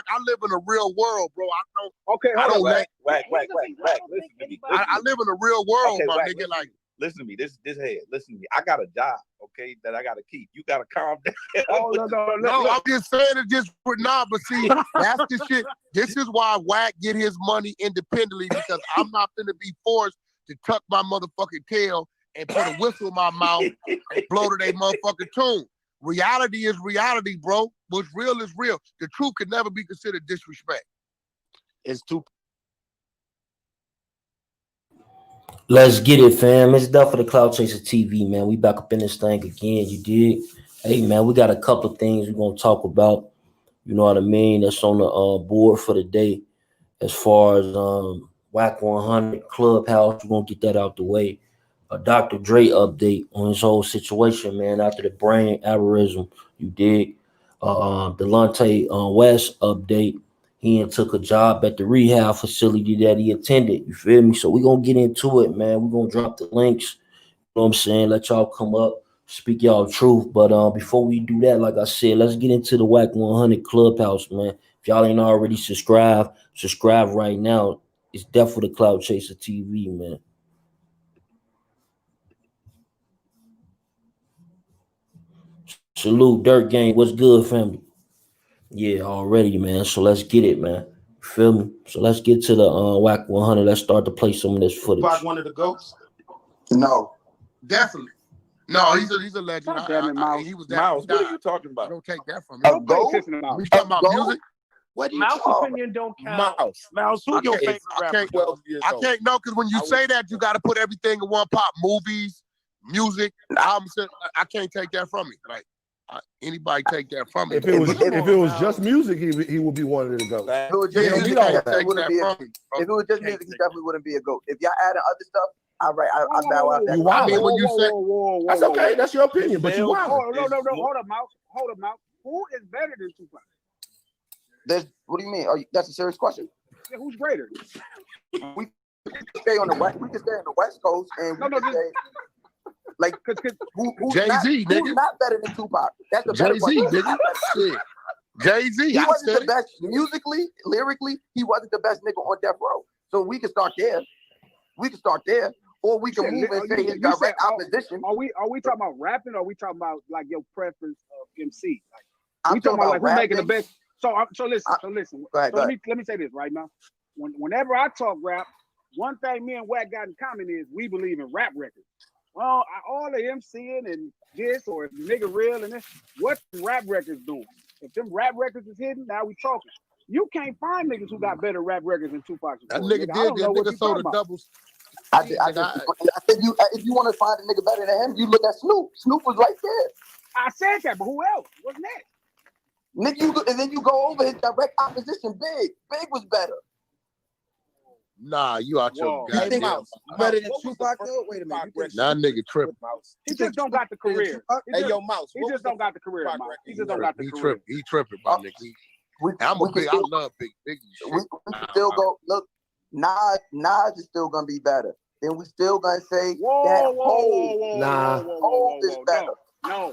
like I live in a real world, bro. I don't let whack. Listen to me. I live in a real world, my nigga. Like, listen to me. This head. Listen to me. I got a job, okay, that I gotta keep. You gotta calm down. No, I'm just saying it just for now. But see, that's the shit. This is why Wack get his money independently, because I'm not gonna be forced to tuck my motherfucking tail and put a whistle in my mouth and blow to their motherfucking tune. Reality is reality, bro. What's real is real. The truth can never be considered disrespect. It's too. Let's get it, fam. It's Duff for the Cloud Chaser TV, man. We back up in this thing again. You dig? Hey, man, we got a couple of things we're gonna talk about. You know what I mean? That's on the board for the day. As far as WAC 100 Clubhouse, we're gonna get that out the way. A Dr. Dre update on his whole situation, man, after the brain aneurysm. You dig? Delonte West update. He took a job at the rehab facility that he attended. You feel me? So we're going to get into it, man. We're going to drop the links. You know what I'm saying? Let y'all come up, speak y'all truth. But before we do that, like I said, let's get into the WAC 100 Clubhouse, man. If y'all ain't already subscribe right now. It's definitely the Cloud Chaser TV, man. Salute, Dirt Gang. What's good, family? Yeah, already, man. So let's get it, man. You feel me? So let's get to the WAC 100. Let's start to play some of this footage. Tupac one of the GOATs? No, definitely. No, he's a legend. He was Mouse. What are you talking about? I don't take that from him. We talking about music? What do you Mouse opinion don't count. Mouse, who your favorite rapper? I can't know, because when you say that, you got to put everything in one pot. Movies, music, albums. I can't take that from me. Like, anybody take that from me? If it was just music, he would be one of the GOATs. If it was just music, he definitely wouldn't be a GOAT. If y'all adding other stuff, I bow out that. When you say that's okay, that's your opinion, but you wild. No, hold up, Mouse. Who is better than Tupac? What do you mean? That's a serious question. Yeah, who's greater? We can stay on the west. We can stay on the West Coast, and we can say. Like, who's Jay-Z, nigga. Who's not better than Tupac? That's the Jay-Z, nigga. Jay-Z. He wasn't the best musically, lyrically. He wasn't the best nigga on Death Row. So we can start there. Or we can move and say his direct opposition. Are we talking about rapping, or are we talking about like your preference of MC? Like, we talking about like who's making the best. So listen. Let me say this right now. Whenever I talk rap, one thing me and Wack got in common is we believe in rap records. Well, all the MCing and this, or if the nigga real and this, what rap records doing? If them rap records is hidden, now we talking. You can't find niggas who got better rap records than Tupac. That nigga did. That nigga sold the doubles. I if you want to find a nigga better than him, you look at Snoop. Snoop was right there. I said that, but who else? What's next? Nigga, and then you go over his direct opposition. Big was better. Nah, you out your goddamn. Better than Tupac though? Wait a minute. Nah, nigga tripping. He just don't got the career. Hey, yo, Mouse. He just don't got the career. He just don't got the career. He tripping, my nigga. I love Big. We still go look. Nas is still gonna be better. Then we still gonna say that Hov is better. No.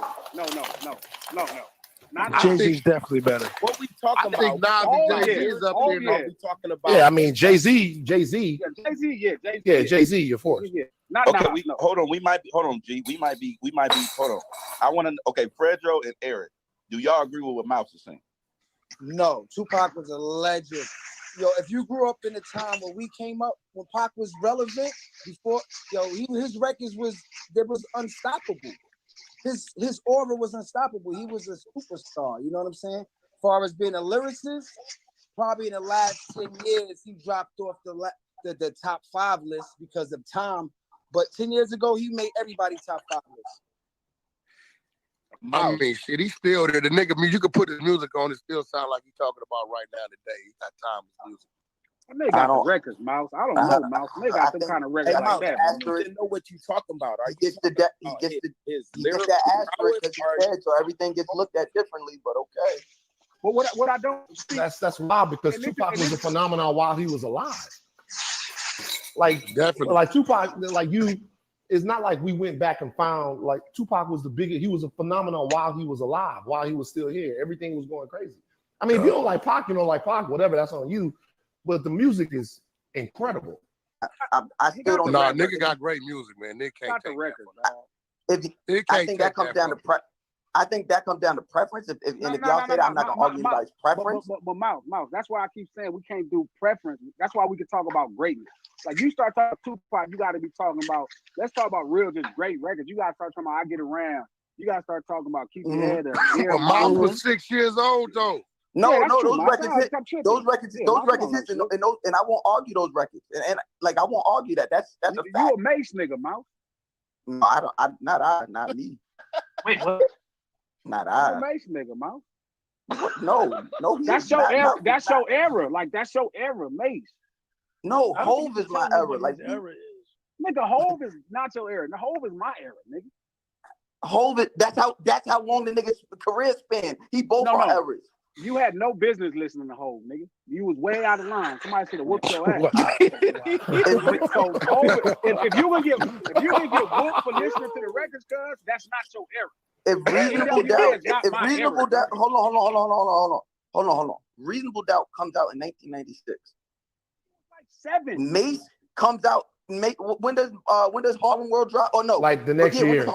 Jay-Z's definitely better. What we talking about? I think Nas is up there. What we talking about? Yeah, I mean Jay-Z. Jay-Z, Of course. Okay, hold on. We might be. Hold on, G. We might be. Hold on. I want to. Okay, Fredro and Eric. Do y'all agree with what Mouse is saying? No, Tupac was a legend. Yo, if you grew up in the time when we came up, when Pac was relevant, before, his records was unstoppable. His aura was unstoppable. He was a superstar. You know what I'm saying? As far as being a lyricist, probably in the last 10 years, he dropped off the top 5 list because of time. But 10 years ago, he made everybody top 5 list. I mean, shit, he's still there. The nigga, you could put his music on, it still sound like he's talking about right now today. He got timeless music. They got the records, Mouse. I don't know, Mouse. They got some kind of records like that. I didn't know what you talking about. He gets that asterisk because he said, so everything gets looked at differently. But okay. But what I don't see, that's wild because Tupac was a phenomenon while he was alive. Like definitely, like Tupac, like you. It's not like we went back and found like Tupac was the biggest. He was a phenomenon while he was alive, while he was still here. Everything was going crazy. I mean, if you don't like Pac, you don't like Pac, whatever, that's on you. But the music is incredible. I still don't. Nah, nigga got great music, man. Nigga can't take record. I think that comes down to I think that comes down to preference. If y'all say that, I'm not gonna argue anybody's preference. But Mouse, that's why I keep saying we can't do preference. That's why we can talk about greatness. Like you start talking Tupac, you got to be talking about. Let's talk about real, just great records. You got to start talking about I Get Around. You got to start talking about Keep Your Head Up. But Mouse was 6 years old though. No, those records hit, and I won't argue those records, and like I won't argue that. That's a fact. You a Mace nigga, Mouse? No, I don't. Not me. Wait, what? Not I. You a Mace nigga, Mouse? No. That's your era. That's your era. Like that's your era, Mace. No, Hove is my era. Like era is. Nigga, Hove is not your era. The Hove is my era, nigga. Hove it. That's how long the nigga's career span. He both are eras. You had no business listening to Hove, nigga. You was way out of line. Somebody should have whooped your ass. So if you can get whooped for listening to the records, cuz that's not your era. If Reasonable Doubt, hold on. Reasonable Doubt comes out in 1996. Like 7. Mace comes out. When does Harlem World drop? Oh no, like the next year.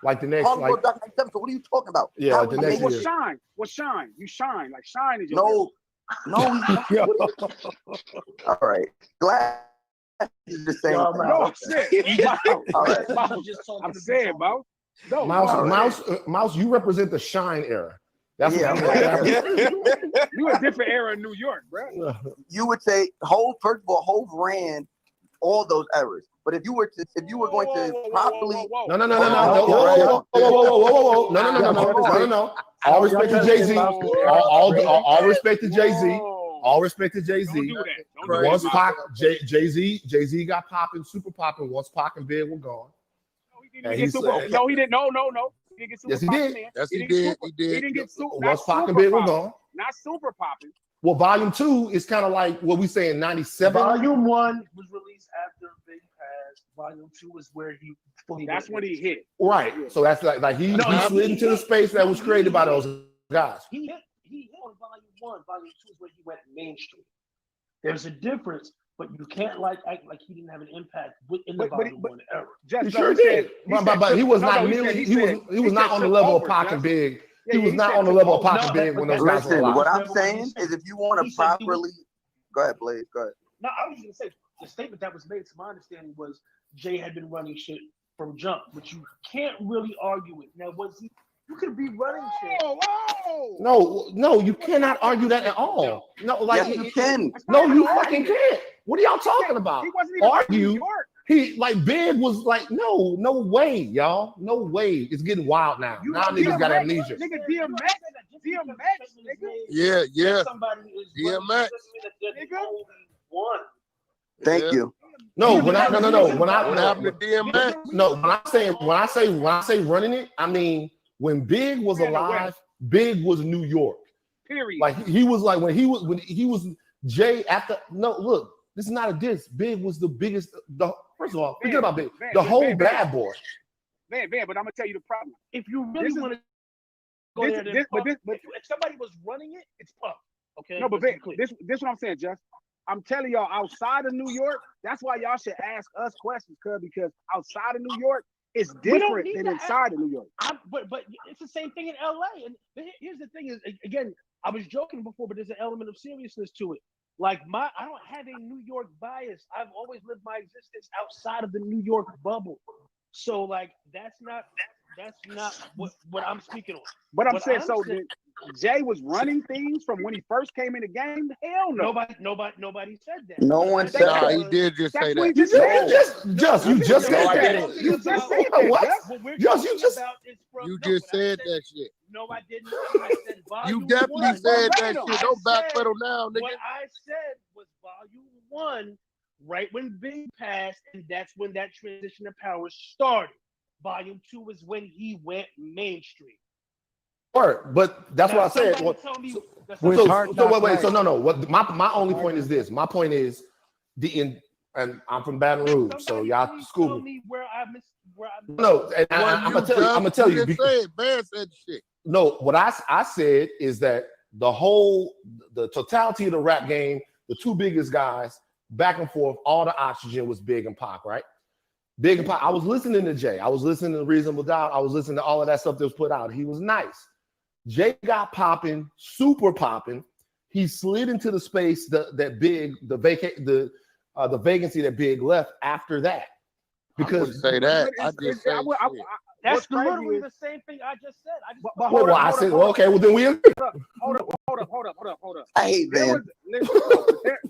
Like the next, Harlem World drop 97. So what are you talking about? Yeah, like the next year. What's Shine? You shine. Like Shine is your No. All right. Glad is the same. No, I'm saying. All right. I'm saying, bro. No, Mouse, you represent the Shine era. That's you a different era in New York, bro. You would say first of all, Hove ran all those eras. But if you were going to properly no. All respect to Jay-Z. All respect to Jay-Z. All respect to Jay-Z. Once Pac, Jay-Z got popping, super popping. Once Pac and Big were gone. No, he didn't. No. He didn't get super yes, he did. Yes, he did. He didn't get super. Once Pac and Big were gone. Not super popping. Well, Volume 2 is kind of like what we say in 97. Volume 1 was released after Big passed. Volume 2 is where he fully. That's when he hit. Right. So that's like he slid into the space that was created by those guys. He hit on Volume 1. Volume 2 is where he went mainstream. There's a difference, but you can't act like he didn't have an impact within the Volume 1 era. He sure did. But he was not nearly. He was not on the level of Pac and Big. He was not on the level of Pac and Big when those guys were alive. What I'm saying is, if you want to properly, go ahead, Blaze. Go ahead. No, I was going to say the statement that was made, to my understanding, was Jay had been running shit from jump, which you can't really argue with. Now, was he? You could be running shit. No, you cannot argue that at all. No, like yes, you can. No, you fucking can't. What are y'all talking about? He wasn't even argue. He like Big was like no way, y'all, no way. It's getting wild now. Now niggas got amnesia. Nigga, DMX, nigga. Yeah. DMX. Thank you. No, when I happened to DMX? No, when I say running it, I mean when Big was alive, Big was New York. Period. Like he was like when he was Jay after. No, look, this is not a diss. Big was the biggest. First of all, forget about Big. The whole Bad Boy. Man, but I'm gonna tell you the problem. If you really want to go there, if somebody was running it, it's Puff. Okay. No, but this what I'm saying, Jeff. I'm telling y'all, outside of New York, that's why y'all should ask us questions, because outside of New York, it's different than inside of New York. But it's the same thing in LA. And here's the thing: is again, I was joking before, but there's an element of seriousness to it. Like I don't have a New York bias. I've always lived my existence outside of the New York bubble. So like that's not what I'm speaking on. But I'm saying Jay was running things from when he first came in the game. Hell no. Nobody said that. No one said that. He did just say that. You just said that. You just said that shit. No, I didn't. I said you definitely said that shit. Don't backpedal now, nigga. What I said was Volume 1, right when Big passed, and that's when that transition of power started. Volume 2 is when he went mainstream. But that's what I said. What my only point is this. My point is and I'm from Baton Rouge, so y'all school me. No, and I'm gonna tell you. Bear said shit. No, what I said is that the totality of the rap game, the two biggest guys, back and forth, all the oxygen was Big and Pac, right? Big and Pac. I was listening to Jay. I was listening to Reasonable Doubt. I was listening to all of that stuff that was put out. He was nice. Jay got popping, super popping. He slid into the space the vacancy that Big left after that. Because say that. That's literally the same thing I just said. Okay, well then we agree. Hold up. I hate that.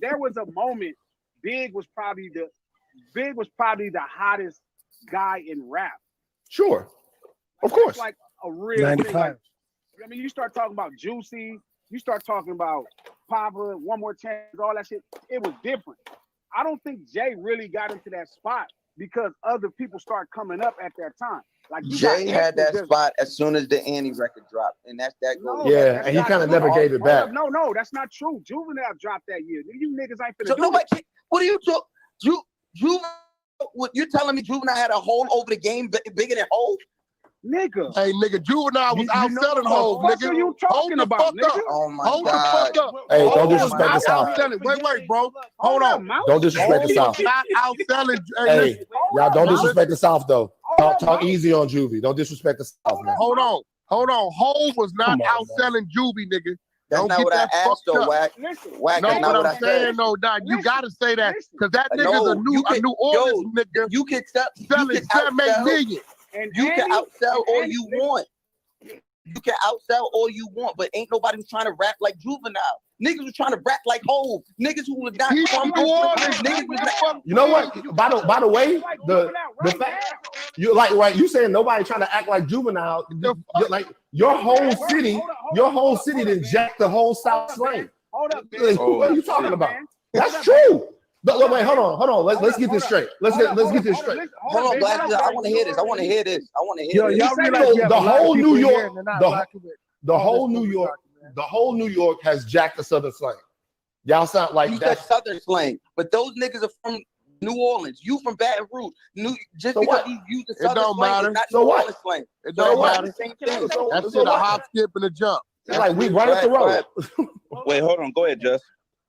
There was a moment. Big was probably the hottest guy in rap. Sure, of course. Like a real 95. thing. I mean, you start talking about Juicy, you start talking about Papa, One More Chance, all that shit. It was different. I don't think Jay really got into that spot because other people start coming up at that time. Like Jay had that spot as soon as the Annie record dropped, and that goes. Yeah, and he kind of never gave it back. No, that's not true. Juvenile dropped that year. You niggas ain't finna So do nobody. it. What are you talking? You're telling me Juvenile had a hole over the game bigger than Hov? Nigga. Hey, nigga, Juvenile was outselling Hov, nigga. What are you talking about, nigga? Oh my Hold God. the fuck up. Hey, don't disrespect the South. Wait, bro. Hold on. Don't disrespect the South. Not outselling. Hey, y'all don't disrespect the South though. Talk easy on Juvie. Don't disrespect the South, man. Hold on. Hov was not outselling Juvie, nigga. That's not what I asked though, Wack. Wack, No, that's not what what I'm I saying, said. no, Doc. You gotta say that because that nigga's a New Orleans nigga. You can selling 7 million. And you can outsell all you want. You can outsell all you want, but ain't nobody who's trying to rap like Juvenile. Niggas was trying to rap like Hov. Niggas who was not from New Orleans. Niggas was not. You know what? By the way, the fact you like right, you saying nobody trying to act like Juvenile. Like your whole city didn't jack the whole South slang. Hold up, man. What are you talking about? That's true. Wait, hold on. Let's get this straight. Let's get this straight. Hold on, Black. I want to hear this. The whole New York has jacked the Southern slang. Y'all sound like that Southern slang, but those niggas are from New Orleans. You from Baton Rouge. Because you use the Southern slang, not New Orleans slang. It don't matter. Same thing. That's it. A hop, skip, and a jump. It's like we run up the road. Wait, hold on. Go ahead, Jess.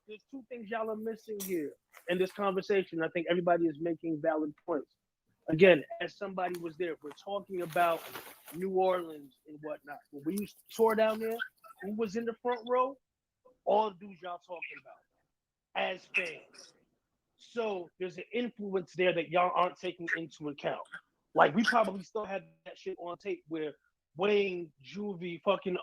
There's two things y'all are missing here in this conversation. I think everybody is making valid points. Again, as somebody was there, we're talking about New Orleans and whatnot. When we used to tour down there, who was in the front row? All the dudes y'all talking about as fans. So there's an influence there that y'all aren't taking into account. Like we probably still had that shit on tape where Wayne, Juvie, fucking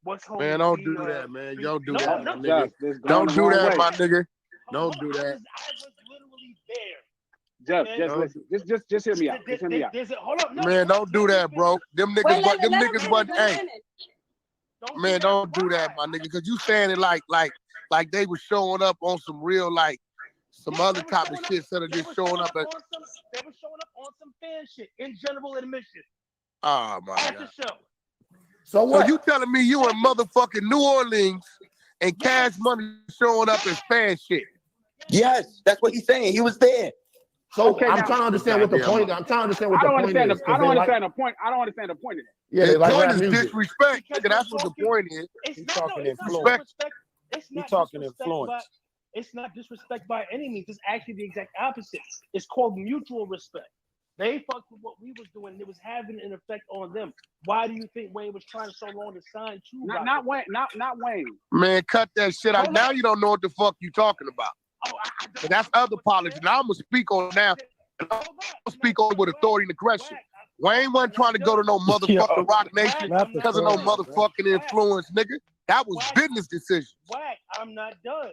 what's home? Man, don't do that, man. Don't do that, my nigga. Don't do that, my nigga. Don't do that. I was literally there. Just hear me out. Just hear me out. Man, don't do that, bro. Them niggas, but hey, man, don't do that, my nigga, because you saying it like they was showing up on some real some other type of shit instead of just showing up at. They were showing up on some fan shit in general admission. Oh my at God. The show. So what? So you telling me you in motherfucking New Orleans and Cash Money showing up as fan shit? Yes, that's what he's saying. He was there. So I'm trying to understand what the point. I'm trying to understand what the point is. I don't understand the point. I don't understand the point of that. Yeah, the point is music. disrespect. That's what the point is. He's talking influence. He's talking influence. It's not disrespect by any means. It's actually the exact opposite. It's called mutual respect. They fucked with what we was doing. It was having an effect on them. Why do you think Wayne was trying so long to sign to? Not Wayne. Man, cut that shit out. Now you don't know what the fuck you talking about. But that's other politics. Now I'm gonna speak on now. I'm gonna speak on with authority and aggression. Wayne wasn't trying to go to no motherfucking Rock Nation because of no motherfucking influence, nigga. That was business decision. Whack, I'm not done.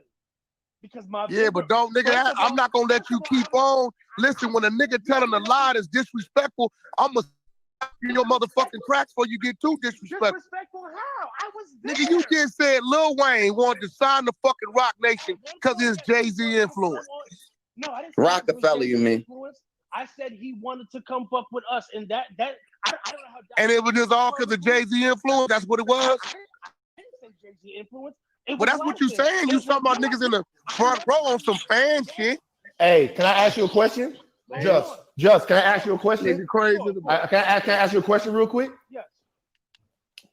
Because but don't, nigga, I'm not gonna let you keep on. Listen, when a nigga telling a lie that's disrespectful, I'm gonna in your motherfucking cracks before you get too disrespectful. Disrespectful how? I was there. Nigga, you just said Lil Wayne wanted to sign the fucking Rock Nation because of his Jay-Z influence. No, I didn't say Rockefeller, you mean? I said he wanted to come fuck with us, and that I don't know how. And it was just all because of Jay-Z influence. That's what it was. I didn't say Jay-Z influence. Well, that's what you saying. You talking about niggas in the front row on some fan shit. Hey, can I ask you a question? Just, can I ask you a question? Nigga crazy. Can I ask you a question real quick? Yes.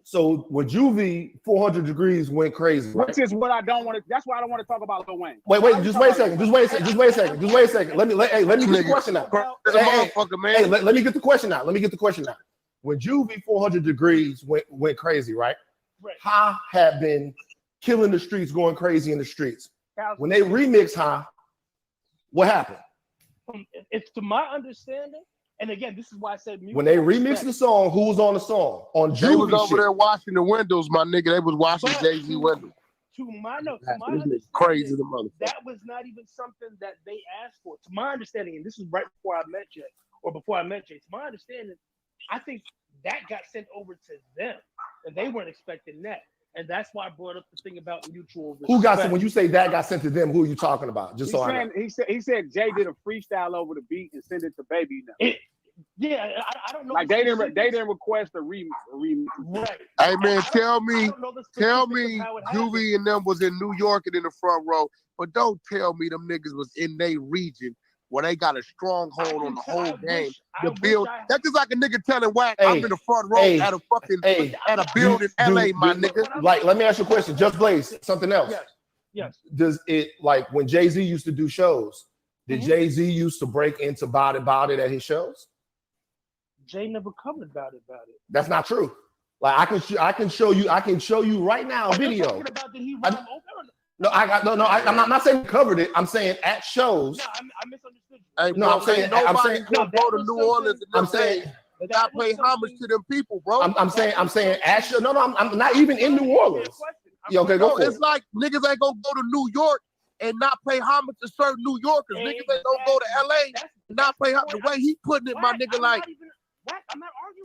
So with Juvie, 400 Degrees went crazy. Right? Which is what I don't want to. That's why I don't want to talk about Lil Wayne. Wait, just wait a second. Just wait a second. Let me get the question out. Hey, let me get the question out. When Juvie 400 Degrees went crazy, right? Ha had been killing the streets, going crazy in the streets. When they remixed Ha, what happened? It's to my understanding. And again, this is why I said when they remixed the song, who was on the song? On Juvie. They was over there washing the windows, my nigga. They was washing Jay-Z windows. To my understanding, crazy the motherfucker. That was not even something that they asked for. To my understanding, and this is right before I met Jay, or before I met Jay. To my understanding, I think that got sent over to them, and they weren't expecting that. And that's why I brought up the thing about mutual respect. Who got sent? When you say that got sent to them, who are you talking about? Just so I know. He said Jay did a freestyle over the beat and sent it to Baby. Yeah, I don't know. Like they didn't request a remix. Right. Hey man, tell me, Juvie and them was in New York and in the front row, but don't tell me them niggas was in their region where they got a stronghold on the whole game. That's just like a nigga telling Wack, I'm in the front row at a fucking at a building in LA, my nigga. Like, let me ask you a question. Just Blaze, something else. Yes. Does it, like when Jay-Z used to do shows, did Jay-Z used to break into Bout It at his shows? Jay never covered Bout It. That's not true. Like I can show you right now a video. I'm not saying covered it. I'm saying at shows. No, I misunderstood you. Hey, no, I'm saying gonna go to New Orleans and not pay homage to them people, bro. I'm saying at shows. No, I'm not even in New Orleans. Yeah, okay, go for it. It's like niggas ain't gonna go to New York and not pay homage to certain New Yorkers. Niggas ain't gonna go to LA and not pay homage. The way he putting it, my nigga, like.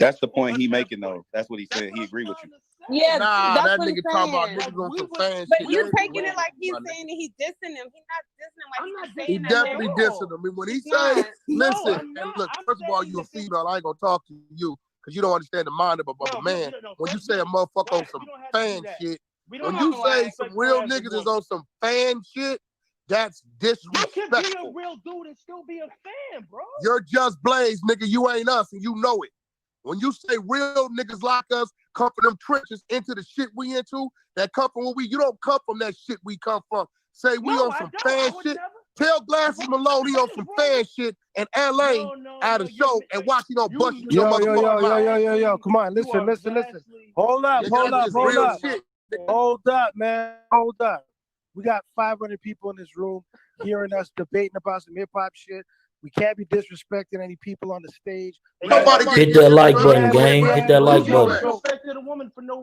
That's the point he making though. That's what he said. He agreed with you. Yeah, nah, that's that what nigga talking about niggas on some fan but shit. you're taking it like he's saying that he's dissing them. He's not dissing them like he's saying he definitely dissing them. I mean, when he say, listen, and look, first of all, you a female. I ain't gonna talk to you because you don't understand the mind of a man. When you say a motherfucker on some fan shit, when you say some real niggas is on some fan shit, that's disrespectful. You can be a real dude and still be a fan, bro. You're just Blaze, nigga. You ain't us, and you know it. When you say real niggas like us come from them trenches into the shit we into, that come from you don't come from that shit we come from. Say we on some fan shit. Tell Glasses Malone he on some fan shit in LA at a show and watch he don't bust you your motherfucking Yo. Come on, listen. Hold up, man. Hold up. We got 500 people in this room hearing us debating about some hip hop shit. We can't be disrespecting any people on the stage. Hit that like button, gang. Hit that like button.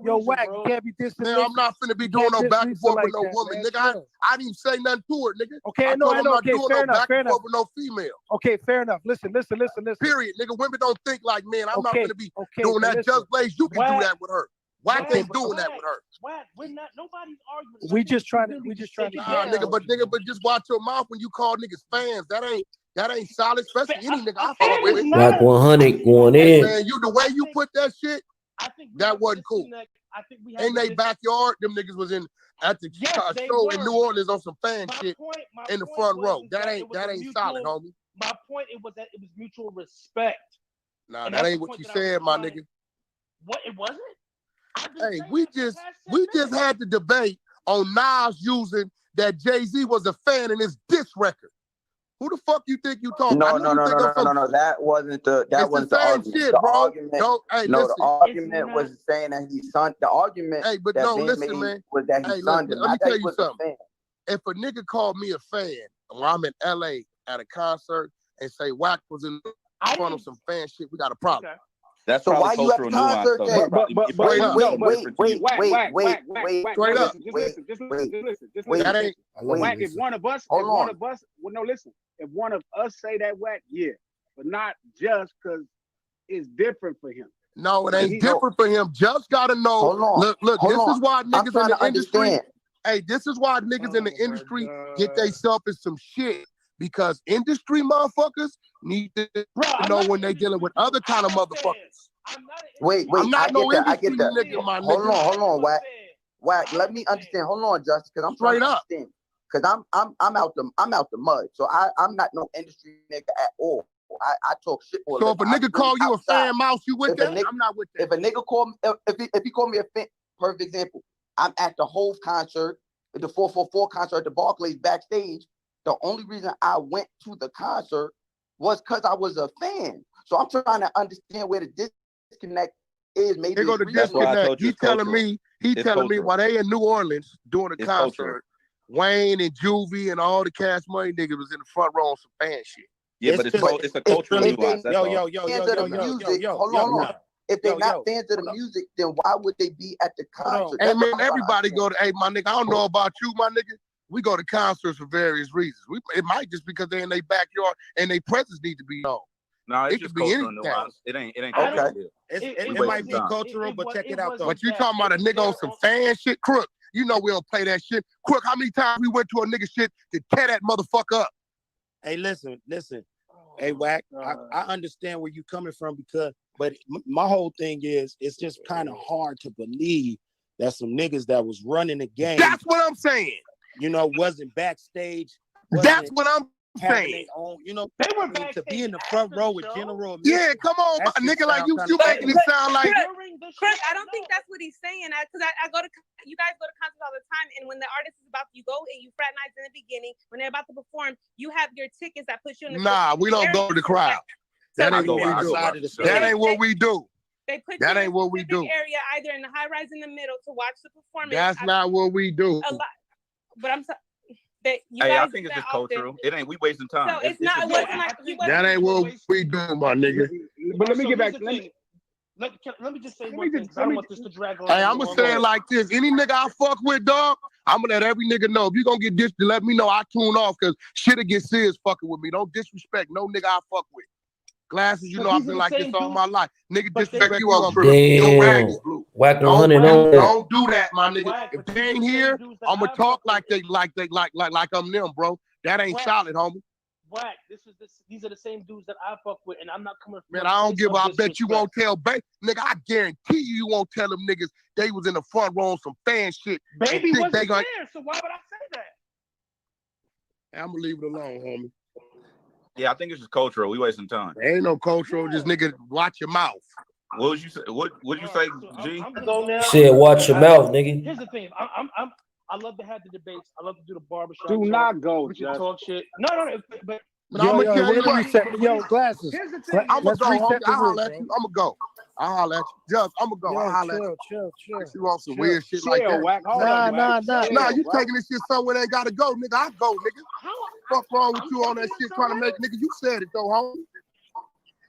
Yo, Wack, you can't be dissing. Man, I'm not finna be doing no back and forth with no woman, nigga. I didn't even say nothing to her, nigga. Okay, I know. Okay, fair enough. With no female. Okay, fair enough. Listen. Period, nigga. Women don't think like men. I'm not gonna be doing that. Just Blaze, you can do that with her. Wack ain't doing that with her. Wack, we're not. Nobody's arguing. We just trying to. Nigga, but just watch your mouth when you call niggas fans. That ain't solid, especially any nigga I fuck with. Wack 100 going in. Man, the way you put that shit, that wasn't cool. In their backyard, them niggas was at the show in New Orleans on some fan shit in the front row. That ain't solid, homie. My point was that it was mutual respect. Nah, that ain't what you said, my nigga. What, it wasn't? Hey, we just had the debate on Nas using that Jay-Z was a fan in his diss record. Who the fuck you think you talking about? No. That wasn't the argument. Shit, the bro. argument. The argument was saying that he son. The argument. Hey, but no, listen, man. Was that he let me tell you something. If a nigga called me a fan when I'm in LA at a concert and say Wack was in front of some fan shit, we got a problem. Okay. That's so why you at the concert then? Wait. That ain't Wack. If one of us, if one of us say that Wack, yeah, but not just because it's different for him. No, it ain't different for him. Just gotta know. Look. This is why niggas in the industry. Hey, this is why niggas in the industry get themselves in some shit. Because industry motherfuckers need to know when they dealing with other kind of motherfuckers. Wait. I'm not I get that. Nigga, my nigga. Hold on, Wack. Let me understand. Hold on, Justin, because I'm trying to understand. Because I'm out the mud, so I'm not no industry nigga at all. I talk shit for a So if a living. nigga call you a fan mouse, you with that? Nigga, I'm not with that. If a nigga call me, if he called me a fan, perfect example. I'm at the Hove concert, the 444 concert at the Barclays backstage. The only reason I went to the concert was because I was a fan. So I'm trying to understand where the disconnect is. Maybe they go to disconnect. He telling me while they in New Orleans doing a concert, cultural. Wayne and Juvie and all the Cash Money niggas was in the front row on some fan shit. Yeah, but it's a cultural nuance. Hold on. If they're not fans of the music, then why would they be at the concert? Hey man, everybody go to. Hey my nigga, I don't know about you, my nigga. We go to concerts for various reasons. It might just because they're in their backyard and their presence need to be known. No, it's just cultural nuance. It ain't okay. It might be cultural, but check it out though. But you talking about a nigga on some fan shit, Crook? You know we don't play that shit. Crook, how many times we went to a nigga shit to tear that motherfucker up? Hey, listen. Hey, Wack, I understand where you coming from but my whole thing is it's just kind of hard to believe that some niggas that was running the game. That's what I'm saying. Wasn't backstage. That's what I'm saying. They were to be in the front row with General. Yeah, come on, my nigga. Like you making it sound like. Chris, I don't think that's what he's saying. Because I go to, you guys go to concerts all the time, and when the artist is about, you go and you fraternize in the beginning. When they're about to perform, you have your tickets that put you in the. Nah, we don't go to the crowd. That ain't what we do. That ain't what we do. They put that ain't what we do. Area either in the high rise in the middle to watch the performance. That's not what we do. A lot, but I'm. I think it's just cultural. It ain't. We wasting time. So it's not. That ain't what we do, my nigga. But let me get back. Let me just say one thing. I don't want this to drag on. Hey, I'm gonna say it like this: any nigga I fuck with, dog, I'm gonna let every nigga know. If you gonna get this, let me know. I tune off because shit'll get serious fucking with me. Don't disrespect no nigga I fuck with. Glasses, I've been like this all my life. Nigga disrespect you on your rag is blue. Whack 100 on Don't do that, my nigga. If they ain't here, I'ma talk like I'm them, bro. That ain't solid, homie. Whack. These are the same dudes that I fuck with, and I'm not coming from. Man, I don't give a. I bet you won't tell nigga. I guarantee you won't tell them niggas they was in the front row on some fan shit. Baby wasn't there, so why would I say that? I'm gonna leave it alone, homie. Yeah, I think it's just cultural. We wasting time. There ain't no cultural. Just nigga, watch your mouth. What would you say? What would you say, G? Said, watch your mouth, nigga. Here's the thing. I love to have the debates. I love to do the barbershop. Do not go, we can talk shit. No, but I'm gonna tell you what. Glasses. Here's the thing. I'm gonna go. I'll holler at you. I'm gonna go. I'll holler at you. Just, I'm gonna go. I'll holler at you. Chill. You want some weird shit like that? Whack. Nah, you taking this shit somewhere they gotta go, nigga. I go, nigga. Fuck wrong with you on that shit trying to make, nigga? You said it though, homie.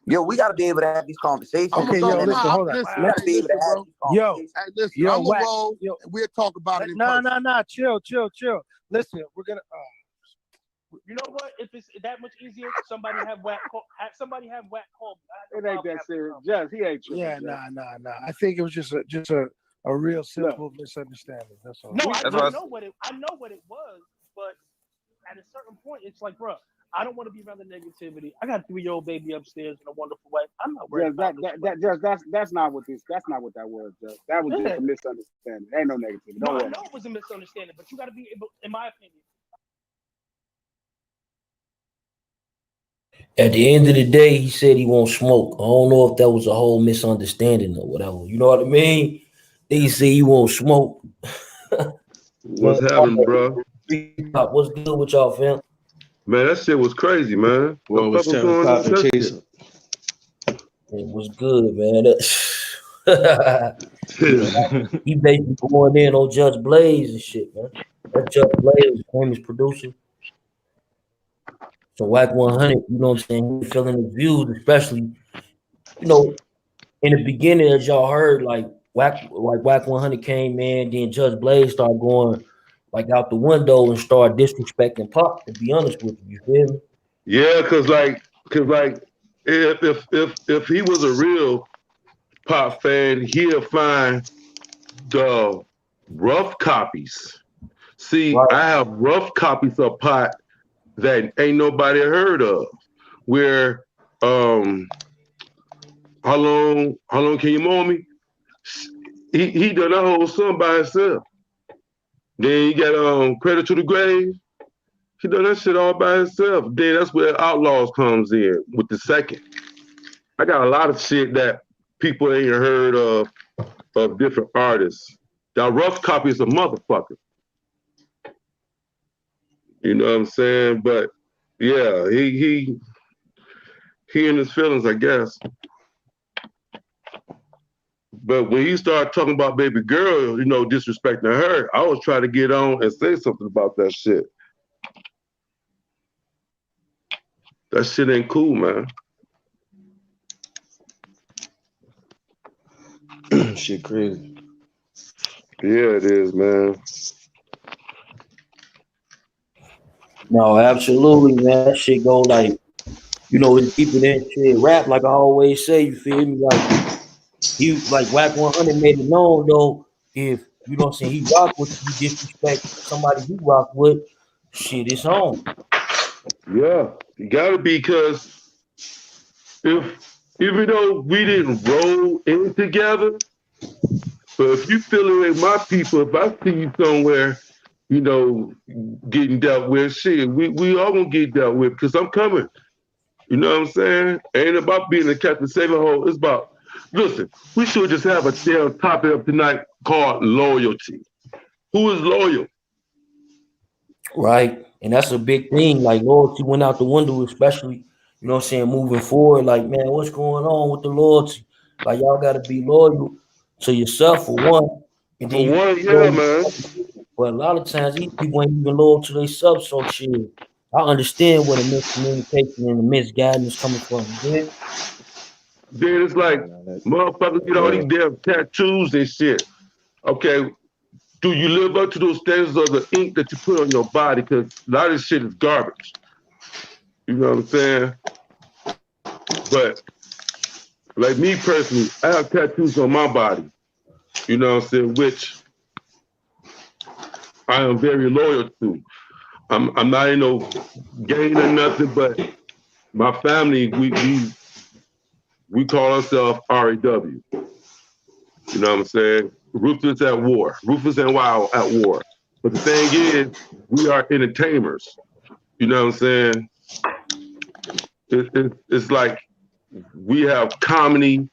Yo, we gotta be able to have these conversations. Okay, listen, hold on. Listen, I'm gonna roll. We'll talk about it. Nah. Chill. Listen, we're gonna. You know what? If it's that much easier, somebody have whack call. It ain't that serious. Just he ain't. Yeah, nah. I think it was just a real simple misunderstanding. That's all. No, I know what it was, but at a certain point, it's like, bro, I don't want to be around the negativity. I got a 3-year-old baby upstairs in a wonderful wife. I'm not worried about that's not what that was. Just that was just a misunderstanding. Ain't no negativity. No, I know it was a misunderstanding, but you got to be able, in my opinion. At the end of the day, he said he won't smoke. I don't know if that was a whole misunderstanding or whatever. You know what I mean? He said he won't smoke. What's happening, bro? What's good with y'all, fam? Man, that shit was crazy, man. What was Chase? It was good, man. He basically going in on Judge Blaze and shit, man. That's Judge Blaze, famous producer. So Whack 100, you know what I'm saying? He feeling the views, especially, in the beginning, as y'all heard, like Whack 100 came in, then Judge Blaze started going out the window and started disrespecting Pop. To be honest with you, feel me? Yeah, cause if he was a real Pop fan, he'll find the rough copies. See, right. I have rough copies of Pop that ain't nobody heard of. Where how long can you mow me? He done that whole song by himself. Then you got Credit to the Grave. He done that shit all by himself. Then that's where Outlaws comes in with the second. I got a lot of shit that people ain't heard of different artists. That Rough Copy is a motherfucker. You know what I'm saying? But yeah, he in his feelings, I guess. But when he started talking about baby girl, you know, disrespecting her, I was trying to get on and say something about that shit. That shit ain't cool, man. Shit crazy. Yeah, it is, man. No, absolutely, man. That shit go like, you know, it's deeper than shit. Rap, like I always say, you feel me? Like he like Whack 100 made it known though, if you know what I'm saying, he rock with you, disrespect somebody he rock with, shit is on. Yeah, you gotta be, because even though we didn't roll in together, but if you feeling like my people, if I see you somewhere, you know, getting dealt with, shit, we all gonna get dealt with because I'm coming. You know what I'm saying? Ain't about being a Captain Saving Hole. It's about, listen, we should just have a damn topic of tonight called loyalty. Who is loyal? Right. And that's a big thing. Like loyalty went out the window, especially, you know what I'm saying, moving forward. Like, man, what's going on with the loyalty? Like y'all gotta be loyal to yourself for one. And then For you one, yeah, loyal. man. But a lot of times these people ain't even loyal to themselves. So shit. I understand where the miscommunication and the misguidance coming from. Yeah. Then it's like, motherfuckers get all these damn tattoos and shit. Okay, do you live up to those standards of the ink that you put on your body? Because a lot of this shit is garbage. You know what I'm saying? But like me personally, I have tattoos on my body. You know what I'm saying? Which I am very loyal to. I'm not in no gang or nothing, but my family, we call ourselves RAW. You know what I'm saying? Ruthless at war. Ruthless and wild at war. But the thing is, we are entertainers. You know what I'm saying? It's like we have comedy,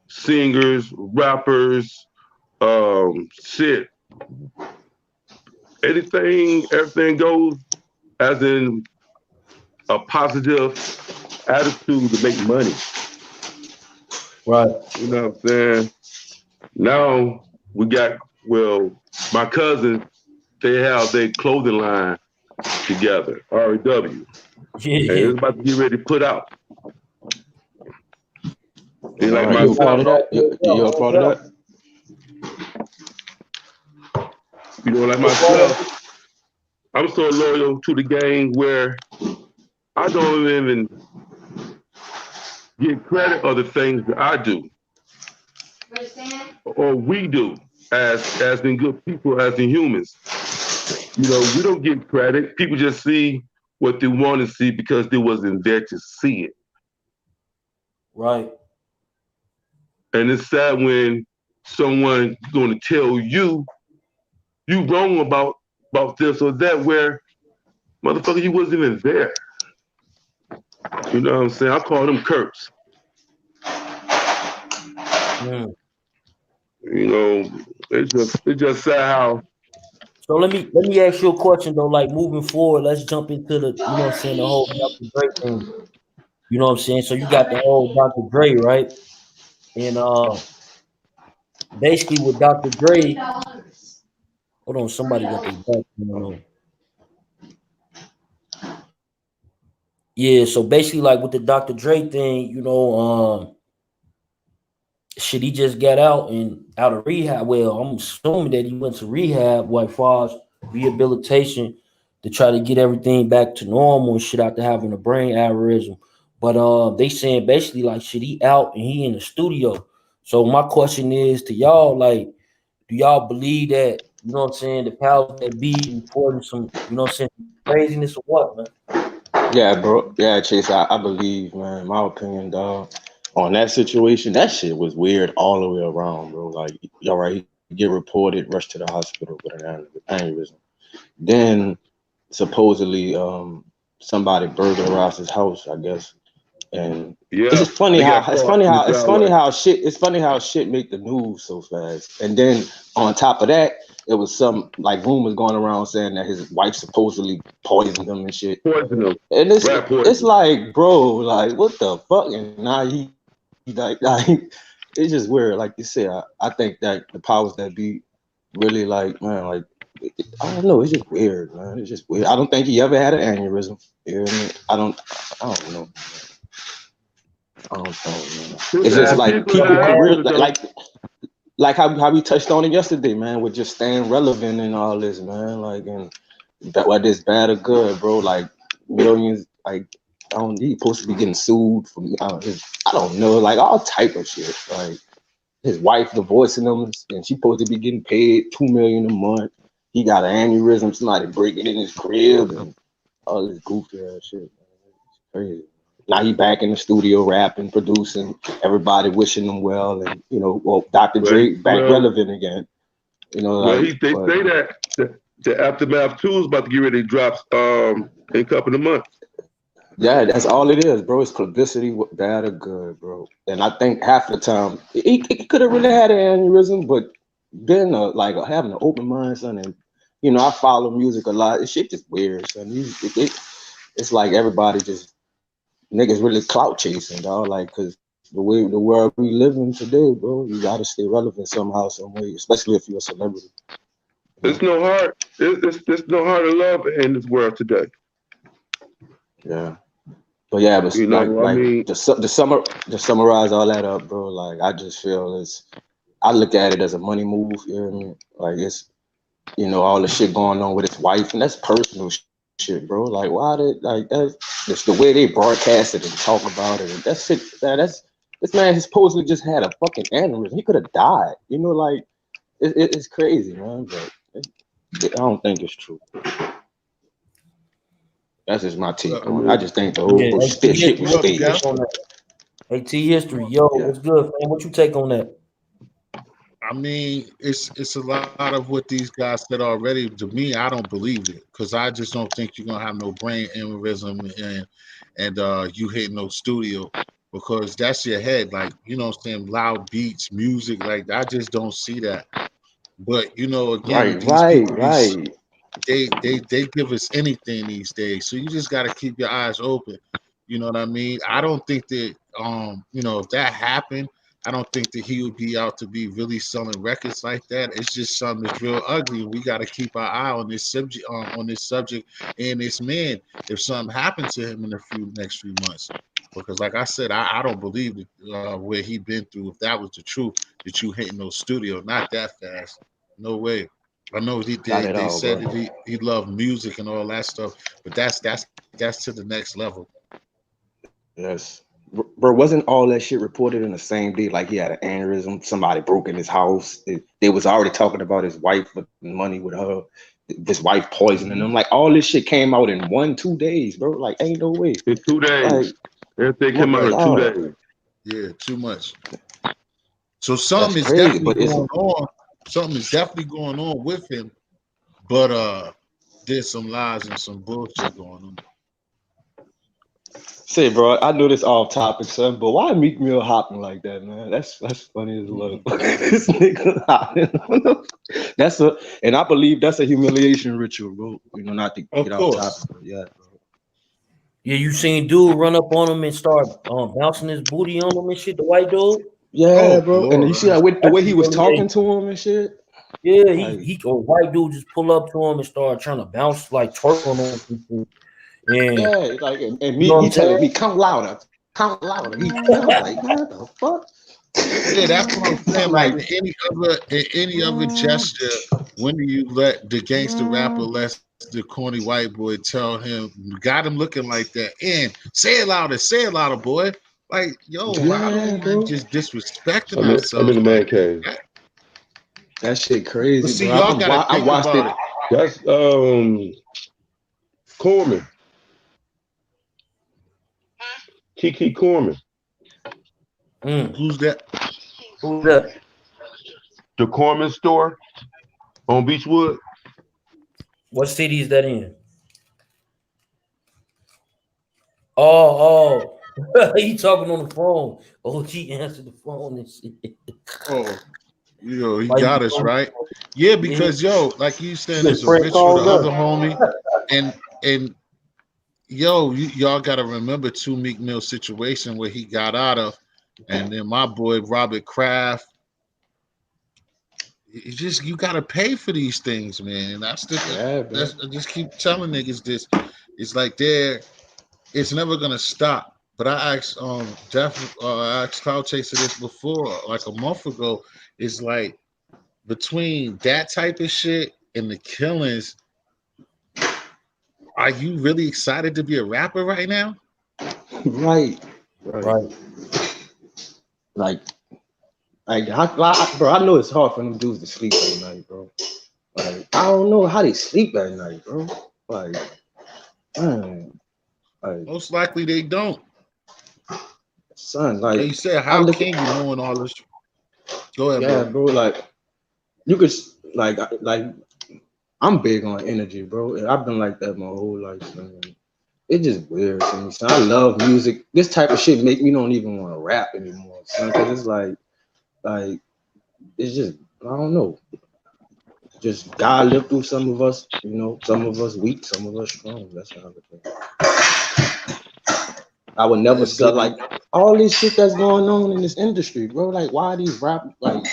singers, rappers, shit. Everything goes as in a positive attitude to make money. Right. You know what I'm saying? Now we got, my cousins, they have their clothing line together, REW. And it's about to get ready to put out. And like you a part of that? You a part of that? You know, like myself, I'm so loyal to the game where I don't even get credit of the things that I do or we do as in good people, as in humans. You know, we don't get credit. People just see what they want to see because they wasn't there to see it. Right. And it's sad when someone's going to tell you wrong about this or that, where motherfucker, you wasn't even there. You know what I'm saying? I call them Kurtz. Mm. You know, it's just sad how. So let me ask you a question though. Like moving forward, let's jump into the, you know what I'm saying, the whole Dr. Dre thing. You know what I'm saying? So you got the whole Dr. Dre, right? And basically with Dr. Dre, hold on, somebody got their back going on. Yeah, so basically like with the Dr. Dre thing, you know, shit, he just got out of rehab. Well, I'm assuming that he went to rehab, what far as rehabilitation, to try to get everything back to normal and shit after having a brain aneurysm. But they saying basically like shit, he out and he in the studio. So my question is to y'all, like, do y'all believe that, you know what I'm saying, the powers that be reporting some, you know what I'm saying, craziness or what, man? Yeah, bro. Yeah, Chase, I believe, man, my opinion, dog, on that situation, that shit was weird all the way around, bro. Like, all right, he get reported, rushed to the hospital with an aneurysm. Then supposedly somebody burglarized his house, I guess. And it's just funny he how got caught in it's funny how shit make the news so fast. And then on top of that, it was some like rumors going around saying that his wife supposedly poisoned him and shit. Poisoned him. And it's like, bro, like what the fuck? And now he like it's just weird. Like you said, I think that the powers that be really like, man, like I don't know, it's just weird, man. It's just weird. I don't think he ever had an aneurysm. You know what I mean? I don't know. I don't know, man. It's just like people career, like how we touched on it yesterday, man, with just staying relevant and all this, man. Like, and that whether it's bad or good, bro. Like millions, like I don't need supposed to be getting sued for I don't know, like all type of shit. Like his wife divorcing him, and she supposed to be getting paid $2 million a month. He got an aneurysm, somebody breaking in his crib, and all this goofy ass shit. Man. It's crazy. Now he back in the studio rapping, producing, everybody wishing him well, and well, Dr. Dre back relevant again. They say that the Aftermath 2 is about to get ready to drop in a couple of months. Yeah, that's all it is, bro. It's publicity, bad or good, bro. And I think half the time he could have really had an aneurysm, but then like having an open mind, son. And I follow music a lot. This shit just weird, son. It's like everybody just niggas really clout chasing, dog. Like, cause the world we live in today, bro, you gotta stay relevant somehow, some way, especially if you're a celebrity. It's no hard. It's no hard to love in this world today. Yeah. But yeah, but to summarize all that up, bro, like I just feel I look at it as a money move, you know what I mean? Like it's all the shit going on with his wife, and that's personal shit, bro. Like why that's the way they broadcast it and talk about it, and that's shit, man, this man supposedly just had a fucking aneurysm. He could have died. Like it's crazy, man. But I don't think it's true. That's just my take on it. I just think the whole shit was staged. AT history, yo, what's good, man? What you take on that? I mean, it's a lot of what these guys said already. To me, I don't believe it because I just don't think you're gonna have no brain aneurysm and you hitting no studio because that's your head, like what I'm saying, loud beats, music, like I just don't see that. But again, Right. They give us anything these days, so you just got to keep your eyes open. You know what I mean? I don't think that if that happened, I don't think that he would be out to be really selling records like that. It's just something that's real ugly. We got to keep our eye on this subject, and this man. If something happened to him in the next few months, because like I said, I don't believe that where he been through. If that was the truth, that you hitting no studio, not that fast, no way. I know they said that he loved music and all that stuff, but that's to the next level. Yes. Bro, wasn't all that shit reported in the same day? Like he had an aneurysm, somebody broke in his house. They was already talking about his wife with money with her, his wife poisoning him. Like all this shit came out in 1-2 days, bro. Like ain't no way. In 2 days. Like, everything came out in 2 days. Yeah, too much. So something is definitely going on. Something is definitely going on with him, but there's some lies and some bullshit going on. Say, bro, I know this off topic, son, but why Meek Mill hopping like that, man? That's funny as love. This nigga hopping. And I believe that's a humiliation ritual, bro. Not to get off topic, but yeah, bro. Yeah, you seen dude run up on him and start bouncing his booty on him and shit, the white dude? Yeah, bro. And you see the way he was talking to him and shit? Yeah, he a white dude just pull up to him and start trying to bounce, like twerk on him. And yeah, like and me, he telling me, count louder. He like, what the fuck? Yeah, that's what I'm saying. Like in any other gesture, when do you let the gangster rapper let the corny white boy tell him, got him looking like that? And say it louder, boy. Like, yo, why don't we just disrespecting ourselves? I'm in the man cave. That shit crazy. But see, bro. Y'all gotta think about it. That's Corman. Kiki Corman. Who's that? Who's that? The Corman store on Beechwood. What city is that in? Oh, he talking on the phone. Oh, he answered the phone and shit. Oh, he Like, got us right. Yeah, because like you said, Been there's a prank Rich with the calling other us. homie, and y'all got to remember Two Meek Mill situation where he got out of, and then my boy Robert Kraft. You got to pay for these things, man. That's I just keep telling niggas this. It's like it's never gonna stop. But I asked I asked Cloud Chaser this before, like a month ago. It's like between that type of shit and the killings, are you really excited to be a rapper right now? Right. Like, bro, I know it's hard for them dudes to sleep at night, bro. Like, I don't know how they sleep at night, bro. Like, man, Most likely they don't. Son, like you said, how can you knowing all this? Go ahead, yeah, bro. Like, you could like I'm big on energy, bro. I've been like that my whole life, man. It's just weird to me. So I love music. This type of shit make me don't even want to rap anymore, son. Because it's like it's just I don't know. Just God lived through some of us, some of us weak, some of us strong. That's how I think. I would never sell like all this shit that's going on in this industry, bro. Like, why these rap like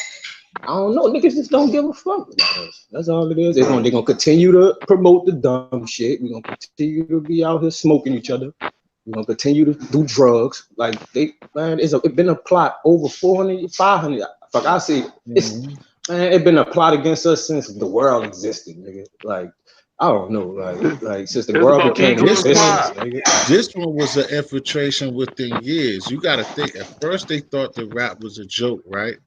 I don't know, niggas just don't give a fuck about us. That's all it is. They're gonna continue to promote the dumb shit. We're gonna continue to be out here smoking each other. We're gonna continue to do drugs. Like it's been a plot over 400, 500. Fuck, I see it's been a plot against us since the world existed, nigga. Like, I don't know, like since the world became existence, nigga. This one was an infiltration within years. You got to think. At first, they thought the rap was a joke, right?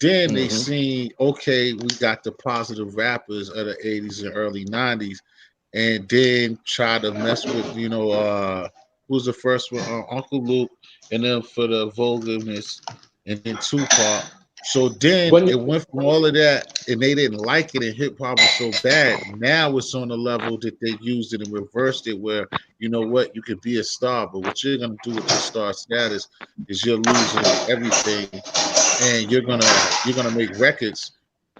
Then they seen, okay, we got the positive rappers of the 80s and early 90s, and then try to mess with, who's the first one? Uncle Luke, and then for the vulgarness, and then Tupac. So then it went from all of that, and they didn't like it, and hip hop was so bad. Now it's on the level that they used it and reversed it, where you know what, you could be a star, but what you're gonna do with your star status is you're losing everything, and you're gonna make records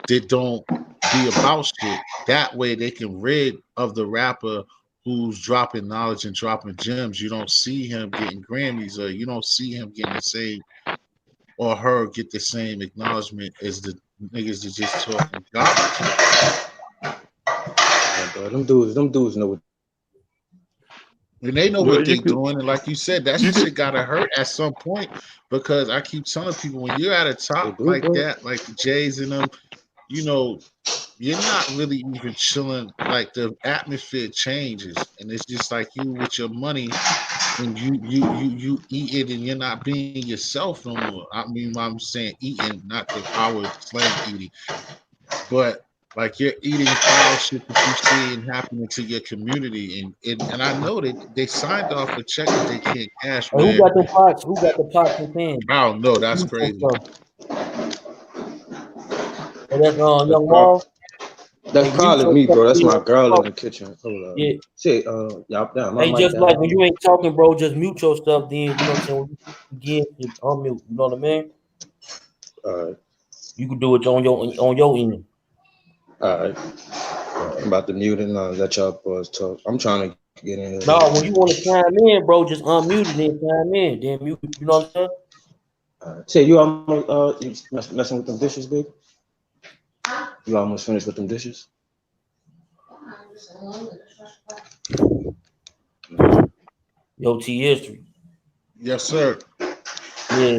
that don't be about shit. That way they can rid of the rapper who's dropping knowledge and dropping gems. You don't see him getting Grammys, or you don't see him getting the same or her get the same acknowledgement as the niggas that just talking garbage. Yeah, bro, them dudes know what. And they know what they doing, and like you said, that shit gotta hurt at some point, because I keep telling people, when you're at a top like that, like the Jays and them, you're not really even chilling. Like, the atmosphere changes, and it's just like you with your money, and you eat it, and you're not being yourself no more. I mean, I'm saying eating, not the our slang eating, but like you're eating foul shit that you see and happening to your community, and I know that they signed off a check that they can't cash. Hey, who got the pots? Who got the pots and pans? I don't know. That's crazy. Oh, that's Young Wall. That's probably me, bro. That's my girl in the kitchen. Hold up. Yeah. Shit, y'all down. Hey, just like when you ain't talking, bro, just mute your stuff. Then you know what I'm saying. When you begin to unmute, you know what I mean. You can do it on your end. All right. I'm about to mute and let y'all boys talk. I'm trying to get in here. No, when you want to chime in, bro, just unmute it and chime in. Then mute. You know what I'm saying. Say, you almost messing with them dishes, big? You almost finished with them dishes? Yo, T history. Yes, sir. Yeah,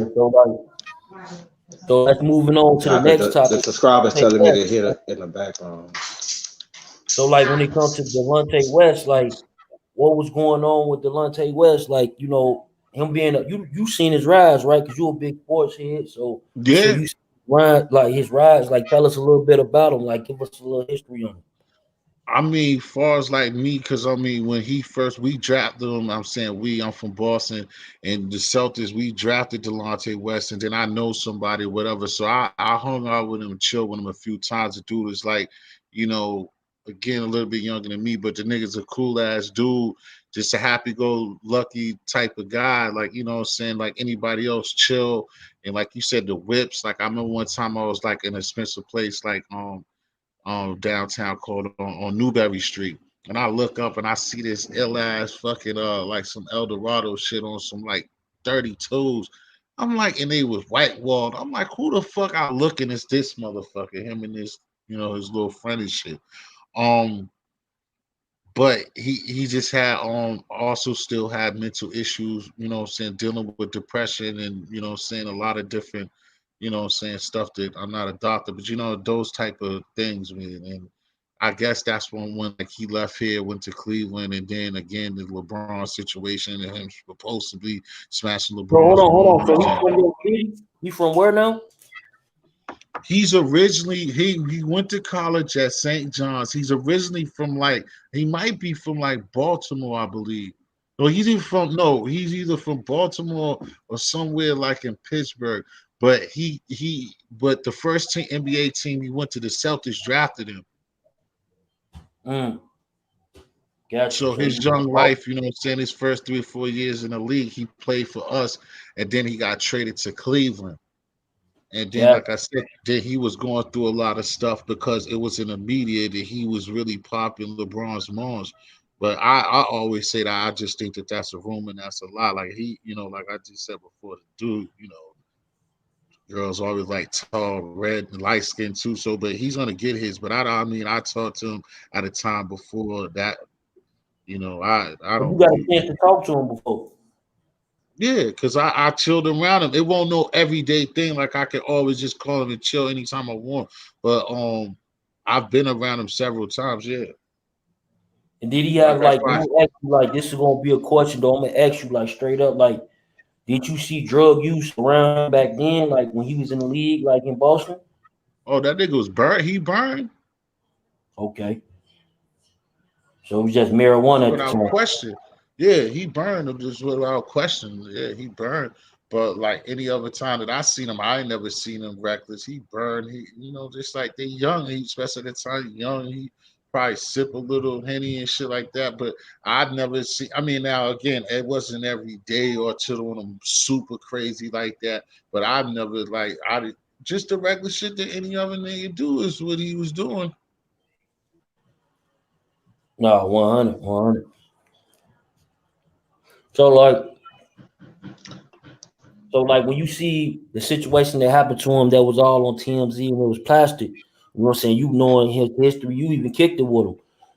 so let's moving on to the next topic. The subscribers telling me to hear it in the background. So, like, when it comes to Delonte West, like, what was going on with Delonte West? Like, him being you seen his rise, right? Because you're a big sports head, so yeah, so you ride like his rise. Like, tell us a little bit about him. Like, give us a little history on him. I mean, far as like me, because I mean, when we drafted him, I'm from Boston, and the Celtics, we drafted Delonte West, and then I know somebody, whatever. So I hung out with him, chilled with him a few times. The dude is like, again a little bit younger than me, but the nigga's a cool ass dude, just a happy go lucky type of guy. Like, you know what I'm saying? Like anybody else, chill. And like you said, the whips. Like I remember one time I was like in an expensive place, like downtown called on Newberry Street. And I look up and I see this ill ass fucking like some El Dorado shit on some like 32s. I'm like, and they was white walled. I'm like, who the fuck out looking is this motherfucker? Him and this, you know, his little friend and shit. Um, but he just had also still had mental issues, you know what I'm saying, dealing with depression and you know what I'm saying, a lot of different, you know what I'm saying, stuff that I'm not a doctor, but you know, those type of things, man. And I guess that's when like he left here, went to Cleveland, and then again the LeBron situation and him supposedly smashing Bro, LeBron's hold on. So mom. he from where now? He's originally he went to college at St. John's. He's originally from like he might be from like Baltimore, I believe. No, he's either from Baltimore or somewhere like in Pittsburgh. But but the first team NBA team he went to, the Celtics drafted him. Gotcha. So his young life, you know what I'm saying, his first 3 or 4 years in the league, he played for us, and then he got traded to Cleveland. And then, like I said, then he was going through a lot of stuff because it was in the media that he was really popping LeBron's moms. But I always say that I just think that that's a rumor and that's a lie. Like he, you know, like I just said before, the dude, you know, girls always like tall, red, and light skin too. So, but he's gonna get his. But I mean, I talked to him at a time before that. You know, I don't. You got a chance to talk to him before. Yeah, because I chilled around him. It won't no everyday thing. Like I can always just call him and chill anytime I want. But I've been around him several times, yeah. And did he have like, I'm gonna ask you, like, this is gonna be a question though. I'm gonna ask you like straight up, like, did you see drug use around him back then, like when he was in the league, like in Boston? Oh, that nigga was burned. He burned. Okay. So it was just marijuana at the Without time. question. Yeah, he burned him just without question. Yeah, he burned. But like any other time that I seen him, I ain't never seen him reckless. He burned. He, you know, just like they young. He, especially at the time young, he probably sip a little Henny and shit like that. But I'd never see. I mean, now again, it wasn't every day or till on him super crazy like that. But I've never like just the regular shit that any other nigga do is what he was doing. No, 100. So like when you see the situation that happened to him that was all on TMZ and it was plastic, you know what I'm saying? You knowing his history, you even kicked it with him.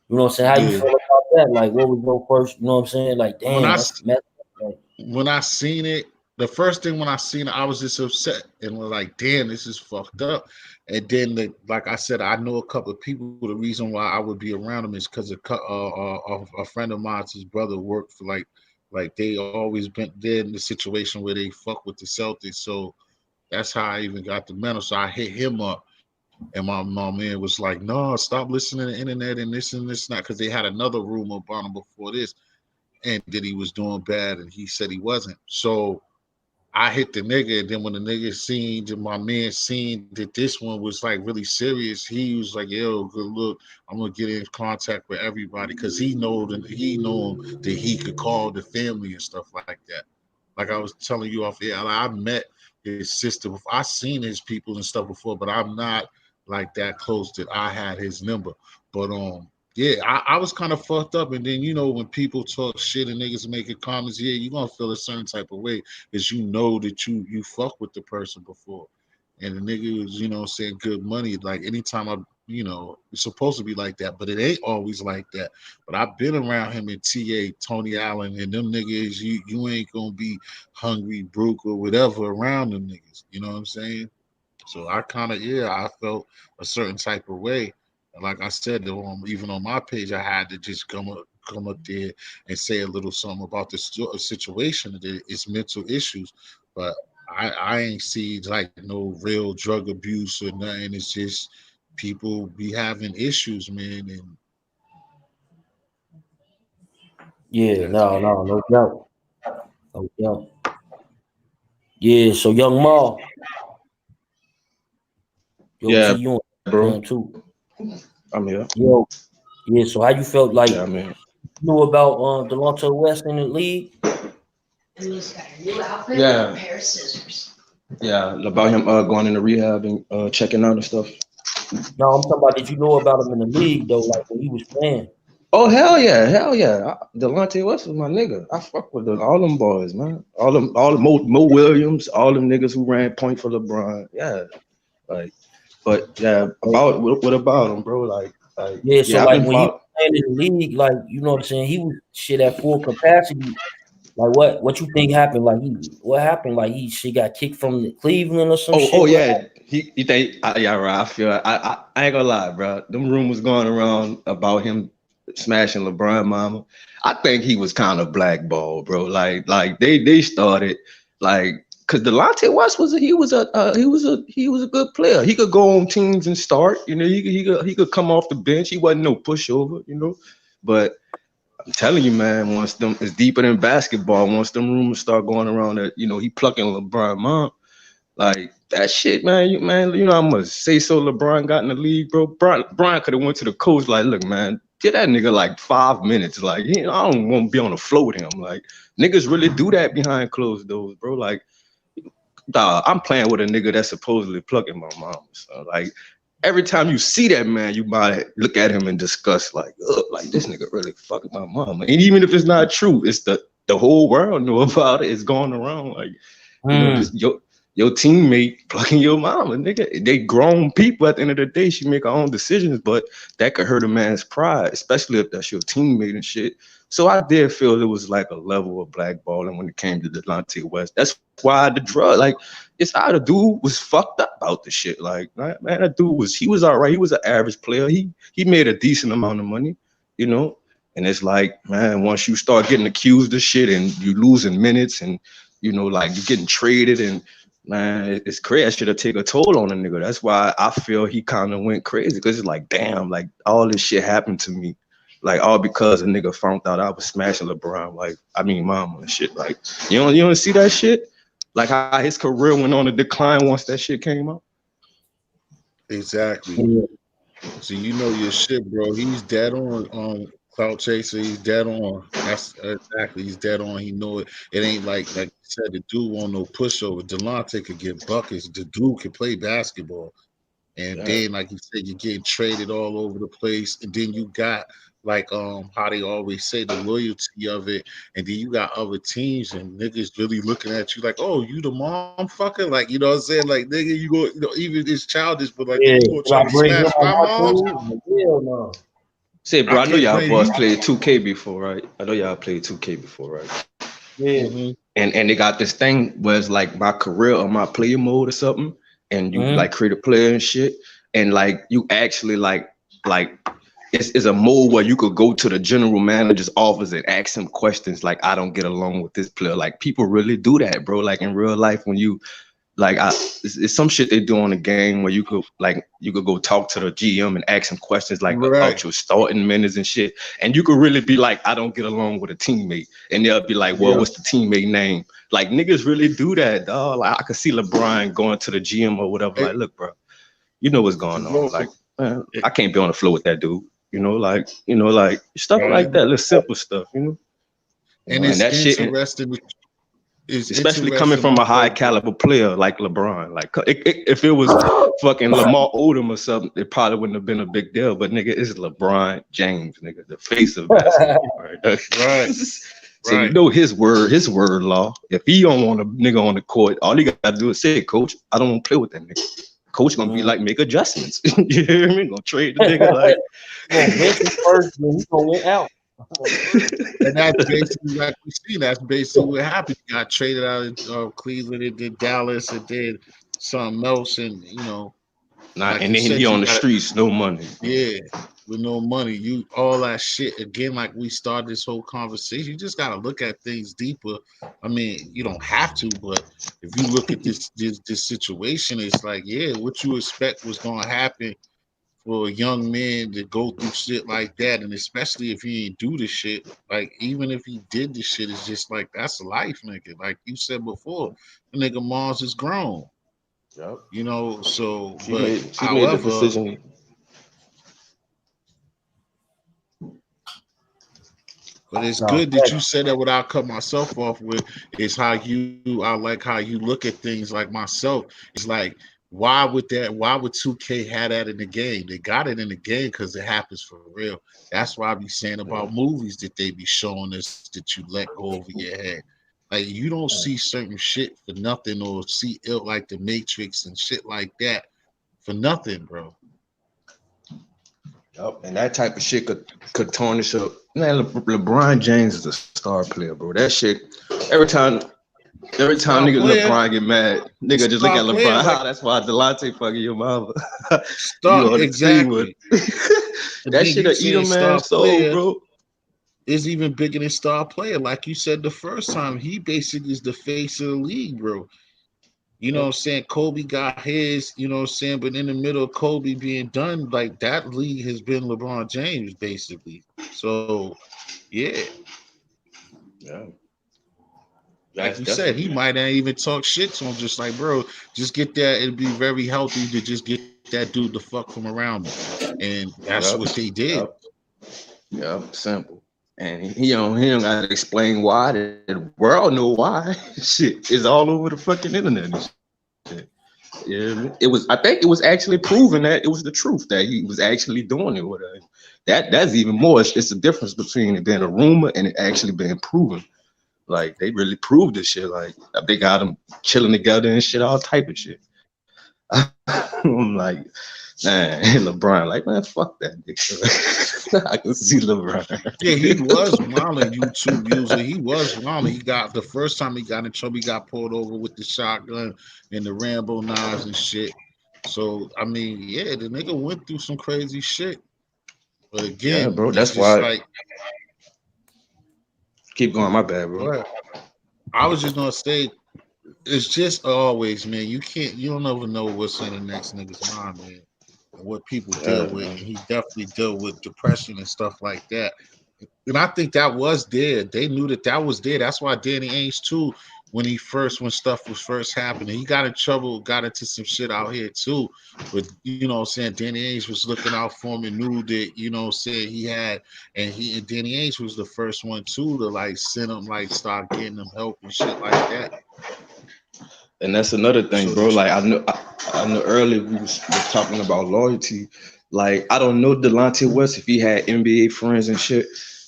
You know what I'm saying? How you feel about that? Like what was your first, you know what I'm saying? Like, damn, that's messed up. When I seen it, the first thing when I seen it, I was just upset and was like, damn, this is fucked up. And then, like I said, I know a couple of people. The reason why I would be around him is because a friend of mine's, his brother worked for like they always been there in the situation where they fuck with the Celtics. So that's how I even got the mental. So I hit him up. And my man was like, no, stop listening to the internet and this, not because they had another rumor about him before this, and that he was doing bad, and he said he wasn't. So I hit the nigga, and then when the nigga seen, my man seen that this one was like really serious, he was like, yo, good look, I'm gonna get in contact with everybody because he know that he could call the family and stuff like that. Like I was telling you off air, I met his sister before. I seen his people and stuff before, but I'm not like that close that I had his number. But yeah, I was kind of fucked up. And then you know when people talk shit and niggas making comments, yeah, you're gonna feel a certain type of way because you know that you fuck with the person before. And the nigga was, you know, saying good money. Like anytime you know, it's supposed to be like that, but it ain't always like that. But I've been around him in TA, Tony Allen, and them niggas, you ain't gonna be hungry, broke, or whatever around them niggas. You know what I'm saying? So I kind of, yeah, I felt a certain type of way. And like I said, even on my page, I had to just come up there and say a little something about the situation. That it's mental issues, but I ain't see like no real drug abuse or nothing. It's just people be having issues, man. And Yeah, no doubt. No doubt. Yeah, so Young Ma. Yo, Yeah, T, you bro. too. I'm here. Yo, Yeah. So how you felt like Yeah, I mean, knew about Delonte West in the league? yeah, yeah, about him going into rehab and checking out and stuff. No, I'm talking about. Did you know about him in the league though? Like when he was playing? Oh hell yeah! Delonte West was my nigga. I fuck with all them boys, man. All the Mo Williams, all them niggas who ran point for LeBron. Yeah, like, but yeah, about what about him, bro? Like Yeah. So yeah, I've like been when he following. was playing in the league, like you know what I'm saying, he was shit at full capacity. Like what you think happened? Like what happened? Like she got kicked from Cleveland or some shit. Oh yeah, he think yeah, right. I feel I ain't gonna lie, bro. Them rumors going around about him smashing LeBron mama. I think he was kind of blackballed, bro. Like they started like because Delonte West he was a good player. He could go on teams and start. You know, he could come off the bench. He wasn't no pushover. You know, but I'm telling you, man, once them it's deeper than basketball. Once them rumors start going around that he plucking LeBron mom. Like that shit, man. You know how much say so LeBron got in the league, bro. Brian could have went to the coach like, look, man, get that nigga like 5 minutes. Like, I don't want to be on the floor with him. Like, niggas really do that behind closed doors, bro. Like, dawg, I'm playing with a nigga that's supposedly plucking my mom. So, like, every time you see that man, you might look at him and discuss, like, ugh, like this nigga really fucking my mama. And even if it's not true, it's the whole world know about it. It's going around. Like, just your teammate plucking your mama, nigga. They grown people at the end of the day. She make her own decisions, but that could hurt a man's pride, especially if that's your teammate and shit. So I did feel it was like a level of blackballing when it came to Delonte West. That's why the drug, like, it's how the dude was fucked up about the shit. Like, man, that dude was all right. He was an average player. He made a decent amount of money, you know. And it's like, man, once you start getting accused of shit and you losing minutes and like you're getting traded and man, it's crazy. I should have taken a toll on a nigga. That's why I feel he kind of went crazy because it's like, damn, like all this shit happened to me, like all because a nigga found out I was smashing LeBron, like mama and shit. Like you don't see that shit, like how his career went on a decline once that shit came out. Exactly. So you know your shit, bro. He's dead on Cloud Chaser. He's dead on. That's exactly. He's dead on. He know it. It ain't like you said. The dude won't no pushover. Delonte could get buckets. The dude can play basketball. And then, like you said, you're getting traded all over the place. And then you got like how they always say the loyalty of it. And then you got other teams and niggas really looking at you like, oh, you the mom fucker? Like, you know what I'm saying? Like, nigga, you go, even it's childish, but like, you gonna try to smash my mom? No. Say, bro, I know y'all boys played 2K before, right? I know y'all played 2K before, right? Yeah. Mm-hmm. And they got this thing where it's like my career or my player mode or something, and you like create a player and shit, and like you actually like it's a mode where you could go to the general manager's office and ask him questions like, I don't get along with this player. Like people really do that, bro. Like in real life, when you like it's some shit they do on the game where you could go talk to the GM and ask him questions like about your starting minutes and shit. And you could really be like, I don't get along with a teammate. And they'll be like, well, what's the teammate name? Like niggas really do that, dog. Like I could see LeBron going to the GM or whatever. Like, look, bro, you know what's going on. Like, man, I can't be on the floor with that dude. Like stuff like that, little simple stuff, And it's that interesting. Especially coming from a high caliber player like LeBron. Like if it was fucking Lamar Odom or something, it probably wouldn't have been a big deal. But nigga, it's LeBron James, nigga, the face of basketball, right? So you know his word law. If he don't want a nigga on the court, all he gotta do is say, Coach, I don't want to play with that nigga. Coach gonna be like, make adjustments. You hear me? Gonna trade the nigga like first, then he gonna win out. And that's basically like we see. That's basically what happened. He got traded out of Cleveland, and did Dallas, and did something else, and like and then he on the streets, no money. Yeah, with no money, you all that shit again. Like we started this whole conversation, you just gotta look at things deeper. I mean, you don't have to, but if you look at this situation, it's like, yeah, what you expect was gonna happen for a young man to go through shit like that, and especially if he ain't do the shit, like even if he did the shit, it's just like that's life, nigga. Like you said before, the nigga Mars is grown. Yep. So she made the decision. But it's good that you said that without cutting myself off with is how I like how you look at things like myself. It's like, why would 2K have that in the game? They got it in the game because it happens for real. That's why I be saying about movies that they be showing us that you let go over your head. Like you don't see certain shit for nothing or see it like the Matrix and shit like that for nothing, bro. Yep, and that type of shit could tarnish up. Man, LeBron James is a star player, bro. That shit, every time nigga LeBron get mad, nigga just look at LeBron. Like, that's why Delonte fucking your mama. Exactly. That shit'll eat a man's soul, bro. Is even bigger than star player. Like you said the first time, he basically is the face of the league, bro. You know what I'm saying? Kobe got his, you know what I'm saying? But in the middle of Kobe being done, like that league has been LeBron James, basically. So, yeah. Yeah. Like you said, he might not even talk shit to him, just like, bro, just get that. It'd be very healthy to just get that dude the fuck from around me. And that's what they did. Yep, simple. And he don't gotta explain why. The world know why. Shit is all over the fucking internet. Shit. Yeah, I think it was actually proven that it was the truth that he was actually doing it. Whatever. That's even more. It's the difference between it being a rumor and it actually being proven. Like they really proved this shit. Like they got them chilling together and shit, all type of shit. I'm like, man, LeBron, like, man, fuck that nigga. I can see LeBron. Yeah, he was wilding YouTube user. He was wilding. He got the first time he got in trouble, he got pulled over with the shotgun and the Rambo knives and shit. So I mean, yeah, the nigga went through some crazy shit. But again, bro, that's why. Like, keep going, my bad, bro. I was just gonna say, it's just always, man. You don't ever know what's in the next nigga's mind, man. And what people deal with, and he definitely dealt with depression and stuff like that. And I think that was there. They knew that was there. That's why Danny Ainge too, when stuff was first happening, he got in trouble, got into some shit out here too. But you know what I'm saying, Danny Ainge was looking out for him and knew that, you know what I'm saying, he had, and Danny Ainge was the first one too to like send him, like start getting him help and shit like that. And that's another thing, bro. Like I know earlier we was talking about loyalty. Like I don't know Delonte West if he had NBA friends and shit,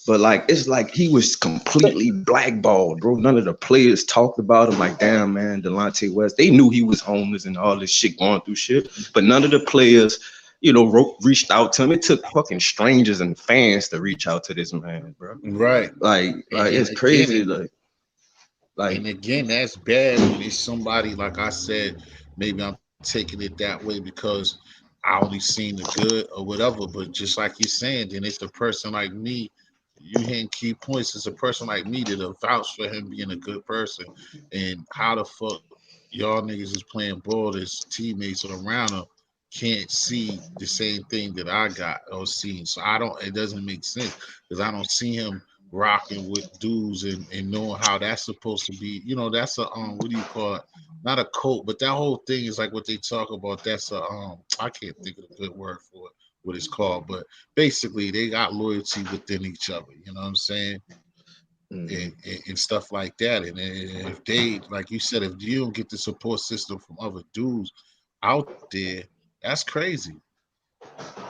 but like it's like he was completely blackballed, bro. None of the players talked about him. Like, damn, man, Delonte West. They knew he was homeless and all this shit, going through shit, but none of the players, you know, reached out to him. It took fucking strangers and fans to reach out to this man, bro. Right. Like it's crazy. Like, and again, that's bad when it's somebody, like I said, maybe I'm taking it that way because I only seen the good or whatever, but just like you're saying, then it's the person like me, you hitting key points, it's a person like me that'll vouch for him being a good person. And how the fuck y'all niggas is playing ball as teammates around him can't see the same thing that I got or seen. So it doesn't make sense because I don't see him rocking with dudes and knowing how that's supposed to be. You know, that's a what do you call it? Not a cult, but that whole thing is like what they talk about. That's a I can't think of a good word for it, what it's called, but basically they got loyalty within each other. You know what I'm saying? And stuff like that. And if they, like you said, if you don't get the support system from other dudes out there, that's crazy.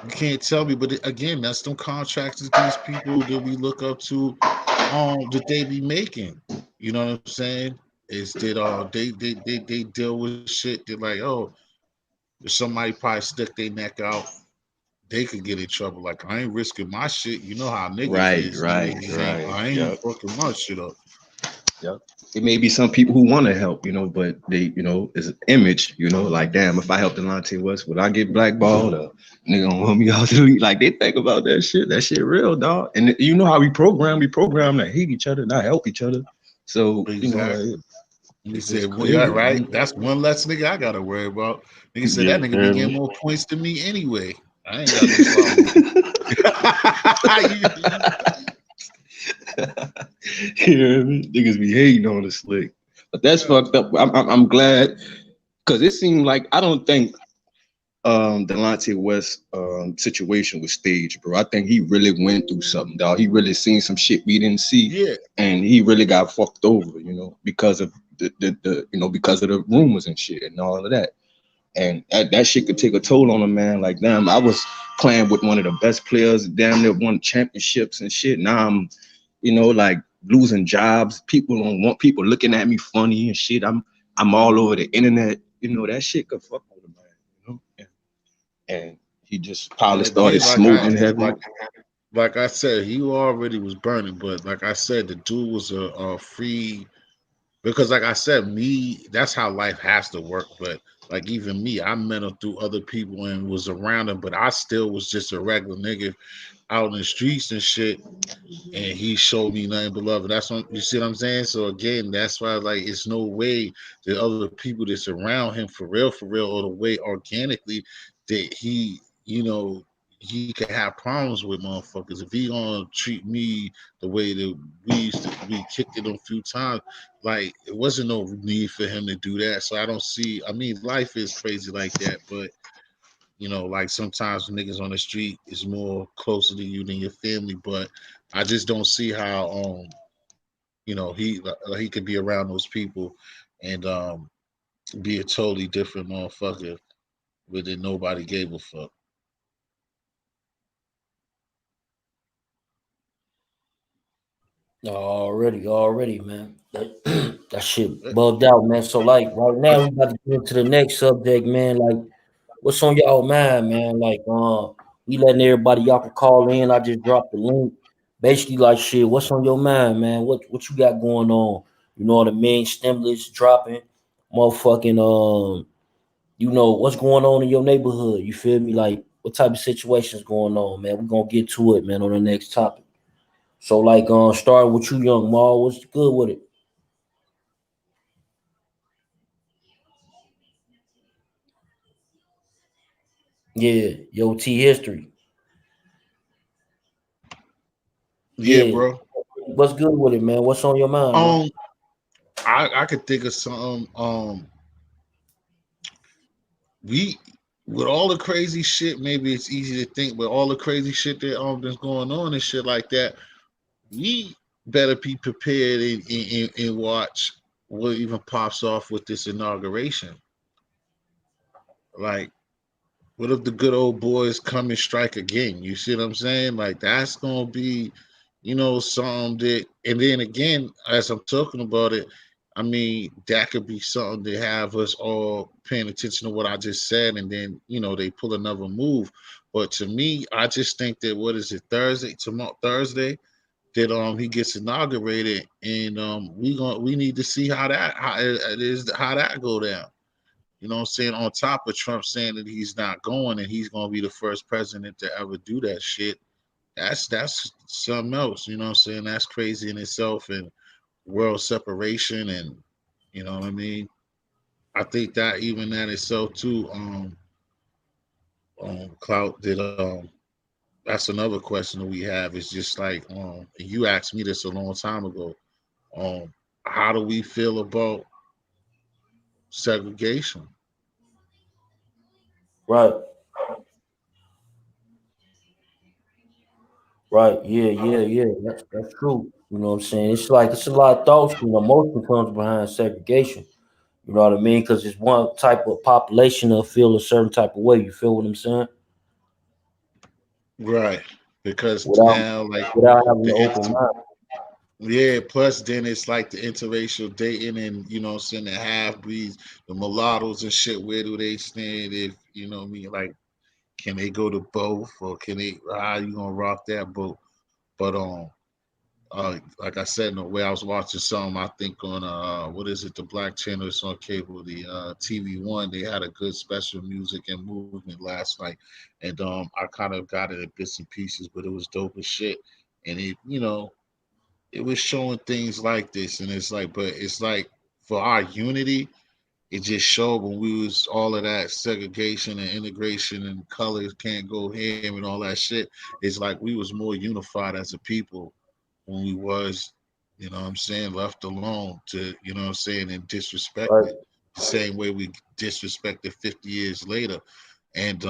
You can't tell me, but again, that's them contractors, these people that we look up to, that they be making. You know what I'm saying? Is that they deal with shit that like, oh, if somebody probably stick their neck out, they could get in trouble. Like, I ain't risking my shit. You know how niggas is. Right. I ain't fucking my shit up. Yep. It may be some people who want to help, you know, but they, you know, it's an image, you know, like, damn, if I help Delonte West, would I get blackballed or nigga gonna want me out the league? Like, they think about that shit. That shit real, dog. And you know how we program to hate each other, not help each other. So, exactly. You know, like, he said, well, yeah, right. That's one less nigga I gotta worry about. Nigga said that nigga be getting more points than me anyway. I ain't got no problem. Yeah, niggas be hating on the slick, but that's fucked up. I'm glad because it seemed like I don't think Delonte West situation was staged, bro. I think he really went through something, dog. He really seen some shit we didn't see, Yeah. and he really got fucked over, because of the because of the rumors and shit and all of that. And that shit could take a toll on a man. Like, damn, I was playing with one of the best players, damn near won championships and shit. Now I'm, like losing jobs. People don't want people looking at me funny and shit. I'm all over the internet. That shit could fuck with a man, and he just probably And started then, smoking heavy. like I said, he already was burning. But like I said, the dude was a free. Because like I said, that's how life has to work. But like even me, I met him through other people and was around him, but I still was just a regular nigga out in the streets and shit. And he showed me nothing but love. And that's what you see what I'm saying. So again, that's why like it's no way that other people that's around him for real, or the way organically that he could have problems with motherfuckers. If he gonna treat me the way that we kicked it a few times, like it wasn't no need for him to do that. So I don't see. I mean, life is crazy like that, but like sometimes niggas on the street is more closer to you than your family. But I just don't see how he could be around those people and be a totally different motherfucker, but then nobody gave a fuck. Already, man. That shit bugged out, man. So like right now we about to get into the next subject, man. Like, what's on y'all mind, man? Like, we letting everybody y'all can call in. I just dropped the link. Basically, like shit, what's on your mind, man? What you got going on? You know what I mean? Stimulus dropping, motherfucking what's going on in your neighborhood? You feel me? Like, what type of situations going on, man? We're gonna get to it, man, on the next topic. So like starting with you, young Maul, what's good with it? Yeah, yo T history. Yeah, Yeah. bro. What's good with it, man? What's on your mind, man? Um, I could think of some. We with all the crazy shit, maybe it's easy to think, but all the crazy shit that that's going on and shit like that, we better be prepared and watch what even pops off with this inauguration. Like, what if the good old boys come and strike again? You see what I'm saying? Like, that's gonna be, something that. And then again, as I'm talking about it, I mean, that could be something to have us all paying attention to what I just said, and then they pull another move. But to me, I just think that what is it, Thursday that he gets inaugurated, and we need to see how that go down. You know what I'm saying? On top of Trump saying that he's not going and he's gonna be the first president to ever do that shit. That's something else. You know what I'm saying? That's crazy in itself, and world separation, and you know what I mean? I think that even that itself too, Clout did that's another question that we have. Is just like you asked me this a long time ago. Um how do we feel about segregation? Right. Right. Yeah. That's true. You know what I'm saying? It's like it's a lot of thoughts and emotion comes behind segregation. You know what I mean? Because it's one type of population that feel a certain type of way. You feel what I'm saying? Right. Because Without now like without having the an open mind. yeah, plus then it's like the interracial dating and what I'm saying, the half breeds, the mulattoes and shit, where do they stand if what I mean, like can they go to both or can they how you gonna rock that boat? But like I said, in the way I was watching some, I think on what is it, the black channel, it's on cable, the TV1, they had a good special music and movement last night. And I kind of got it in bits and pieces, but it was dope as shit. And it was showing things like this, and it's like, but it's like for our unity, it just showed when we was all of that segregation and integration and colors can't go here and all that shit. It's like we was more unified as a people when we was, what I'm saying, left alone to, what I'm saying, and Right. disrespected the same way we disrespected 50 years later. and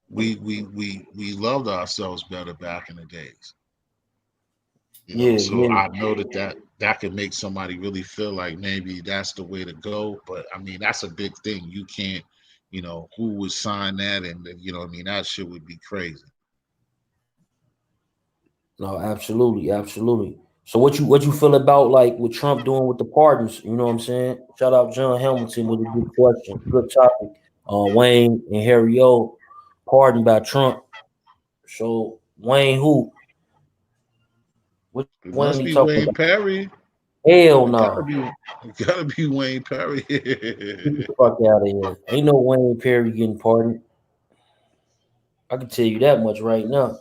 we loved ourselves better back in the days. You know, so I know that could make somebody really feel like maybe that's the way to go. But I mean, that's a big thing. You can't, you know, who would sign that, and you know, what I mean, that shit would be crazy. No, absolutely, absolutely. So what you feel about like what Trump doing with the pardons? You know what I'm saying? Shout out John Hamilton with a good question, good topic. Wayne and Harry O pardoned by Trump. So Wayne who? What It Wayne must he be talking Wayne about? Perry. Hell It gotta no. be, it gotta be Wayne Perry. Get the fuck out of here. Ain't no Wayne Perry getting pardoned. I can tell you that much right now.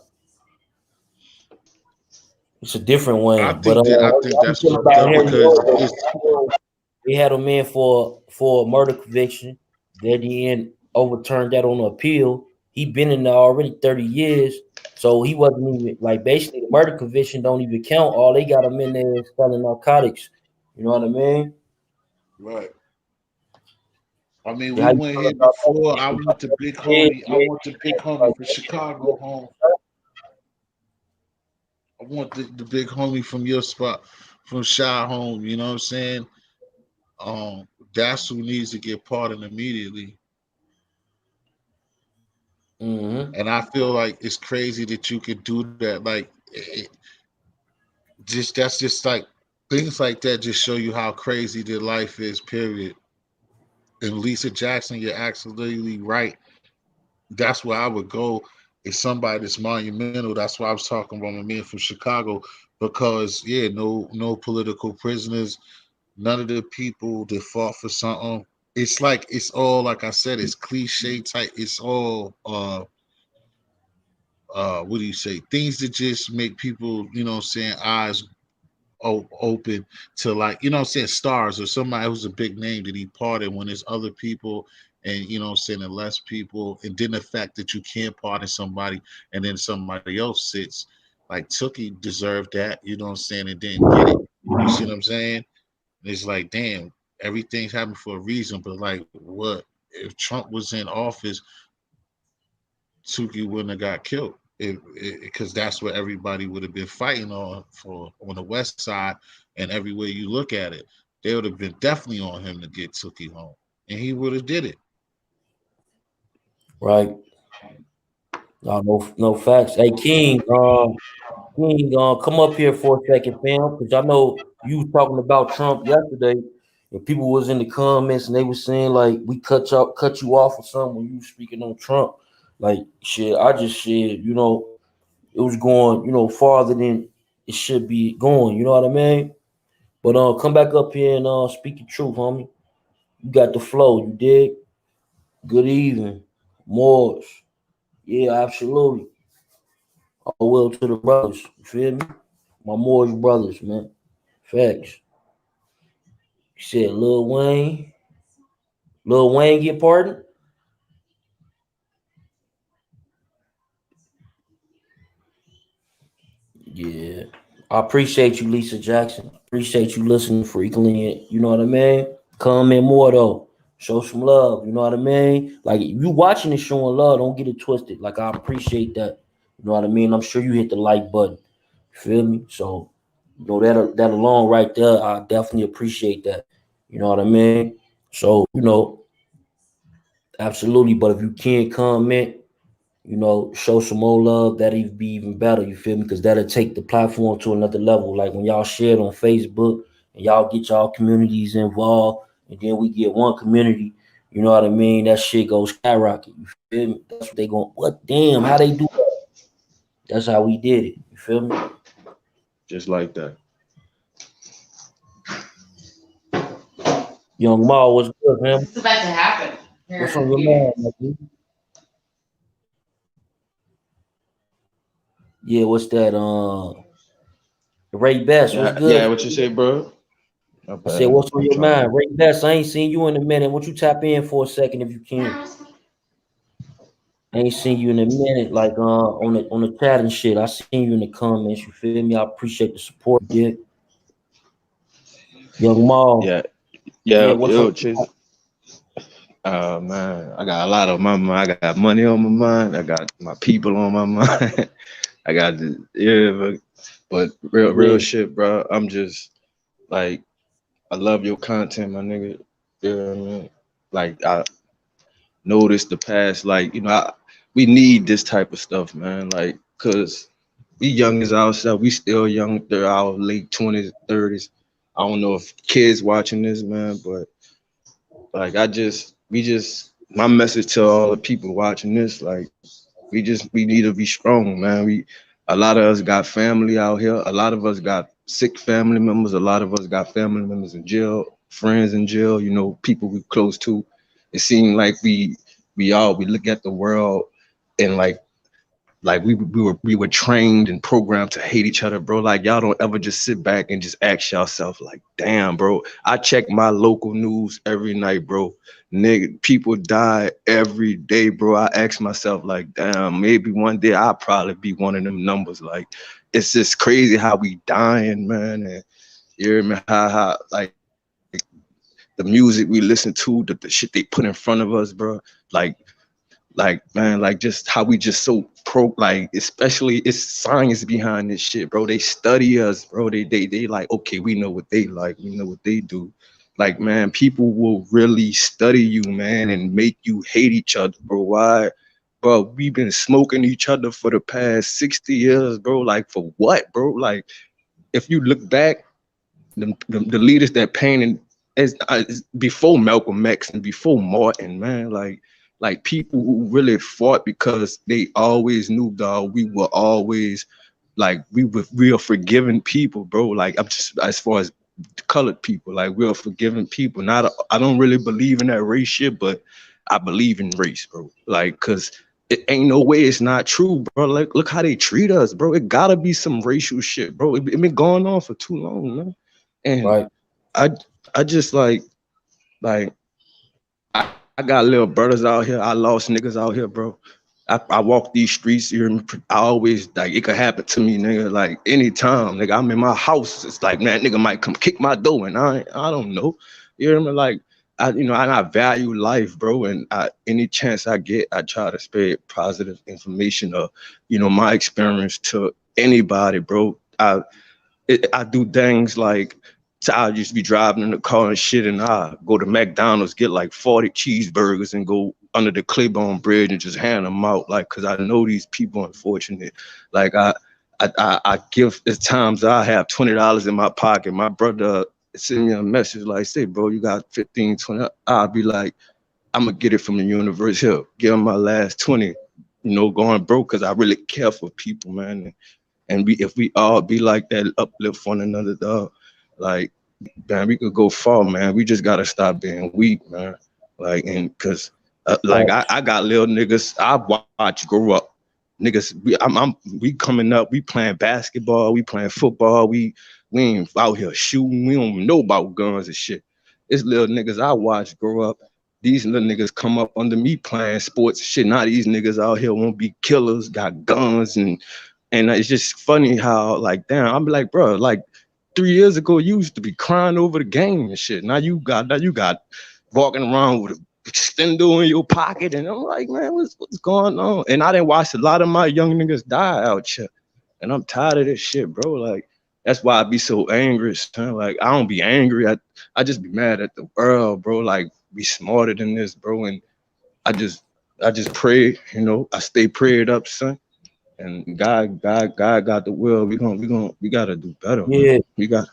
It's a different I Wayne. But think that I what think you that's feel about Harry because it's O? They had a man for a murder conviction. Then he overturned that on the appeal. He been in there already 30 years. So he wasn't even like basically the murder conviction don't even count. All they got him in there is selling narcotics. You know what I mean? right. I mean, Yeah, we how you went feel here about before. I want the big homie. I want the big homie from that? Chicago home. I want the big homie from your spot, from Shy home. You know what I'm saying? That's who needs to get pardoned immediately. Mm-hmm. And I feel like it's crazy that you could do that. Like, that's just like things like that just show you how crazy their life is. Period. And Lisa Jackson, you're absolutely right. That's where I would go. If somebody that's monumental. That's why I was talking about my man from Chicago, because yeah, no political prisoners, none of the people that fought for something. It's like it's all like I said, it's cliche type. It's all what do you say? Things that just make people, you know what I'm saying, eyes open to, like, you know what I'm saying, stars or somebody who's a big name that he pardoned when there's other people, and you know what I'm saying, and less people. And then the fact that you can't pardon somebody and then somebody else sits, like Tookie deserved that, you know what I'm saying, and didn't get it. You see what I'm saying? And it's like, damn, everything's happening for a reason. But like, what if Trump was in office? Tookie wouldn't have got killed, because that's what everybody would have been fighting on the West Side, and every way you look at it, they would have been definitely on him to get Tookie home, and he would have did it. Right. No facts. Hey King, come up here for a second, fam, because I know you was talking about Trump yesterday, and people was in the comments and they was saying like we cut you off or something when you was speaking on Trump. Like shit, I just said, it was going, farther than it should be going. You know what I mean? But come back up here and speak your truth, homie. You got the flow, you dig? Good evening, Moors. Yeah, absolutely. All will to the brothers. You feel me? My Moorish brothers, man. Facts. You said Lil Wayne. Lil Wayne get pardoned? Yeah. I appreciate you, Lisa Jackson. Appreciate you listening frequently. You know what I mean? Come in more though. Show some love. You know what I mean? Like if you watching and showing love, don't get it twisted. Like I appreciate that. You know what I mean? I'm sure you hit the like button. You feel me? So that alone right there, I definitely appreciate that. You know what I mean? So, absolutely. But if you can't comment, show some more love, that'd be even better. You feel me? Because that'll take the platform to another level. Like when y'all share it on Facebook and y'all get y'all communities involved, and then we get one community, you know what I mean? That shit goes skyrocket. You feel me? That's what they going. What damn? How they do that? That's how we did it. You feel me? Just like that. Young Ma, what's good, man? It's about to happen. What's on your mind, man? Yeah, what's that? Ray Best, what's Yeah, good? what you say, bro? I said, Okay, what's on I'm your trying to. mind? Ray Best, I ain't seen you in a minute. What you tap in for a second if you can? I ain't seen you in a minute, like on the chat and shit. I seen you in the comments. You feel me? I appreciate the support, dude. Young Maul. Yeah, Yeah, yeah, what's on? yo, Chase. Man, I got a lot on my mind. I got money on my mind. I got my people on my mind. I got but real shit, bro. I'm just like, I love your content, my nigga. You know what I mean? Like, I noticed the past, like, we need this type of stuff, man. Like, cause we young as ourselves, we still young, they're our late 20s, 30s. I don't know if kids watching this, man, but like my message to all the people watching this, like, we need to be strong, man. A lot of us got family out here. A lot of us got sick family members. A lot of us got family members in jail, friends in jail. People we close to. It seemed like we look at the world and like we were trained and programmed to hate each other, bro. Like, y'all don't ever just sit back and just ask yourself, like, damn, bro. I check my local news every night, bro. Nigga, people die every day, bro. I ask myself, like, damn, maybe one day I'll probably be one of them numbers. Like, it's just crazy how we dying, man. And you hear me? How like the music we listen to, the shit they put in front of us, bro. Like, man, like, just how we just so like, especially it's science behind this shit, bro. They study us, bro. They like, okay, we know what they like, we know what they do. Like, man, people will really study you, man, and make you hate each other, bro. Why? Bro, we've been smoking each other for the past 60 years, bro. Like, for what, bro? Like, if you look back, the leaders that painted as before Malcolm X and before Martin, man, like people who really fought because they always knew, dog, we were always like, we are forgiving people, bro. Like, I'm just, as far as colored people, like, we're forgiving people. I don't really believe in that race shit, but I believe in race, bro. Like, cause it ain't no way it's not true, bro. Like, look how they treat us, bro. It gotta be some racial shit, bro. It been going on for too long, man. And I just like I got little brothers out here. I lost niggas out here, bro. I walk these streets here. I always, like, it could happen to me, nigga. Like, anytime, nigga, I'm in my house. It's like, man, nigga might come kick my door, and I don't know. You hear me? Like, I value life, bro. And any chance I get, I try to spread positive information or, my experience to anybody, bro. I do things like, so I used to be driving in the car and shit, and I go to McDonald's, get like 40 cheeseburgers and go under the Claiborne Bridge and just hand them out, like, cause I know these people unfortunate. Like, I give, at times I have $20 in my pocket. My brother send me a message like, say, bro, you got 15, 20. I'll be like, I'm gonna get it from the universe here. Give them my last 20, going broke, cause I really care for people, man. And if we all be like that, uplift one another, dog, like, man, we could go far, man. We just gotta stop being weak, man. Like, and cause like, I got little niggas I watch grow up. Niggas, we coming up, we playing basketball, we playing football, we ain't out here shooting, we don't know about guns and shit. It's little niggas I watch grow up. These little niggas come up under me playing sports and shit. Now these niggas out here won't be killers, got guns, and it's just funny how, like, damn, I'm like, bro, like, 3 years ago, you used to be crying over the game and shit. Now you got walking around with a extendo in your pocket, and I'm like, man, what's going on? And I didn't watch a lot of my young niggas die out here, and I'm tired of this shit, bro. Like, that's why I be so angry, son. Like, I don't be angry. I just be mad at the world, bro. Like, be smarter than this, bro. And I just pray, I stay prayed up, son. And God got the will. We gotta do better. Yeah, man. We got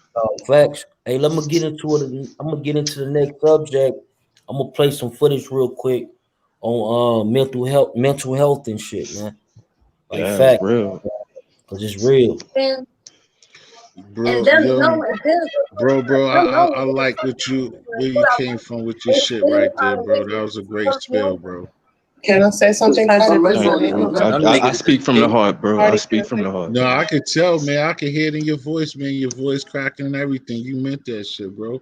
facts. Hey, let me get into it. I'm gonna get into the next subject. I'm gonna play some footage real quick on mental health and shit, man. Like, yeah, fact, it's real. cause it's real. Bro, bro, I like where you came from with your shit right there, bro. That was a great spill, bro. Can I say something? I speak from the heart, bro. I speak from the heart. No, I could tell, man. I could hear it in your voice, man. Your voice cracking and everything. You meant that shit, bro.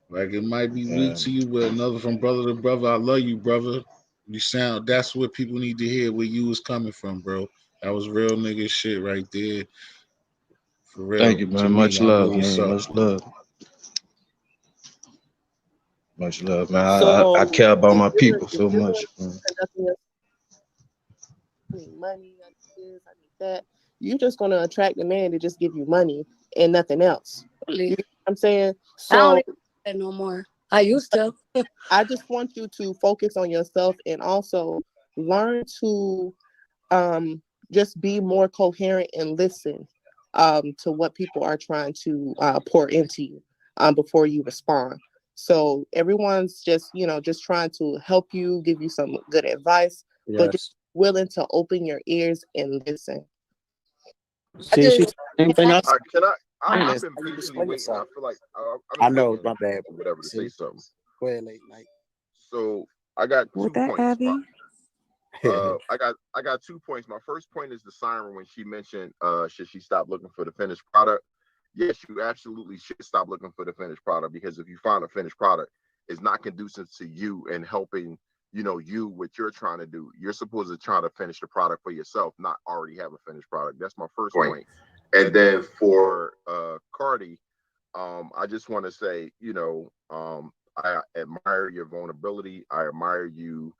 Like, it might be weak to you, but another from brother to brother. I love you, brother. That's what people need to hear where you was coming from, bro. That was real nigga shit right there. For real. Thank you, man. Much love, man. Much love, man. So I care about my people if so you're much. conducting your I need money, I need this, I need that, you're just gonna attract a man to just give you money and nothing else. You know what I'm saying? I don't So even do that no more. I used to. I just want you to focus on yourself and also learn to just be more coherent and listen to what people are trying to pour into you before you respond. So everyone's just, just trying to help you, give you some good advice, but just willing to open your ears and listen. See, she anything else? Can I? Hey, I've listen, been how you patiently explain waiting. I yourself? feel like I I've been know, waiting my bad. or whatever to say See, something. go ahead, late night. So I got With 2 that, points. Abby? I got 2 points. My first point is the siren when she mentioned should she stop looking for the finished product. Yes, you absolutely should stop looking for the finished product, because if you find a finished product, it's not conducive to you and helping you what you're trying to do. You're supposed to try to finish the product for yourself, not already have a finished product. That's my first point. And then for Cardi, I just want to say, I admire your vulnerability. I admire you,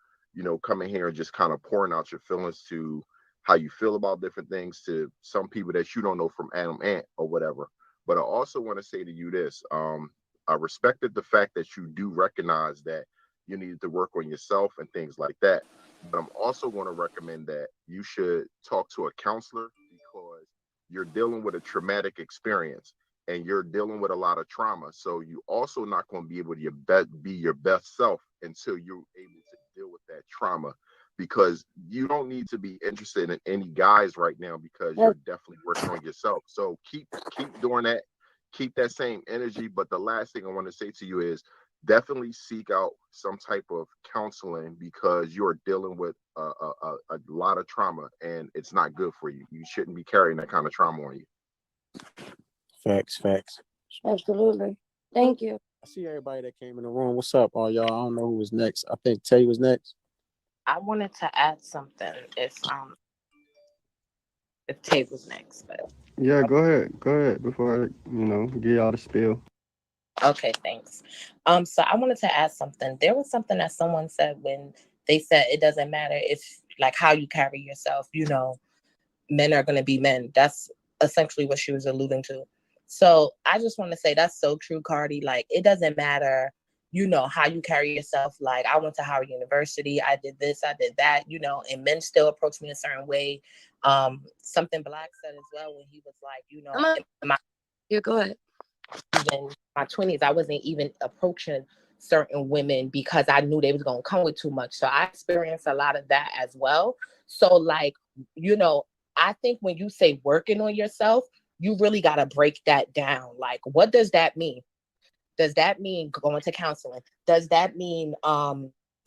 coming here and just kind of pouring out your feelings to how you feel about different things to some people that you don't know from Adam Ant or whatever. But I also want to say to you this. I respected the fact that you do recognize that you needed to work on yourself and things like that. But I'm also going to recommend that you should talk to a counselor, because you're dealing with a traumatic experience and you're dealing with a lot of trauma. So you also not going to be able to be your best self until you're able to deal with that trauma, because you don't need to be interested in any guys right now, because you're definitely working on yourself. So keep doing that. Keep that same energy. But the last thing I want to say to you is definitely seek out some type of counseling, because you're dealing with a lot of trauma and it's not good for you. You shouldn't be carrying that kind of trauma on you. Facts. Absolutely. Thank you. I see everybody that came in the room. What's up, all y'all? I don't know who was next. I think Tay was next. I wanted to add something if Tay was next, but Yeah, go ahead before I give y'all the spiel. okay, thanks. So I wanted to add something. There was something that someone said when they said it doesn't matter if like how you carry yourself, men are gonna be men. That's essentially what she was alluding to. So I just want to say that's so true, Cardi. Like it doesn't matter, how you carry yourself. Like I went to Howard University, I did this, I did that, and men still approach me a certain way. Something Black said as well when he was like, go ahead. Even my 20s, I wasn't even approaching certain women because I knew they was gonna come with too much. So I experienced a lot of that as well. So like, I think when you say working on yourself, you really gotta break that down. Like, what does that mean? Does that mean going to counseling? Does that mean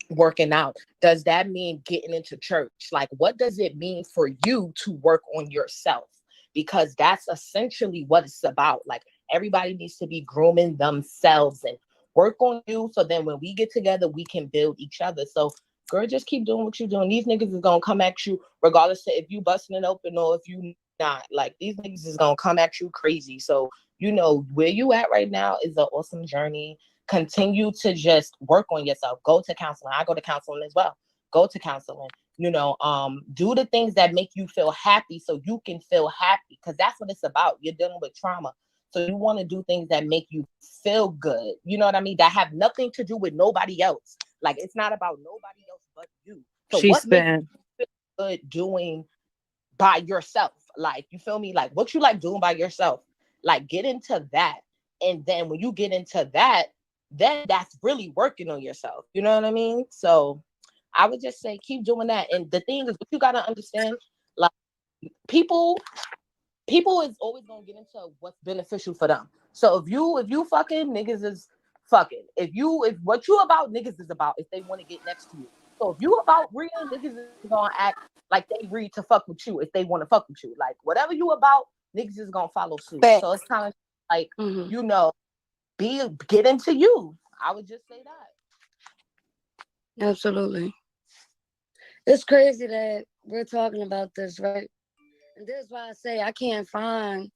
working out? Does that mean getting into church? Like, what does it mean for you to work on yourself? Because that's essentially what it's about. Like, everybody needs to be grooming themselves and work on you. So then when we get together, we can build each other. So girl, just keep doing what you're doing. These niggas is gonna come at you regardless of if you busting it open or if you not. Like, these niggas is gonna come at you crazy. So where you at right now is an awesome journey. Continue to just work on yourself. Go to counseling. I go to counseling as well. Go to counseling. Do the things that make you feel happy so you can feel happy, because that's what it's about. You're dealing with trauma. So you want to do things that make you feel good. You know what I mean? That have nothing to do with nobody else. Like, it's not about nobody else but you. So what makes you feel good doing by yourself? Like, you feel me? Like, what you like doing by yourself? Like, get into that. And then when you get into that, then that's really working on yourself. You know what I mean? So I would just say keep doing that. And the thing is, what you got to understand, like, people is always gonna get into what's beneficial for them. So if you fucking, niggas is fucking. If what you about, niggas is about if they want to get next to you. So if you about real, niggas is gonna act like they read to fuck with you if they want to fuck with you. Like, whatever you about, niggas is gonna follow suit. Facts. So it's kind of like, get into you. I would just say that. Absolutely. It's crazy that we're talking about this, right? And this is why I say I can't find,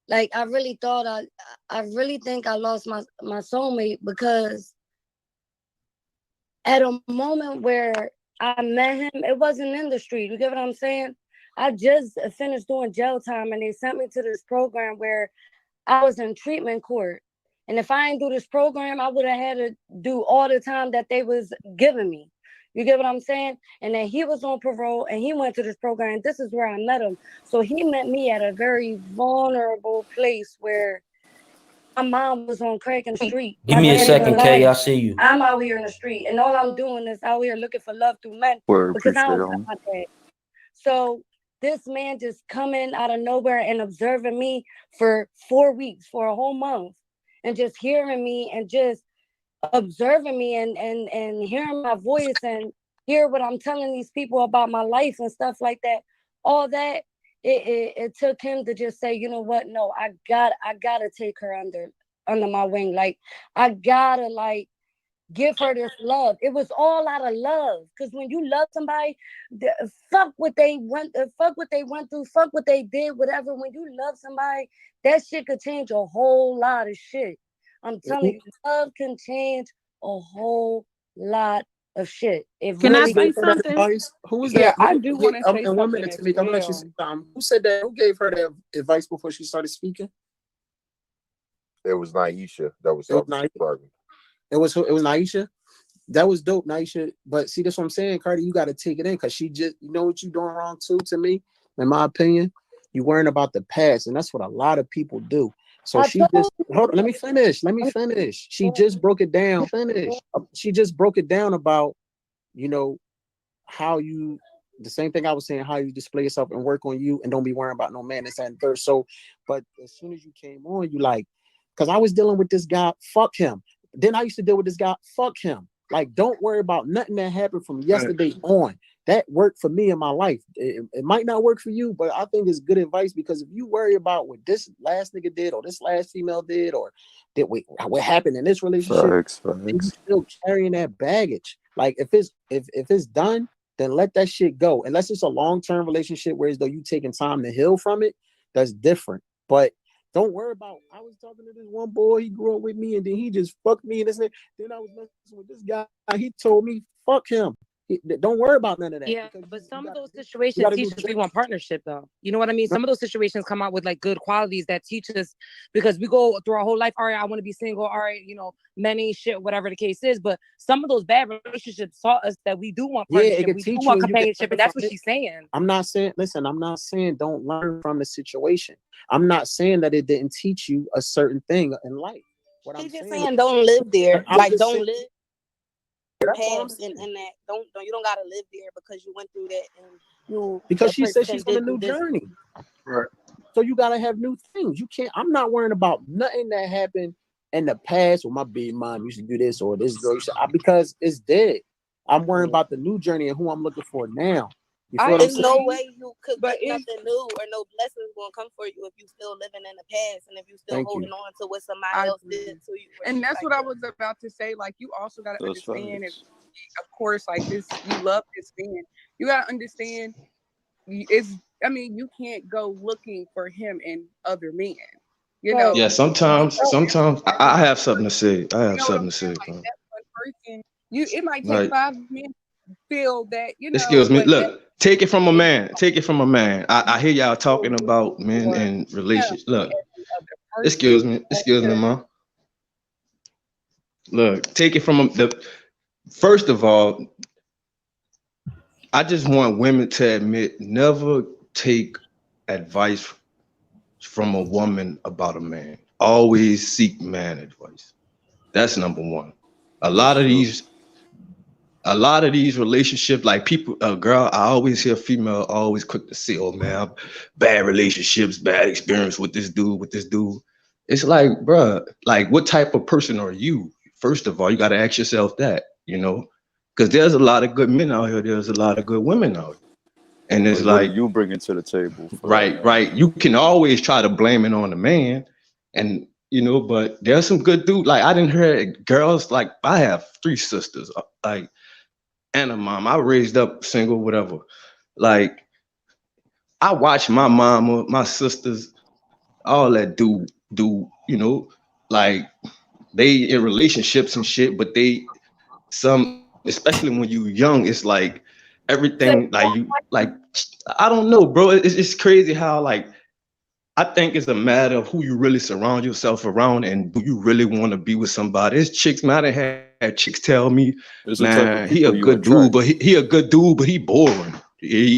like, I really think I lost my soulmate, because at a moment where I met him, it wasn't in the street. You get what I'm saying? I just finished doing jail time, and they sent me to this program where I was in treatment court. And if I didn't do this program, I would have had to do all the time that they was giving me. You get what I'm saying? And then he was on parole and he went to this program. And this is where I met him. So he met me at a very vulnerable place where my mom was on crack in the street. Give me a second, Kay. I see you. I'm out here in the street, and all I'm doing is out here looking for love through men because I don't got my dad. So this man just coming out of nowhere and observing me for 4 weeks, for a whole month, and just hearing me and just observing me and hearing my voice and hear what I'm telling these people about my life and stuff like that. All that it took him to just say, you know what? No, I gotta take her under my wing. Like I gotta give her this love. It was all out of love. Because when you love somebody, fuck what they went through, fuck what they did, whatever. When you love somebody, that shit could change a whole lot of shit. I'm telling you, love can change a whole lot of shit. Can I say something? Who was that? Yeah, I do want to say in 1 something minute, as Tamika, I'm gonna let you say something. Who said that? Who gave her that advice before she started speaking? It was Naisha that was talking to Barbie. It was Naisha. That was dope, Naisha. But see, that's what I'm saying, Cardi. You got to take it in because she just, you know what you doing wrong too. To me, in my opinion, you worrying about the past, and that's what a lot of people do. So she just hold on, let me finish. She just broke it down. She just broke it down about, you know, how you, the same thing I was saying, how you display yourself and work on you and don't be worrying about no man, this and third. So, but as soon as you came on, you like, because I was dealing with this guy, fuck him. Then I used to deal with this guy, fuck him. Like, don't worry about nothing that happened from yesterday on. That worked for me in my life. It might not work for you, but I think it's good advice because if you worry about what this last nigga did or this last female did or what happened in this relationship, you're still carrying that baggage. Like if it's done, then let that shit go. Unless it's a long-term relationship where as though you taking time to heal from it, that's different. But don't worry about, I was talking to this one boy, he grew up with me, and then he just fucked me and this. Then I was messing with this guy, he told me, fuck him. Don't worry about none of that. Yeah, but some of those situations teach us we want partnership, though. You know what I mean? Some of those situations come out with like good qualities that teach us, because we go through our whole life. All right, I want to be single. All right, you know, many shit, whatever the case is. But some of those bad relationships taught us that we do want partnership. We do want companionship, and that's what she's saying. I'm not saying don't learn from the situation. I'm not saying that it didn't teach you a certain thing in life. What I'm just saying don't live there. Like don't live. Past and that you don't gotta live there because you went through that and you because she said she's on a new journey. Right. So you gotta have new things. You can't. I'm not worrying about nothing that happened in the past. Or my baby mom used to do this or this girl because it's dead. I'm worrying about the new journey and who I'm looking for now. There's no way you could get nothing new or no blessings gonna come for you if you still living in the past and if you still holding on to what somebody else did to you. And that's what I was about to say. Like, you also gotta understand, if, of course, like this, you love this man. You gotta understand, you can't go looking for him in other men. You know. Yeah, sometimes I have something to say. Like, that one person, it might take 5 men. Feel that, you know. Excuse me. Look, take it from a man. I hear y'all talking about men and relationships. Look, excuse me, ma. Look, take it from first of all, I just want women to admit, never take advice from a woman about a man. Always seek man advice. That's number one. A lot of these relationships, like people, girl, I always hear female always quick to say, oh man, bad relationships, bad experience with this dude. It's like, bruh, like what type of person are you? First of all, you got to ask yourself that, you know, because there's a lot of good men out here. There's a lot of good women out here. And it's like, you bring it to the table. Right. You can always try to blame it on the man. And, you know, but there's some good dudes. Like I didn't hear girls, like I have 3 sisters, like, and a mom. I raised up single, whatever. Like I watch my mama, my sisters, all that do, you know, like they in relationships and shit, but some especially when you young, it's like everything like you like I don't know, bro. It's crazy how like I think it's a matter of who you really surround yourself around and do you really want to be with somebody. There's chicks, man, I done had chicks tell me, It's the type of man, he a people you good dude, attract. but he a good dude, but he boring.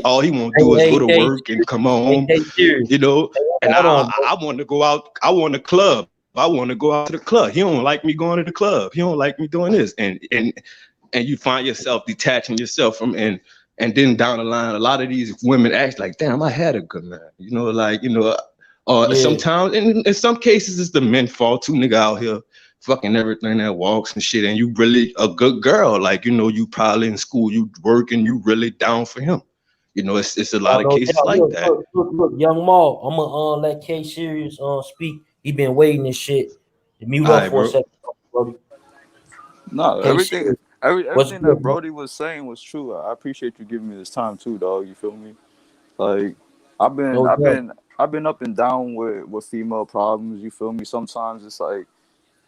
All he want to Hey, do is go hey, to hey, work and come home, serious. you know. Hey, And hold on, bro. I want to go out. I want a club. I want to go out to the club. He don't like me going to the club. He don't like me doing this. And you find yourself detaching yourself from and then down the line, a lot of these women act like, damn, I had a good man. You know, like, you know, sometimes in some cases it's the men's fault too, nigga out here fucking everything that walks and shit. And you really a good girl. Like, you know, you probably in school, you working, you really down for him. You know, it's a lot of No cases doubt. like that. Look, Young Maul, I'm gonna let K Serious speak. He been waiting this shit. Mute All up right, for a bro. second, Brody. No, K everything, Serious, what's everything that good, man? Brody was saying was true. I appreciate you giving me this time too, dog. You feel me? Like, I've been, No I've doubt. been, I've been up and down with female problems. You feel me? Sometimes it's like,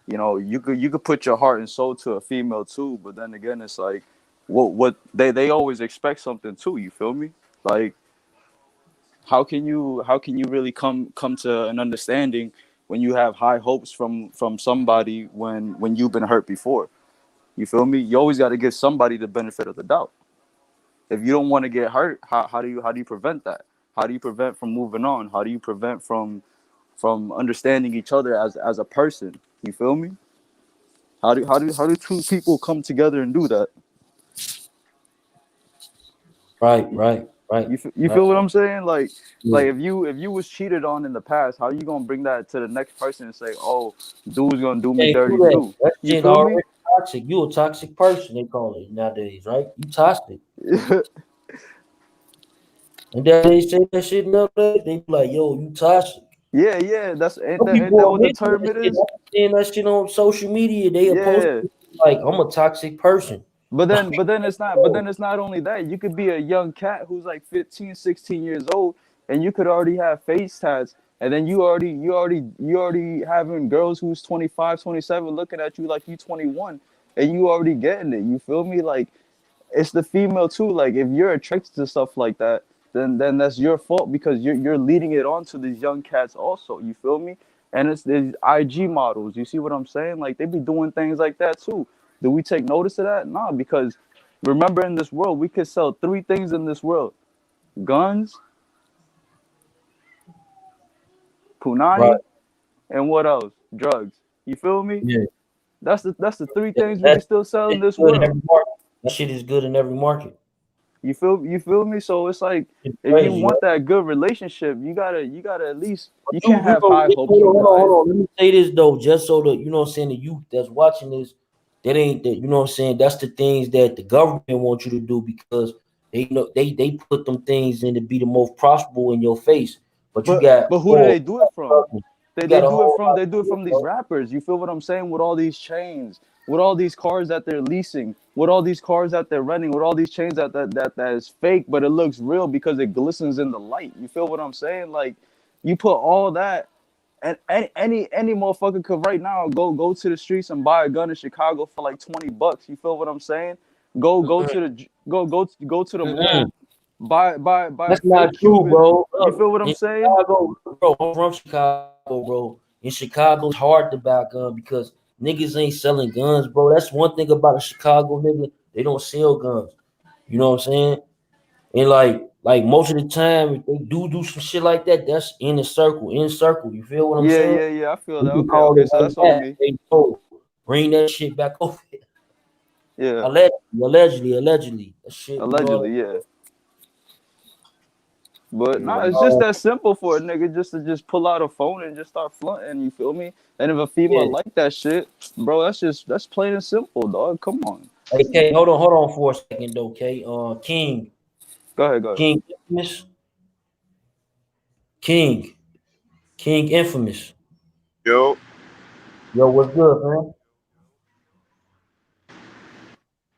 you know, you could put your heart and soul to a female too, but then again, it's like, what they always expect something too. You feel me? Like, how can you really come to an understanding when you have high hopes from somebody when you've been hurt before? You feel me? You always got to give somebody the benefit of the doubt. If you don't want to get hurt, how do you prevent that? How do you prevent from moving on? How do you prevent from understanding each other as a person? You feel me? How do two people come together and do that? Right. You feel what I'm saying? Like Yeah. if you was cheated on in the past, how you gonna bring that to the next person and say, oh, dude's gonna do me Can't do dirty that. too? That You shit feel me? already toxic. You a toxic person, they call it nowadays, right? You toxic. And then they say that shit nowadays, they be like, yo, you toxic. Yeah. That's Some ain't that people what the admit to term that it shit. is? I'm seeing that shit on social media. They are Yeah. posting like, I'm a toxic person. But then it's not only that. You could be a young cat who's like 15, 16 years old, and you could already have face tats, and then you already having girls who's 25, 27 looking at you like you 21, and you already getting it. You feel me? Like, it's the female too. Like, if you're attracted to stuff like that, then that's your fault because you're leading it on to these young cats also. You feel me? And it's these IG models. You see what I'm saying? Like, they be doing things like that too. Do we take notice of that? Nah, because remember, in this world, we could sell three things in this world: guns, Right. punani, and what else? Drugs. You feel me? Yeah. That's the three things we That can still sell in shit this good in world. every market. That shit is good in every market. You feel me? So it's like, It's if you crazy, want right? that good relationship, you gotta at least, But you can't you have know, high hopes hold on, from hold on, guys. hold on. Let me say this though, just so that you know what I'm saying, the youth that's watching this, that ain't that, you know what I'm saying, that's the things that the government wants you to do because they know they put them things in to be the most profitable in your face. But you got But who do oh, they do it from? you They got a do it whole from lot they of do it shit, from these bro. rappers. You feel what I'm saying? With all these chains, with all these cars that they're leasing, with all these cars that they're renting, with all these chains that is fake, but it looks real because it glistens in the light. You feel what I'm saying? Like, you put all that, and any motherfucker could right now go to the streets and buy a gun in Chicago for like $20. You feel what I'm saying? Go to the go to the Mm-mm. mall, buy a That's not fake true, Cuban. bro. You Look, feel what I'm in saying? Chicago, bro, I'm from Chicago, bro. In Chicago, it's hard to buy a gun because niggas ain't selling guns, bro. That's one thing about a Chicago nigga. They don't sell guns. You know what I'm saying? And like most of the time, if they do some shit like that, that's in the circle, in circle. You feel what I'm Yeah, saying? yeah, yeah. I feel We that. can Okay, call okay. it So like that's on that. me. They know, bring that shit back over here. Yeah, Allegedly. That shit, you know what allegedly, yeah. But I nah, mean? it's just that simple for a nigga just to just pull out a phone and just start fronting. You feel me? And if a female Yeah. like that shit, bro, that's plain and simple, dog. Come on. Hey, K, hold on for a second, though, K. Go ahead. King Infamous, King, King Infamous. Yo, Yo, what's good, man?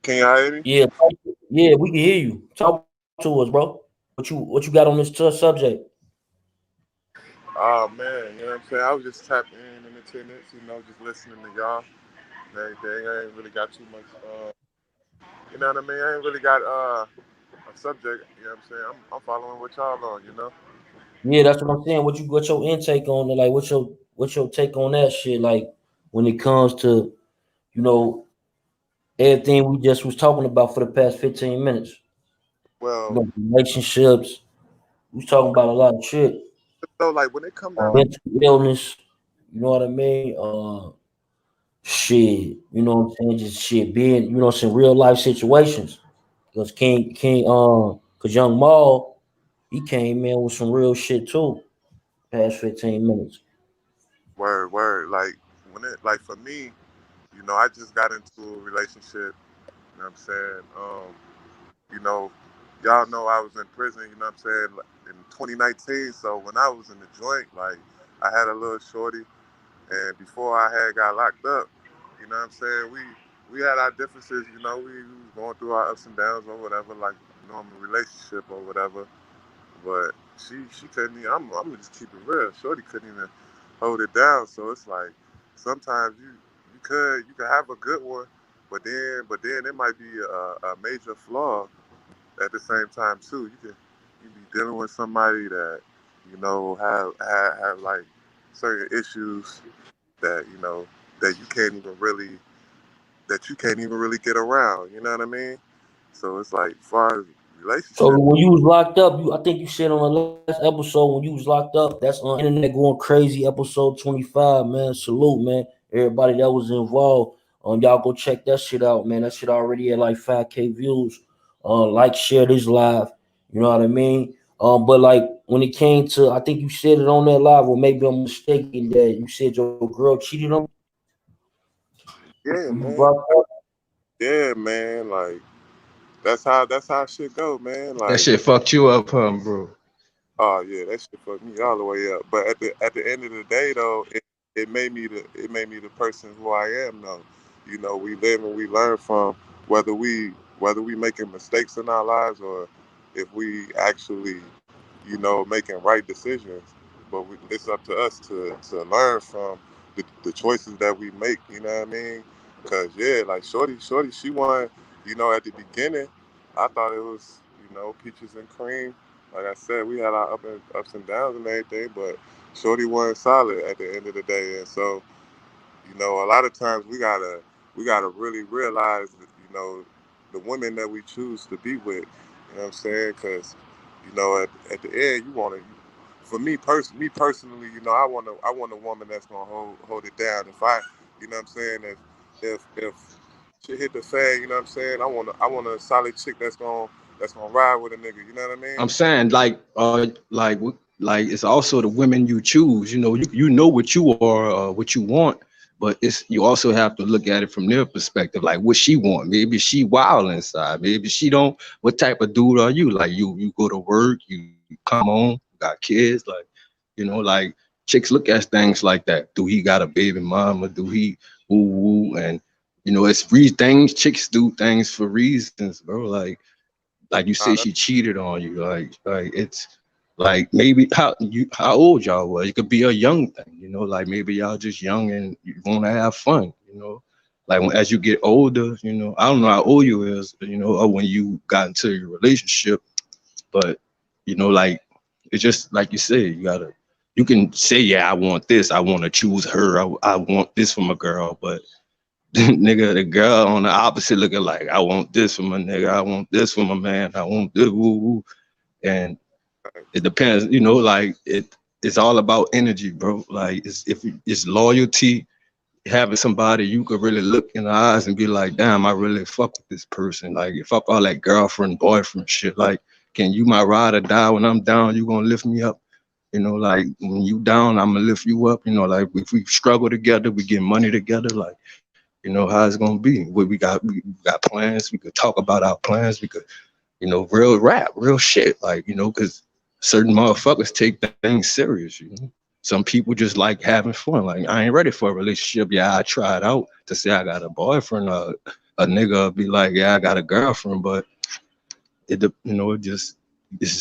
can y'all hear me? Yeah, we can hear you. Talk to us, bro. What you got on this subject? Oh man, you know what I'm saying? I was just tapping in attendance, just listening to y'all and everything. I ain't really got too much You know what I mean? I ain't really got a subject. You know what I'm saying? I'm following what y'all on. You know? Yeah, that's what I'm saying. What's your intake on it? Like, what's your take on that shit? Like, when it comes to, you know, everything we just was talking about for the past 15 minutes. You Well, know, relationships. We was talking about a lot of shit. so like when it come down, Mental illness. You know what I mean? Shit. You know what I'm saying? Just shit being, you know, some real life situations. Cause cause Young Maul, he came in with some real shit too. Past 15 minutes. word, like when it, like for me, you know, I just got into a relationship. You know what I'm saying? You know, y'all know I was in prison. You know what I'm saying? Like, in 2019. So when I was in the joint, like I had a little shorty, and before I had got locked up, you know what I'm saying? We had our differences. You know, we was going through our ups and downs or whatever, like normal relationship or whatever. But she couldn't even, I'm gonna just keep it real. Shorty couldn't even hold it down. So it's like sometimes you could have a good one, but then it might be a major flaw at the same time too. You be dealing with somebody that you know have like certain issues that you know that you can't even really get around. You know what I mean? So it's like far as So relationship. when you was locked up, I think you said on the last episode when you was locked up, that's on internet going crazy, episode 25, man. Salute, man. Everybody that was involved. Y'all go check that shit out, man. That shit already at like 5K views. Like, share this live. You know what I mean? But like when it came to, I think you said it on that live, or maybe I'm mistaken that you said your girl cheated on Yeah, you. man. Yeah, man. Like that's how shit go, man. That Like, shit fucked you up, bro. oh yeah, that shit fucked me all the way up. But at the end of the day, though, it made me the person who I am. Though, you know, we live and we learn from whether we making mistakes in our lives or if we actually, you know, making right decisions. But it's up to us to learn from the choices that we make. You know what I mean? Cause yeah, like shorty, she won. You know, at the beginning, I thought it was, you know, peaches and cream. Like I said, we had our ups and downs and everything, but Shorty wasn't solid at the end of the day. And so, you know, a lot of times we gotta really realize that, you know, the women that we choose to be with. You know what I'm saying? Because, you know, at the end, you want to. For me personally, you know, I want a woman that's gonna hold it down. If I, you know what I'm saying, if shit hit the fan, you know what I'm saying, I want a solid chick that's gonna ride with a nigga. You know what I mean? I'm saying like it's also the women you choose. You know, you know what you are, what you want, but it's you also have to look at it from their perspective. Like what she want. Maybe she wild inside. Maybe she don't. What type of dude are you? Like you go to work, you come home, got kids. Like like chicks look at things like that. Do he got a baby mama? Do he woo woo? And it's things. Chicks do things for reasons, bro. Like you Nah, say she cheated on you, like it's like maybe how old y'all was. It could be a young thing, like maybe y'all just young and you want to have fun, like as you get older, I don't know how old you is, or when you got into your relationship, but like it's just like you said, you can say, yeah, I want this, I want to choose her, I want this from a girl, but nigga, the girl on the opposite looking like, I want this from a nigga, I want this from a man, I want this, woo, woo. And it depends, like it's all about energy, bro. Like it's loyalty, having somebody you could really look in the eyes and be like, damn, I really fuck with this person. Like fuck all that girlfriend, boyfriend shit. Like, can you my ride or die when I'm down? You gonna lift me up? Like when you down, I'm gonna lift you up. Like if we struggle together, we get money together. Like, how it's gonna be. We got plans. We could talk about our plans. We could, real rap, real shit. Like, because certain motherfuckers take things serious. Some people just like having fun. Like, I ain't ready for a relationship. Yeah, I tried out to say I got a boyfriend. A nigga be like, yeah, I got a girlfriend, but it's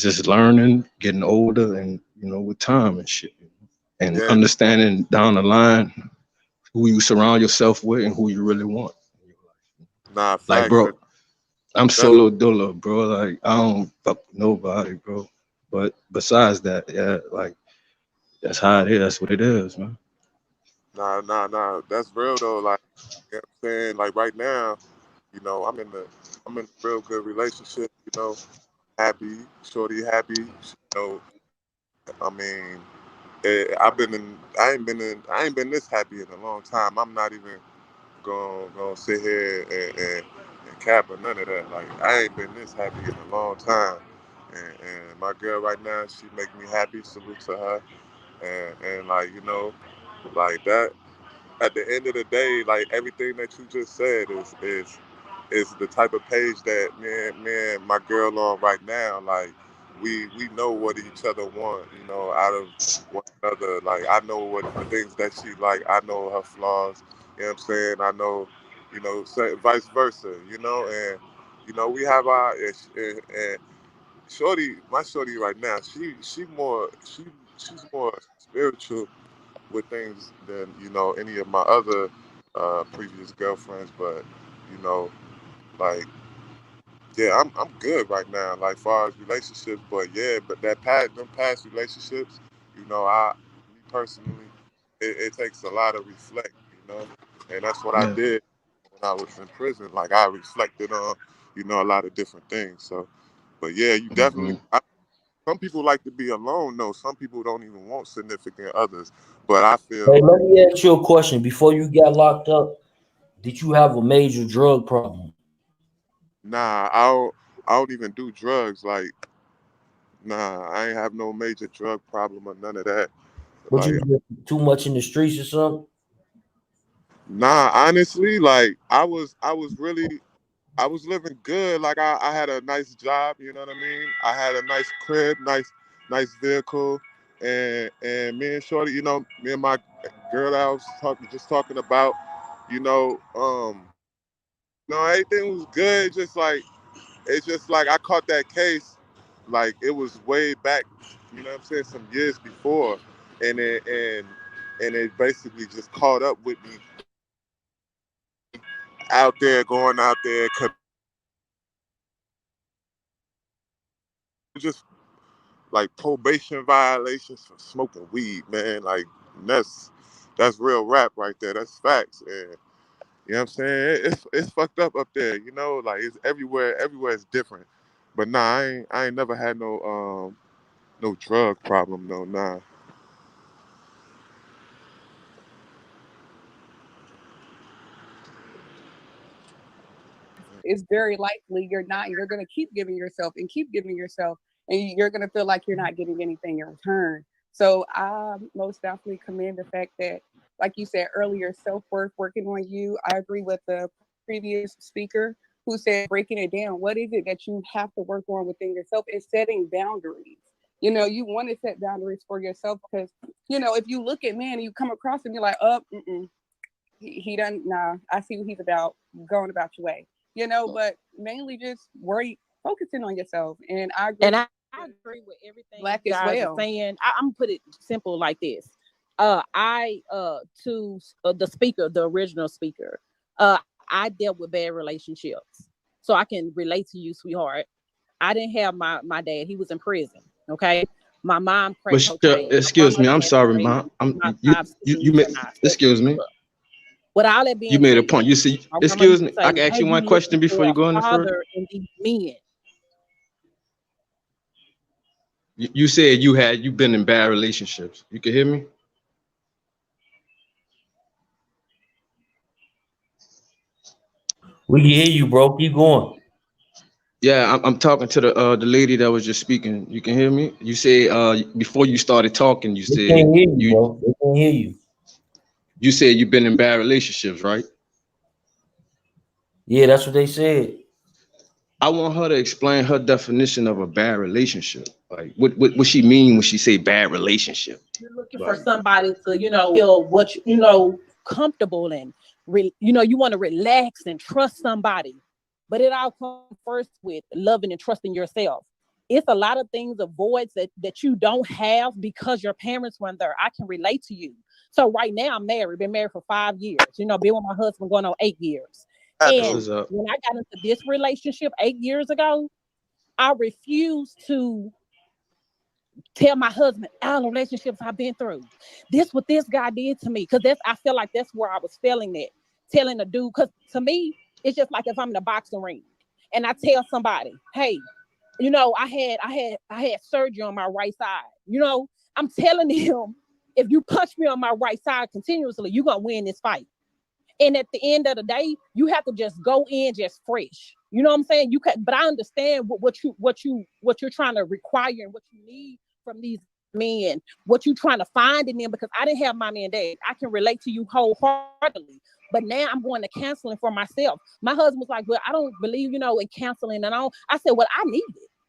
just learning, getting older, and with time and shit, and Yeah. understanding down the line who you surround yourself with and who you really want. Nah, Like, facts. bro, I'm solo dolo, bro. Like I don't fuck with nobody, bro. But besides that, yeah, like that's how it is. That's what it is, man. Nah. That's real though. Like, you know what I'm saying? Like right now, I'm in a real good relationship, happy, shorty happy. I mean, I ain't been this happy in a long time. I'm not even gonna sit here and cap or none of that. Like I ain't been this happy in a long time. And my girl right now, she make me happy. Salute to her. And like, like that, at the end of the day, like everything that you just said is the type of page that me and my girl on right now. Like we know what each other want, out of one another. Like I know what the things that she like. I know her flaws. You know what I'm saying? I know, vice versa. And we have our and my shorty right now. She's more spiritual with things than any of my other previous girlfriends, but you know, like yeah, I'm good right now, like far as relationships. But yeah, but them past relationships, me personally, it takes a lot of reflect, and that's what I Yeah. did when I was in prison. Like I reflected on, a lot of different things. So, but yeah, you definitely. Mm-hmm. Some people like to be alone, though. Some people don't even want significant others. But I Hey, feel let me ask you a question. Before you got locked up, did you have a major drug problem? nah, I don't even do drugs. Like nah, I ain't have no major drug problem or none of that. Would you Like get too much in the streets or something? nah, honestly, like I was living good. Like I had a nice job, you know what I mean? I had a nice crib, nice vehicle, and me and Shorty, me and my girl that I was talking about, you know, um, everything was good. It's just like I caught that case, like it was way back, what I'm saying, some years before, and it basically just caught up with me going out there, just like probation violations for smoking weed, man. Like that's real rap right there. That's facts. And you know what I'm saying? It's fucked up there, like it's everywhere. Everywhere is different. But nah, I ain't never had no drug problem, no, nah. It's very likely you're not. You're going to keep giving yourself and keep giving yourself, and you're going to feel like you're not getting anything in return. So I most definitely commend the fact that, like you said earlier, self-worth, working on you. I agree with the previous speaker who said breaking it down. What is it that you have to work on within yourself? Is setting boundaries. You want to set boundaries for yourself because, if you look at man and you come across him, you're like, he doesn't, nah, I see what he's about, going about your way, but mainly just focusing on yourself. And I agree. And I agree with everything Black you as guys well. are saying. I'm gonna put it simple like this. I to the speaker, the original speaker, I dealt with bad relationships. So I can relate to you, sweetheart. I didn't have my dad, he was in prison. Okay. My mom But cracked cocaine. My excuse me, brother I'm had sorry, AIDS. mom. My You 5 you siblings made and I. excuse me. With all that You being made a said, point. You see, my grandma excuse used to me. I say, can ask why you you one question looking before for you a go any further. father in these men? You said you've been in bad relationships. You can hear me? We can hear you, bro. Keep going. Yeah, I'm talking to the lady that was just speaking. You can hear me? You said before you started talking, you They said can't hear you, bro. They can't hear you. you said you've been in bad relationships, right? Yeah, that's what they said. I want her to explain her definition of a bad relationship. Like what she mean when she say bad relationship? You're looking for Like somebody to, feel what comfortable and you want to relax and trust somebody. But it all comes first with loving and trusting yourself. It's a lot of things, avoids that you don't have because your parents weren't there. I can relate to you. So right now I'm married, been married for 5 years, been with my husband going on 8 years. What's up? when I got into this relationship 8 years ago, I refused to tell my husband all the relationships I've been through. This what this guy did to me. Cause I feel like that's where I was feeling that. Telling a dude, cause to me, it's just like if I'm in a boxing ring and I tell somebody, hey, I had surgery on my right side. I'm telling him, if you punch me on my right side continuously, you're gonna win this fight. And at the end of the day, you have to just go in just fresh. You know what I'm saying? You can, but I understand what you're trying to require and what you need from these men, what you're trying to find in them, because I didn't have mommy and dad. I can relate to you wholeheartedly. But now I'm going to counseling for myself. My husband was like, well, I don't believe, in counseling and all. I said, well, I need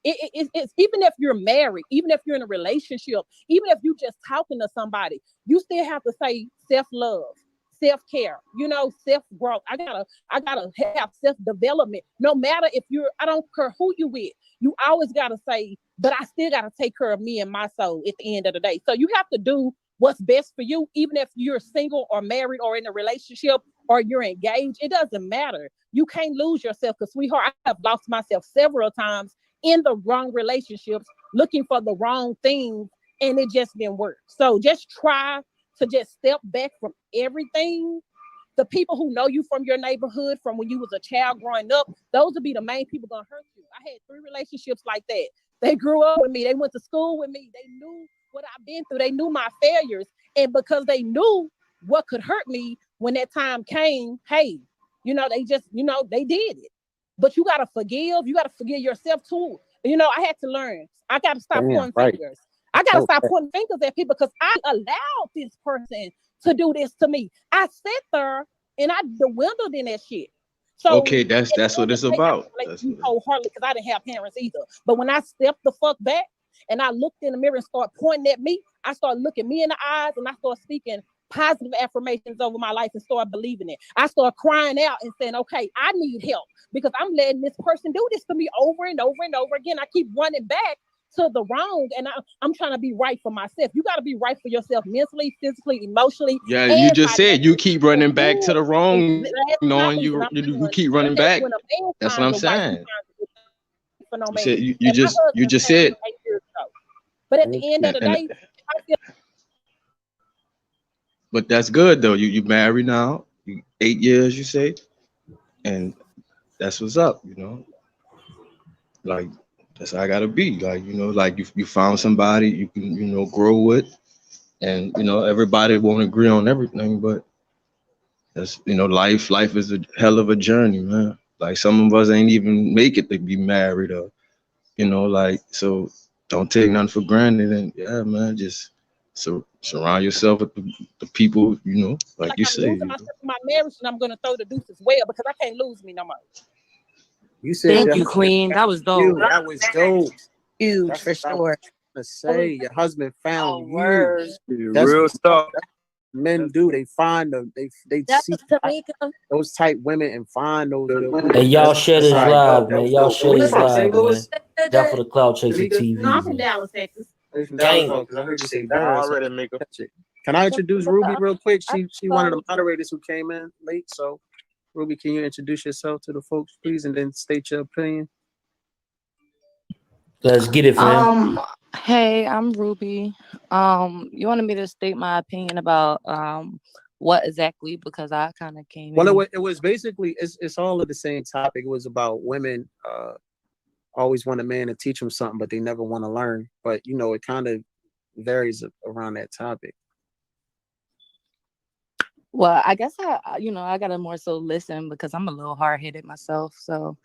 it. It's even if you're married, even if you're in a relationship, even if you're just talking to somebody, you still have to say self-love, self-care, self-growth. I gotta have self-development. No matter I don't care who you with, you always gotta say, but I still gotta take care of me and my soul at the end of the day. So you have to do what's best for you, even if you're single or married or in a relationship or you're engaged. It doesn't matter. You can't lose yourself, because sweetheart, I have lost myself several times in the wrong relationships, looking for the wrong things, and it just didn't work. So just try to just step back from everything. The people who know you from your neighborhood, from when you was a child growing up, those will be the main people gonna hurt you. I had 3 relationships like that. They grew up with me. They went to school with me. They knew what I've been through. They knew my failures. And because they knew what could hurt me when that time came, hey, they just, they did it. But you got to forgive. You got to forgive yourself too. I had to learn. I got to stop pointing fingers. I got to stop pointing fingers at people, because I allowed this person to do this to me. I sat there and I dwindled in that shit. So okay, that's what it's about. Wholeheartedly, because I didn't have parents either. But when I stepped the fuck back and I looked in the mirror and started pointing at me, I started looking me in the eyes and I started speaking positive affirmations over my life and started believing it. I started crying out and saying, okay, I need help, because I'm letting this person do this to me over and over and over again. I keep running back to the wrong, and I'm trying to be right for myself. You got to be right for yourself mentally, physically, emotionally. Yeah, you just said you keep running back to the wrong, knowing you keep running back. That's what I'm saying. You just said. But at the end of the day, but that's good though. You married now, 8 years, you say, and that's what's up. Like that's how I gotta be. Like like you found somebody you can grow with, and everybody won't agree on everything, but that's life is a hell of a journey, man. Like some of us ain't even make it to be married, or like, so don't take nothing for granted. And yeah, man, just surround yourself with the people, like you I'm say. losing myself in my marriage, and I'm gonna throw the deuce as well, because I can't lose me no more. You said Thank you, Queen. That was dope. That was dope. Huge, That's for sure. To say your husband found word. That's real stuff. Men do. They find them. They see those type women and find those. Hey, y'all share this live, man. Y'all share this live, man. Down for the Cloud Chaser TV. No, I'm from Dallas, Texas. Dang. I heard you say already make a. Can I introduce Ruby real quick? She one of the moderators who came in late. So, Ruby, can you introduce yourself to the folks, please, and then state your opinion? Let's get it, fam. Hey, I'm Ruby. You wanted me to state my opinion about what exactly, because I kind of came Well, in. it was basically it's all of the same topic. It was about women always want a man to teach them something, but they never want to learn. But it kind of varies around that topic. Well, I guess I gotta more so listen, because I'm a little hard-headed myself, so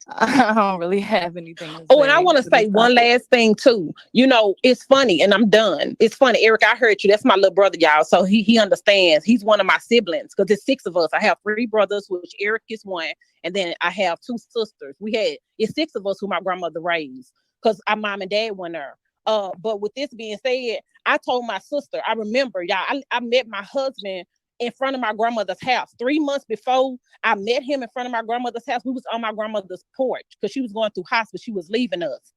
I don't really have anything to say. Oh, and I want to say one last thing too. It's funny, and I'm done. It's funny, Eric. I heard you. That's my little brother, y'all. So he understands. He's one of my siblings, because there's 6 of us. I have 3 brothers, which Eric is one, and then I have 2 sisters. It's 6 of us who my grandmother raised, because our mom and dad weren't there. But with this being said, I told my sister. I remember, y'all. I met my husband in front of my grandmother's house. 3 months before I met him in front of my grandmother's house, we was on my grandmother's porch, because she was going through hospice. She was leaving us.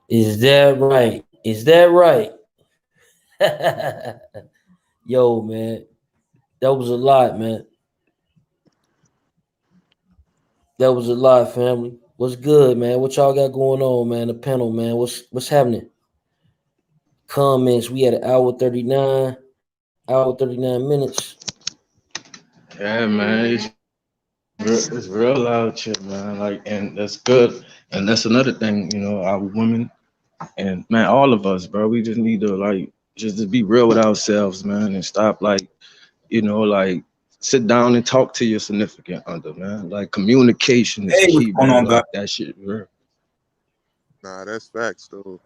Is that right? Is that right? Yo, man, That was a lot, man. That was a lot, family. What's good, man? What y'all got going on, man? The panel, man. What's happening? Comments. We had an hour 39 minutes. Yeah, man. It's real out here, man. Like, and that's good. And that's another thing, you know, our women and man, all of us, bro. We just need to like just to be real with ourselves, man, and stop like, you know, like sit down and talk to your significant other, man. Like communication is Hey, what's key, going man. on, guys? Like that shit real. Nah, that's facts, though.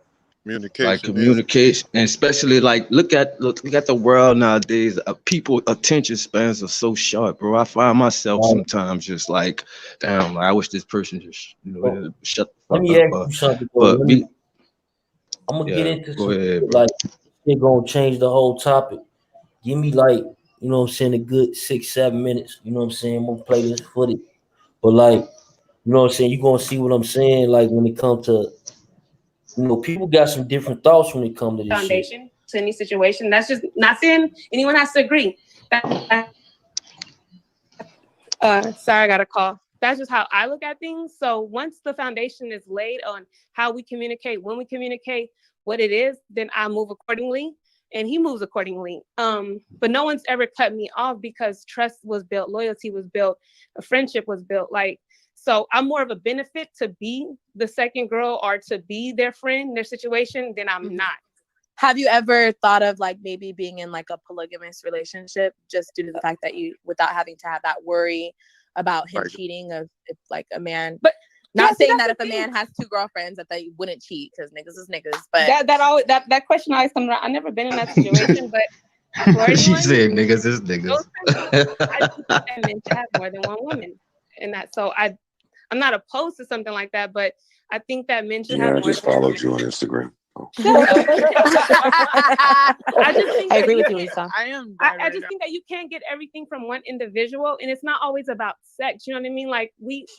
Like Communication is. communication, and especially like look at the world nowadays. People attention spans are so short, bro. I find myself Right. sometimes just like, damn, like, I wish this person just Well, shut the let fuck me up. ask you something, though. But be I'm gonna yeah, get into go some ahead, shit, bro. like it's gonna change the whole topic. Give me like, you know what I'm saying, a good 6-7 minutes. You know what I'm saying? I'm gonna play this footage. But like, you know what I'm saying, you're gonna see what I'm saying, like when it comes to, you know, people got some different thoughts when it comes to this shit. Foundation to any situation. That's just not saying anyone has to agree. Sorry, I got a call. That's just how I look at things. So once the foundation is laid on how we communicate, when we communicate what it is, then I move accordingly and he moves accordingly. But no one's ever cut me off because trust was built, loyalty was built, a friendship was built. Like, so I'm more of a benefit to be the second girl or to be their friend, their situation, than I'm not. Have you ever thought of like maybe being in like a polygamous relationship just due to the fact that you, without having to have that worry about him cheating, of if like a man, but not saying that if a man has 2 girlfriends that they wouldn't cheat because niggas is niggas, but that question always comes around. I've never been in that situation, but for anyone, She said niggas is niggas. I think that men should have more than one woman, and that so I'm not opposed to something like that, but I think that men should have Yeah, I more. just followed you on Instagram. I just think I agree with you, Lisa. I just think that you can't get everything from one individual, and it's not always about sex. You know what I mean? Like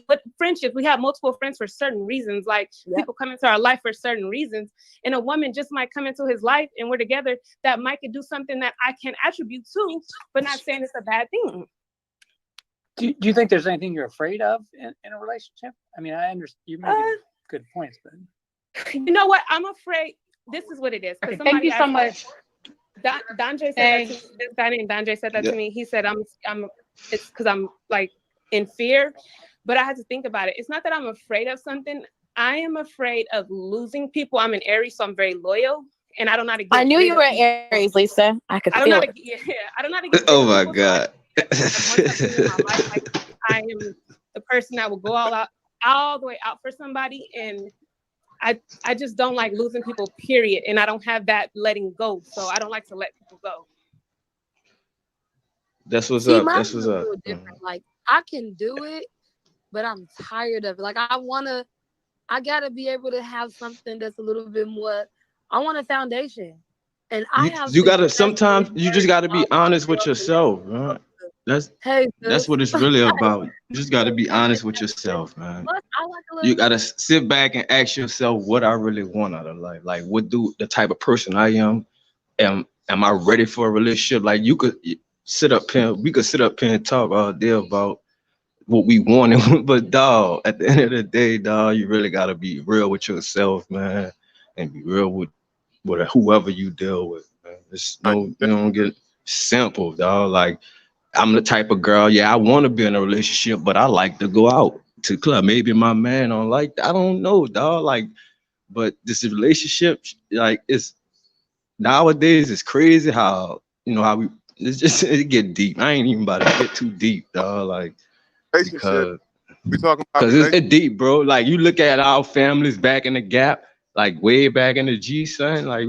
but friendships, we have multiple friends for certain reasons. Like people come into our life for certain reasons, and a woman just might come into his life, and we're together. That might could do something that I can attribute to, but not saying it's a bad thing. Do you think there's anything you're afraid of in a relationship? I mean, I understand you make good points, but you know what? I'm afraid. This is what it is. Okay, thank you so much. Dandre said that to me. This guy named Dandre said that to me. He said, it's because I'm like in fear, but I had to think about it. It's not that I'm afraid of something. I am afraid of losing people. I'm an Aries, so I'm very loyal, and I don't know how to get I knew rid you of were people. Aries, Lisa. I could I don't feel know how it. to, I don't know how to get rid Oh of my people, god. so like I am the person that will go all the way out for somebody, and I just don't like losing people, period. And I don't have that letting go. So I don't like to let people go. That's what's See, up. mine's That's a what's up. little different. Like I can do it, but I'm tired of it. Like I gotta be able to have something that's a little bit more. I want a foundation, and I have You gotta successfully sometimes you just gotta be all my honest with girls yourself, right? That's Hey, that's sis. what it's really about. You just gotta be honest with yourself, man. Plus, I like a You little. gotta sit back and ask yourself what I really want out of life. Like what do the type of person I am? Am I ready for a relationship? Like we could sit up here and talk all day about what we wanted, but dog, at the end of the day, dog, you really gotta be real with yourself, man, and be real with whoever you deal with, man. It's you don't get simple, dog. Like I'm the type of girl, yeah, I want to be in a relationship, but I like to go out to the club. Maybe my man don't like that. I don't know, dog. Like, but this relationship, like, it's nowadays it's crazy how it's just it get deep. I ain't even about to get too deep, dog. Like, because we talking about it's deep, bro. Like you look at our families back in the gap, like way back in the G, son. Like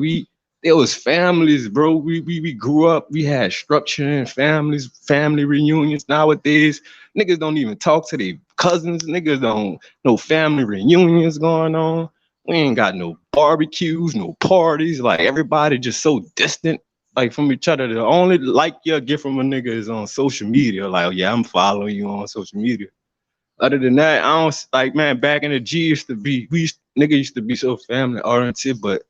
there was families, bro. We grew up, we had structure and families, family reunions. Nowadays, niggas don't even talk to their cousins. Niggas don't no family reunions going on. We ain't got no barbecues, no parties. Like everybody just so distant, like from each other. The only like you'll get from a nigga is on social media. Like, oh, yeah, I'm following you on social media. Other than that, I don't like, man. Back in the G nigga used to be so family oriented, but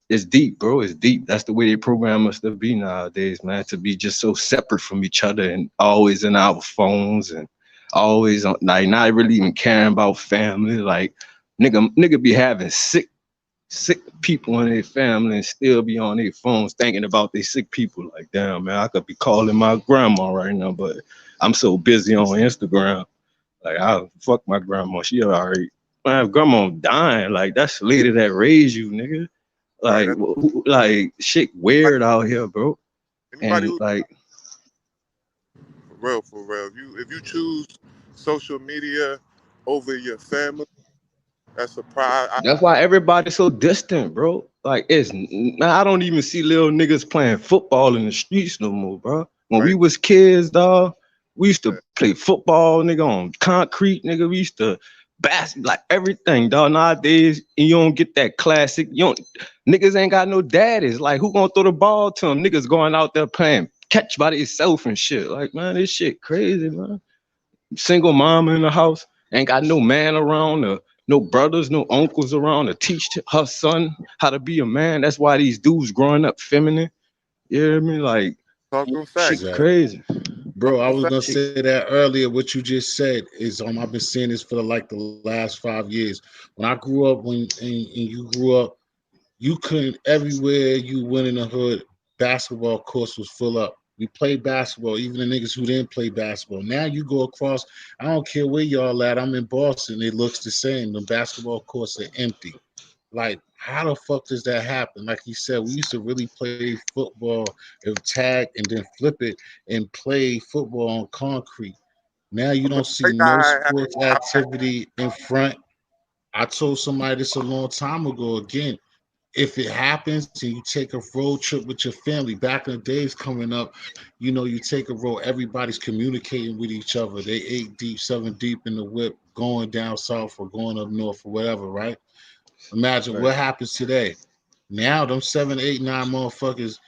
it's deep, bro. It's deep. That's the way they program us to be nowadays, man. To be just so separate from each other and always in our phones and always on, like not really even caring about family. Like nigga be having sick people in their family and still be on their phones thinking about their sick people. Like, damn, man, I could be calling my grandma right now, but I'm so busy on Instagram. Like, I fuck my grandma. She already, man, grandma dying. Like, that's the lady that raised you, nigga. Like, like shit weird out here, bro. Anybody And who like, for real, if you choose social media over your family, that's a pride. that's why everybody's so distant, bro. Like, man, I don't even see little niggas playing football in the streets no more, bro. When we was kids, dog, we used to play football, nigga, on concrete, nigga. We used to like everything, dog. Nowadays, you don't get that classic. You don't, niggas ain't got no daddies. Like, who gonna throw the ball to them? Niggas going out there playing catch by themselves and shit. Like, man, this shit crazy, man. Single mom in the house, ain't got no man around, no brothers, no uncles around to teach her son how to be a man. That's why these dudes growing up feminine. You hear me? Like, shit crazy. Bro, I was gonna say that earlier. What you just said is I've been saying this for the last 5 years. When I grew up, and you grew up, you couldn't everywhere you went in the hood, basketball course was full up. We played basketball, even the niggas who didn't play basketball. Now you go across, I don't care where y'all at. I'm in Boston. It looks the same. The basketball courts are empty. Like, how the fuck does that happen? Like you said, we used to really play football and tag and then flip it and play football on concrete. Now you don't see no sports activity in front. I told somebody this a long time ago. Again, if it happens and you take a road trip with your family, back in the days coming up, you take a road, everybody's communicating with each other. They 8 deep, 7 deep in the whip, going down south or going up north or whatever, right? Imagine what happens today. Now them 7, 8, 9 motherfuckers,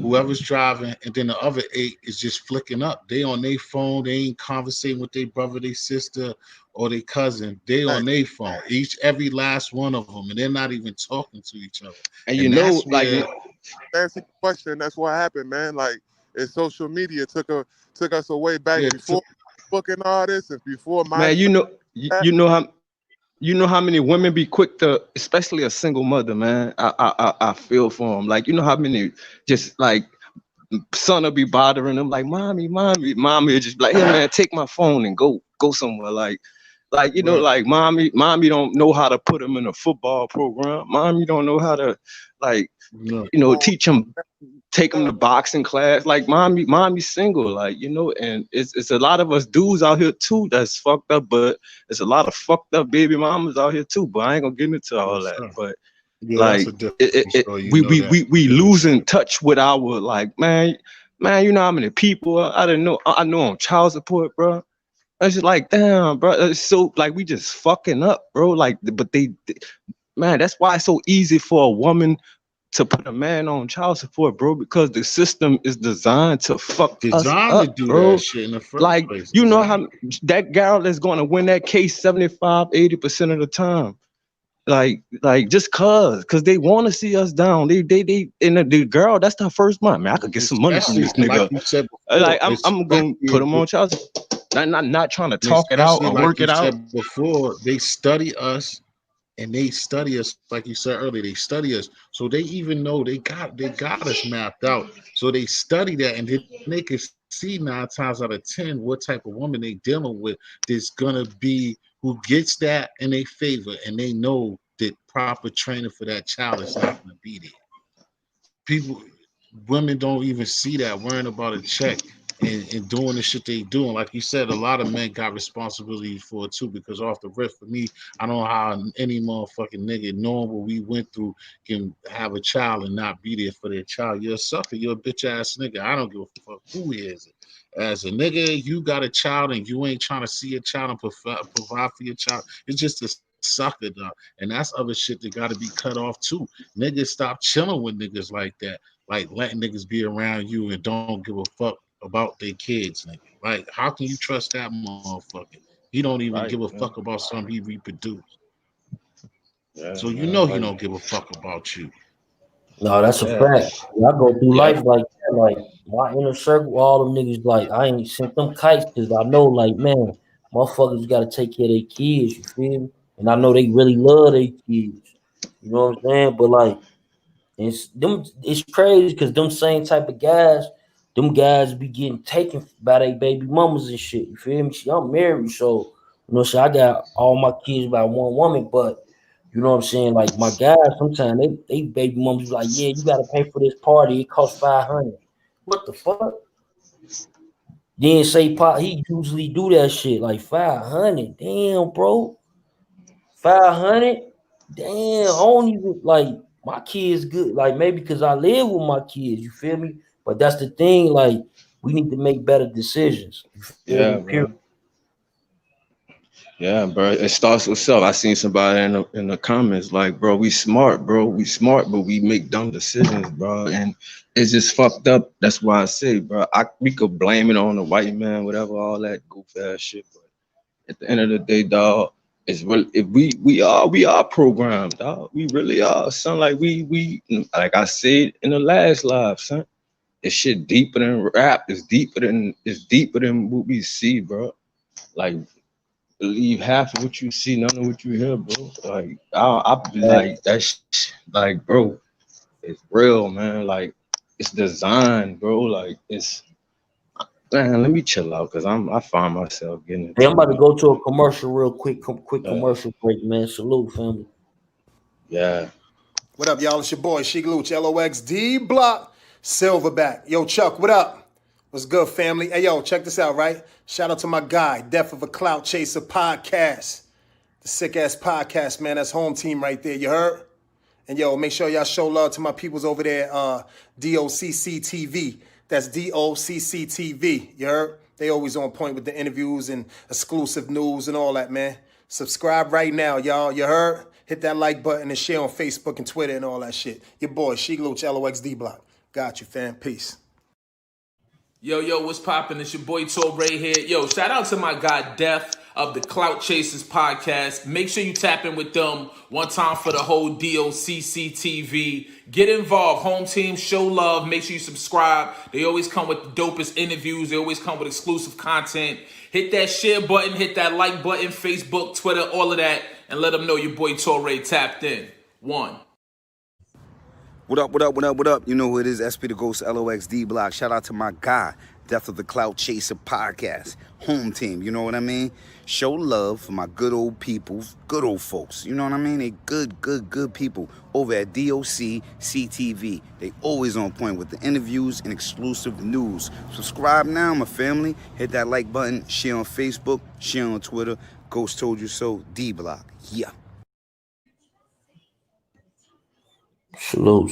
whoever's driving, and then the other 8 is just flicking up. They on their phone, they ain't conversating with their brother, their sister, or their cousin. They on their phone, every last one of them, and they're not even talking to each other. And that's like, answer your question. That's what happened, man. Like, social media took us away back before Facebook and all this, and before my man, you know how many women be quick to, especially a single mother, man. I feel for them. Like, you know how many just like son will be bothering them, like mommy will just be like, hey man, take my phone and go somewhere. Like like mommy don't know how to put them in a football program. Mommy don't know how to like teach them, take them to boxing class. Like mommy's single, like, and it's a lot of us dudes out here too that's fucked up, but it's a lot of fucked up baby mamas out here too. But I ain't gonna get into all that. But like we losing touch with our, like, man, you know how many people I know on child support, bro. It's just like, damn, bro. It's so like we just fucking up, bro. Like, but man, that's why it's so easy for a woman to put a man on child support, bro, because the system is designed to fuck us up, to do bro. that shit in the first Like, place. you know how that girl is going to win that case 75-80% of the time. Like just cause they want to see us down. They and the girl, that's the first month, man. I could get some money from this nigga. Like you said before, like I'm gonna put him on child support. Not trying to talk it out or like work it out. Before, they study us, and they study us, like you said earlier, they study us, so they even know they got us mapped out. So they study that, and then they can see 9 times out of 10 what type of woman they dealing with. That's gonna be who gets that in their favor, and they know that proper training for that child is not gonna be there. Women don't even see that, worrying about a check and doing the shit they doing. Like you said, a lot of men got responsibility for it too, because off the rip, for me, I don't know how any motherfucking nigga knowing what we went through can have a child and not be there for their child. You're a sucker. You're a bitch ass nigga. I don't give a fuck who is it. As a nigga, you got a child and you ain't trying to see a child and provide for your child. It's just a sucker, dog. And that's other shit that got to be cut off too. Niggas stop chilling with niggas like that. Like, letting niggas be around you and don't give a fuck about their kids, nigga. Like, how can you trust that motherfucker? He don't even give a fuck about something he reproduced. So you know he don't give a fuck about you. No, that's a Yeah. fact. I go through Yeah. life like that. Like my inner circle, all them niggas like I ain't sent them kites because I know like man, motherfuckers gotta take care of their kids, you feel me? And I know they really love their kids. You know what I'm saying? But like it's crazy because them same type of guys, them guys be getting taken by their baby mamas and shit. You feel me? See, I'm married, so you know, so I got all my kids by one woman, but you know what I'm saying? Like my guys, sometimes they baby mamas be like, yeah, you gotta pay for this party. It costs 500. What the fuck? Then say pop, he usually do that shit like 500. Damn, bro. 500? Damn, I don't even like my kids good. Like maybe because I live with my kids, you feel me? But that's the thing, like we need to make better decisions. You feel Yeah, me? Period. bro. Yeah, bro. It starts with self. I seen somebody in the comments like, bro, we smart, bro. We smart, but we make dumb decisions, bro. And it's just fucked up. That's why I say, bro, we could blame it on the white man, whatever, all that goof ass shit. But at the end of the day, dog, it's really if we are programmed, dog. We really are, son. Like we like I said in the last live, son. This shit deeper than rap. It's deeper than what we see, bro. Like believe half of what you see, none of what you hear, bro. Like I be like that's like, bro, it's real, man. Like it's designed, bro. Like it's man. Let me chill out, cause I find myself getting Hey, into I'm about to it. go to a commercial real quick. Quick Yeah, commercial break, man. Salute, family. yeah. What up, y'all? It's your boy, Sheik Luch, LOXD Block, Silverback. Yo, Chuck, what up? What's good, family? Hey, yo, check this out, right? Shout out to my guy, Death of a Clout Chaser podcast. The sick ass podcast, man. That's home team right there. You heard? And yo, make sure y'all show love to my peoples over there, DOCC TV. That's DOCC TV. You heard? They always on point with the interviews and exclusive news and all that, man. Subscribe right now, y'all. You heard? Hit that like button and share on Facebook and Twitter and all that shit. Your boy, Sheik Luch, LOXD Block. Got you, fam. Peace. Yo, what's poppin'? It's your boy Tobre here. Yo, shout out to my guy Def of the Clout Chasers podcast. Make sure you tap in with them one time for the whole DOCC TV. Get involved. Home team, show love. Make sure you subscribe. They always come with the dopest interviews. They always come with exclusive content. Hit that share button, hit that like button, Facebook, Twitter, all of that, and let them know your boy Tobre tapped in. One. What up, what up, what up, what up? You know who it is, SP the Ghost, LOXD Block. Shout out to my guy, Death of the Clout Chaser podcast. Home team, you know what I mean? Show love for my good old people, good old folks. You know what I mean? They good people over at DOC CTV. They always on point with the interviews and exclusive news. Subscribe now, my family. Hit that like button, share on Facebook, share on Twitter. Ghost told you so, D Block. Yeah. Salute.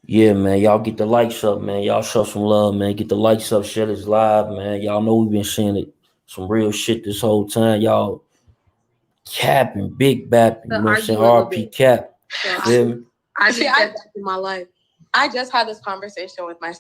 Yeah, man. Y'all get the likes up, man. Y'all show some love, man. Get the likes up, share this live, man. Y'all know we've been saying it. Some real shit this whole time. Y'all capping, big bapping. You know what I'm saying? RP cap. So Feel me? I just said that in my life. I just had this conversation with my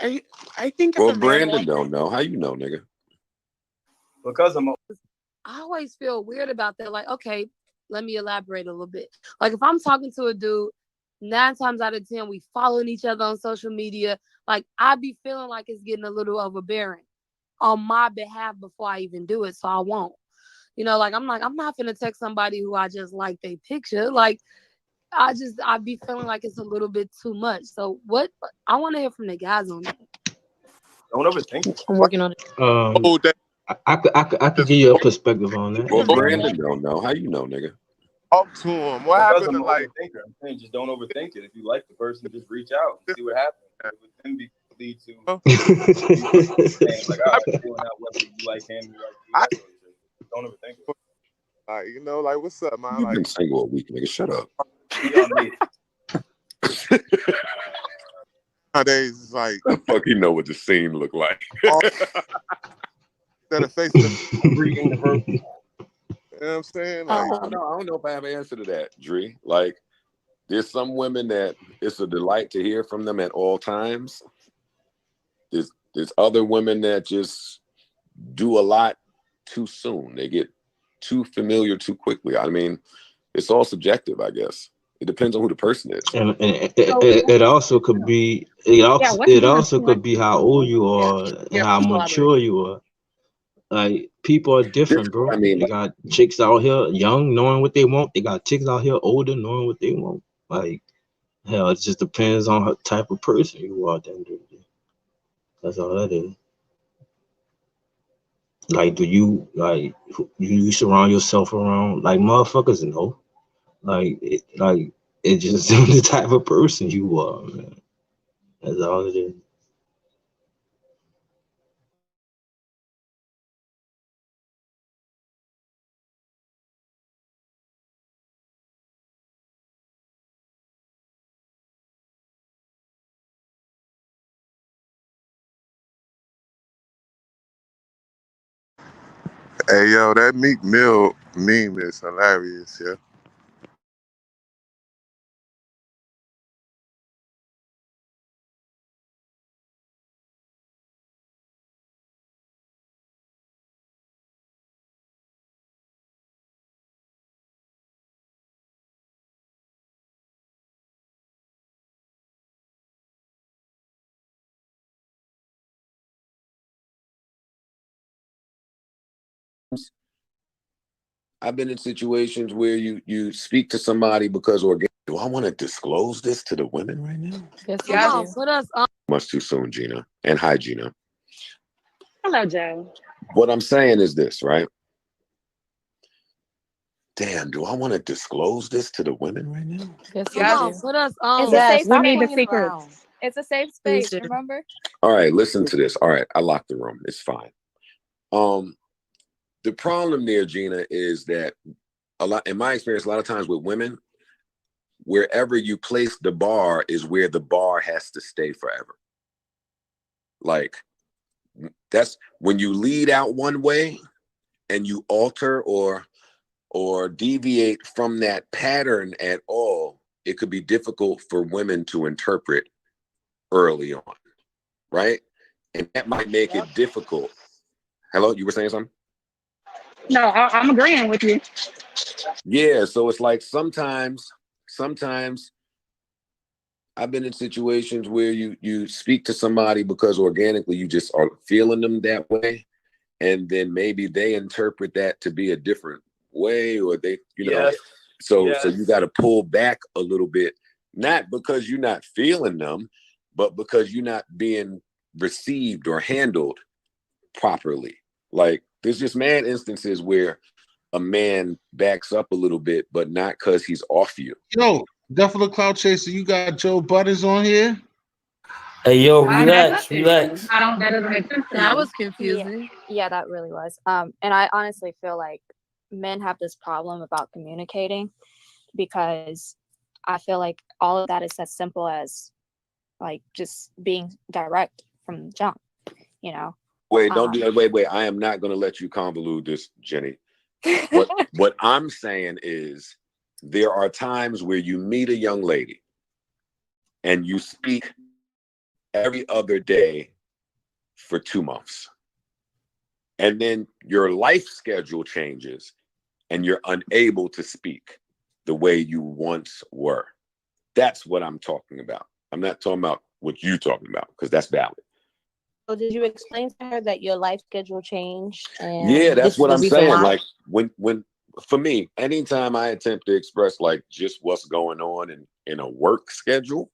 I think Well, Brandon don't know. How you know, nigga? Because I'm. I always feel weird about that. Like, okay, let me elaborate a little bit. Like, if I'm talking to a dude, 9 times out of 10, we following each other on social media. Like, I be feeling like it's getting a little overbearing on my behalf before I even do it. So I won't. You know, like, I'm not gonna text somebody who I just like their picture. Like, I be feeling like it's a little bit too much. So what I want to hear from the guys on that. Don't overthink it. I'm working on it. I could give you a perspective on that. Well, Brandon don't know. How you know, nigga? Talk to him. What happened to like? I'm saying just don't overthink it. If you like the person, just reach out and see what happens. It would then lead to saying like, all right, feeling out whether you like him, you like you. Don't overthink it. Like, you know, like, what's up, man? You've Like, been single a week, nigga. Shut up. nowadays, it's like, I fucking know what the scene look like. that a face to reading the verse. You know what I'm saying? Like, I don't know if I have an answer to that, Dre. Like, there's some women that it's a delight to hear from them at all times. There's other women that just do a lot too soon. They get too familiar too quickly. I mean, it's all subjective, I guess. It depends on who the person is. And it also could be it also could be how old you are and how mature you are. Like, people are different, bro. I mean, they got chicks out here young, knowing what they want. They got chicks out here older, knowing what they want. Like, hell, it just depends on what type of person you are at the end of the day. That's all that is. Like, do you surround yourself around like motherfuckers? No. Like it just the type of person you are, man. That's all it is. hey, yo, that Meek Mill meme is hilarious, yeah. I've been in situations where you speak to somebody because do I want to disclose this to the women right now? Yes, come on, put us on. Much too soon, Gina. And hi, Gina. Hello, Joe. What I'm saying is this, right? Damn, do I want to disclose this to the women right now? Yes, come on, put us on. It's a safe we need the space. secrets. It's a safe space, remember? All right, listen to this. All right, I locked the room. It's fine. The problem there, Gina, is that in my experience, a lot of times with women, wherever you place the bar is where the bar has to stay forever. Like, that's when you lead out one way and you alter or deviate from that pattern at all, it could be difficult for women to interpret early on, right? And that might make it difficult. Hello, you were saying something? No, I'm agreeing with you. Yeah, so it's like sometimes I've been in situations where you speak to somebody because organically you just are feeling them that way, and then maybe they interpret that to be a different way, or they, know, so you got to pull back a little bit, not because you're not feeling them, but because you're not being received or handled properly. Like, there's just mad instances where a man backs up a little bit, but not because he's off you. Yo, Death of the Cloud Chaser, you got Joe Butters on here? Hey, yo, relax. I don't. That doesn't make sense. That was confusing. Yeah, that really was. And I honestly feel like men have this problem about communicating, because I feel like all of that is as simple as like just being direct from the jump, you know. Wait, don't do that. Wait. I am not going to let you convolute this, Jenny. What I'm saying is, there are times where you meet a young lady and you speak every other day for 2 months. And then your life schedule changes and you're unable to speak the way you once were. That's what I'm talking about. I'm not talking about what you're talking about, because that's valid. So did you explain to her that your life schedule changed? And Yeah, that's what I'm saying. why? Like when for me, anytime I attempt to express like just what's going on in a work schedule,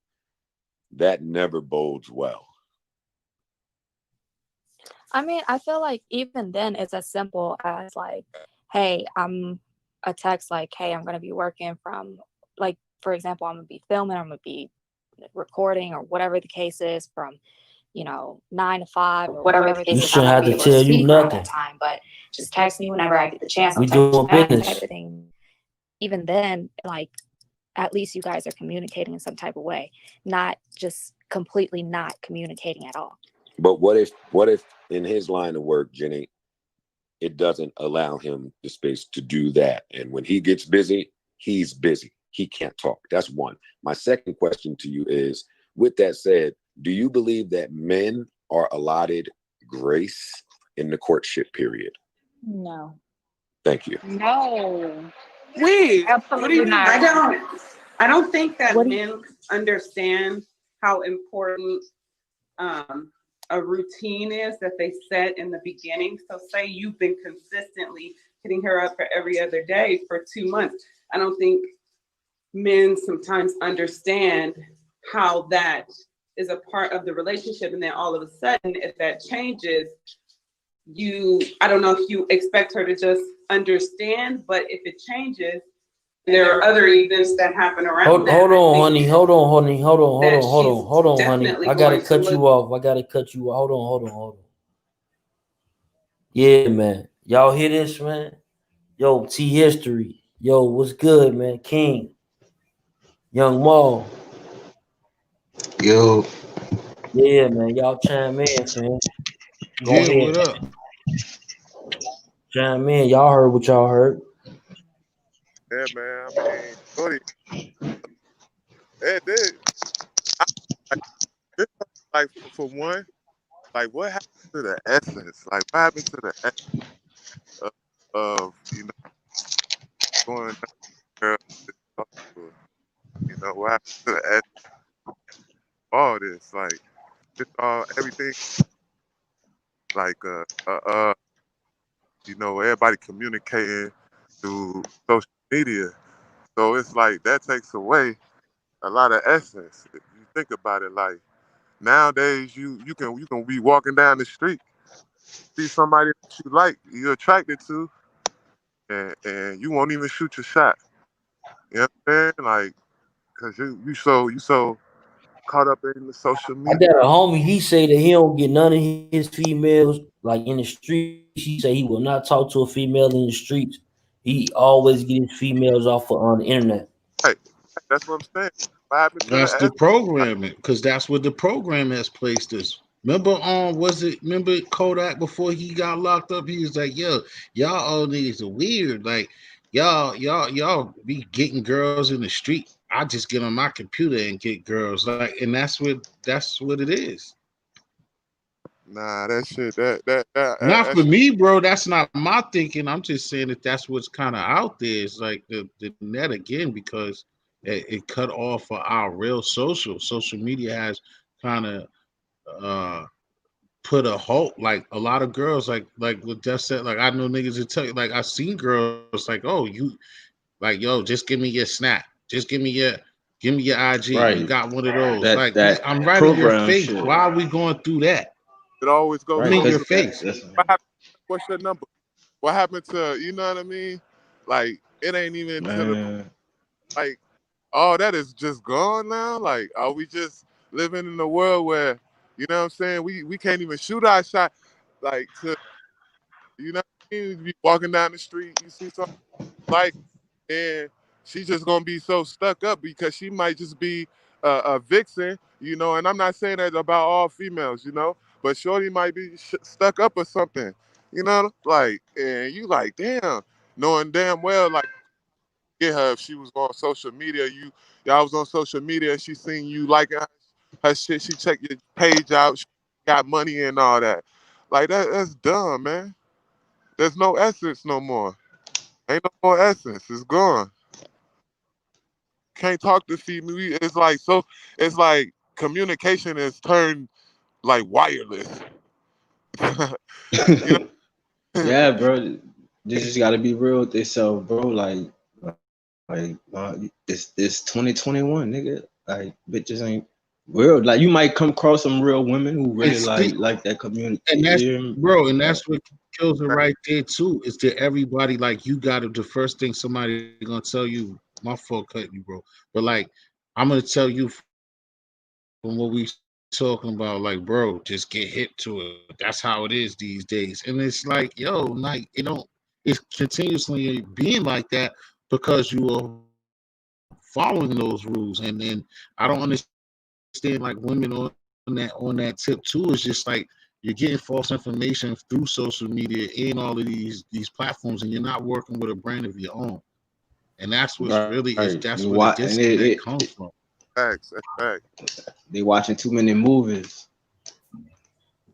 that never bodes well. I mean, I feel like even then it's as simple as like, hey, I'm a text like, hey, I'm gonna be working from, like, for example, I'm gonna be filming, I'm gonna be recording or whatever the case is from, 9 to 5 or whatever the case You is. shouldn't have to tell you nothing. Time, but just text me whenever I get the chance. We doing business. Type of thing. Even then, like, at least you guys are communicating in some type of way, not just completely not communicating at all. But what if in his line of work, Jenny, it doesn't allow him the space to do that? And when he gets busy, he's busy. He can't talk. That's one. My second question to you is, with that said, do you believe that men are allotted grace in the courtship period? No. Thank you. No. Wait, absolutely what do you mean? not. I don't think that men understand how important a routine is that they set in the beginning. So say you've been consistently hitting her up for every other day for 2 months. I don't think men sometimes understand how that is a part of the relationship. And then all of a sudden, if that changes, I don't know if you expect her to just understand, but if it changes, there are other events that happen around that. Hold on, honey. Hold on, honey. I gotta cut you off. Hold on. Yeah, man. Y'all hear this, man? Yo, T History. Yo, what's good, man? King. Young Maul. Yo. Yeah, man. Y'all chime in, fam. Go Yeah, ahead. what up? Chime in. Y'all heard what y'all heard. Yeah, man. I mean, Shorty, it did. Like for one, like what happened to the essence? Like what happened to the essence of going down there, what happened to the essence of all this? Like just everything like everybody communicating through social media. So it's like that takes away a lot of essence. If you think about it, like nowadays you can be walking down the street, see somebody that you like, you're attracted to, and you won't even shoot your shot. You know what I'm saying? Like, cause you so caught up in the social I media. got a homie. He say that he don't get none of his females like in the streets. He say he will not talk to a female in the streets. He always get his females off on the internet. Right. That's what I'm saying. What happened to That's the the programming, because that's what the program has placed us. Remember Kodak before he got locked up? He was like, yo, y'all all niggas are weird. Like, y'all be getting girls in the street. I just get on my computer and get girls. Like, and that's what it is. Nah, that shit Not for shit. me, bro. That's not my thinking. I'm just saying that that's what's kind of out there. It's like the net again, because it cut off for our real social media has kind of put a halt. Like a lot of girls, like what Jeff said, like I know niggas that tell you, like I seen girls like, oh, you like, yo, just give me your snap, just give me your IG. You Right. got one of those. That Like, man, that I'm right in your program face. shit. Why are we going through that? It always goes Right, I'm in on your to face. what happened. What's your number? What happened to you know what I mean? Like it ain't even to the Man. like all that is just gone now. Like are we just living in a world where you know what I'm saying? We can't even shoot our shot like to you know what I mean? You be walking down the street, you see something like and she's just gonna be so stuck up because she might just be a vixen, and I'm not saying that about all females, but Shorty might be stuck up or something, like, and you like, damn, knowing damn well, like, get her if she was on social media, y'all was on social media, and she seen you liking her, her shit. She check your page out. She got money and all that. Like that's dumb, man. There's no essence no more. Ain't no more essence. It's gone. Can't talk to female. It's like so. It's like communication is turned like wireless. You know? Yeah, bro. They just gotta be real with themselves, bro. It's 2021, nigga. Like bitches ain't real. Like you might come across some real women who really like that community. And that's bro, and that's what kills it right there too. Is that everybody like you got to the first thing somebody gonna tell you, my fault cutting you, bro. But like I'm gonna tell you from what we talking about, like, bro, just get hip to it. That's how it is these days. And it's like, yo, like it's continuously being like that because you are following those rules. And then I don't understand like women on that tip too. It's just like you're getting false information through social media and all of these platforms, and you're not working with a brand of your own. And that's what's really that's where the disconnect comes from. Facts. They watching too many movies.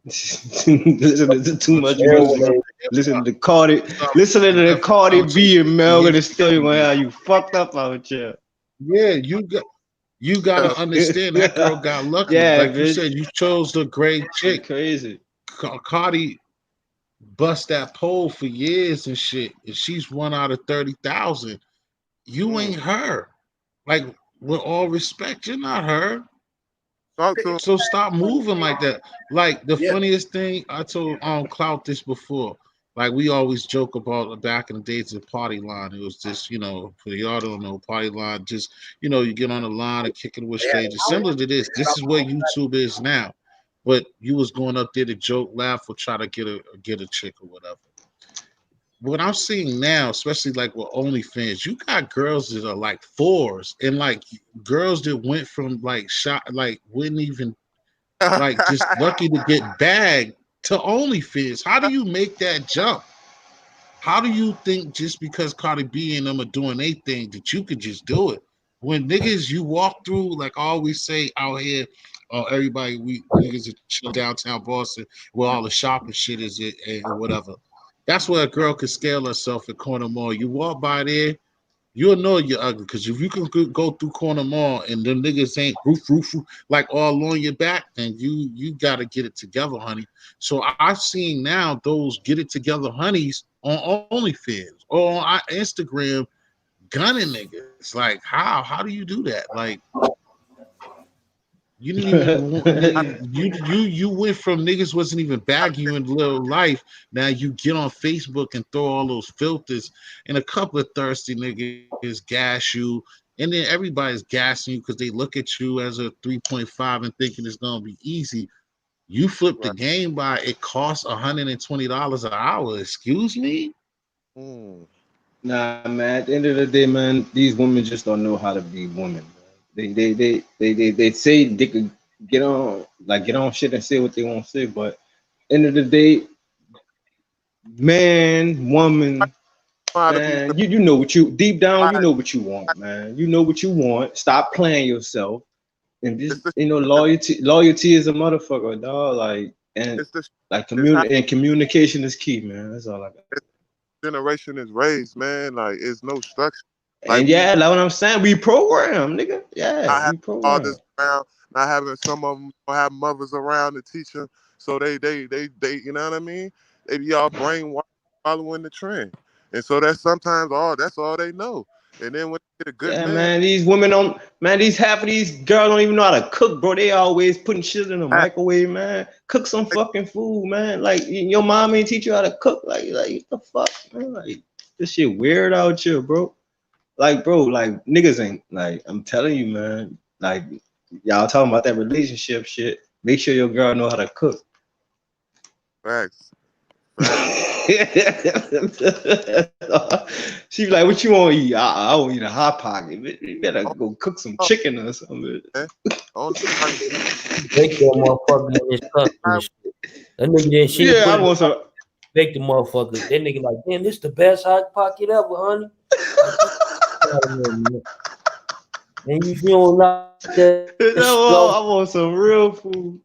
Listening to too much music. Listening to Cardi B and Mel and still you gonna have you fucked up out here. Yeah, you gotta understand that girl got lucky. Yeah, like bitch. You said, you chose the great chick. Crazy. Cardi bust that pole for years and shit, and she's 1 out of 30,000. You ain't her. Like, with all respect, you're not her. So stop moving like that. Like the funniest thing I told Clout this before. Like we always joke about back in the days of Party Line. It was just, for y'all don't know, Party Line, just you get on the line and kick it with strangers. Similar to this. This is where YouTube is now. But you was going up there to joke, laugh, or try to get a chick or whatever. What I'm seeing now, especially like with OnlyFans, you got girls that are like 4s and like girls that went from like wouldn't even like just lucky to get bagged to OnlyFans. How do you make that jump? How do you think just because Cardi B and them are doing their thing that you could just do it? When niggas you walk through, like I always say out here, everybody we niggas that chill downtown Boston where all the shopping shit is and whatever. That's where a girl could scale herself at Corner Mall. You walk by there, you'll know you're ugly because if you can go through Corner Mall and them niggas ain't roof, like all on your back, then you got to get it together, honey. So I've seen now those get it together honeys on OnlyFans or on Instagram gunning niggas. Like how do you do that? Like you didn't even you went from niggas wasn't even bagging you in real life. Now you get on Facebook and throw all those filters, and a couple of thirsty niggas gas you, and then everybody's gassing you because they look at you as a 3.5 and thinking it's gonna be easy. You flip the game by it costs $120 an hour. Excuse me? Nah, man. At the end of the day, man, these women just don't know how to be women. They say they could get on shit and say what they want to say, but end of the day, man, woman, man, you know what you deep down, you know what you want, man. You know what you want. Stop playing yourself. And just loyalty is a motherfucker, dog. Communication is key, man. That's all I got. Generation is raised, man. Like it's no structure. Like like what I'm saying, we program, nigga. Yeah, we program. All this around, not having some of them don't have mothers around to teach them, so they you know what I mean? They be all brainwashed following the trend, and so that's sometimes that's all they know. And then when they get a good man, these women don't, man. Half of these girls don't even know how to cook, bro. They always putting shit in the microwave, man. Cook some fucking food, man. Like your mom ain't teach you how to cook, like what the fuck, man. Like this shit weird out here, bro. Like, bro, like niggas ain't like. I'm telling you, man. Like y'all talking about that relationship shit. Make sure your girl know how to cook. Facts. She be like, "What you want to eat?" I want to eat a hot pocket. You better go cook some chicken or something. Break that motherfucker in this cup and shit. That nigga didn't shit. Yeah, I want some. Bake the motherfucker. That nigga like, damn, this the best hot pocket ever, honey. And if you don't like that I shit off, want some real food.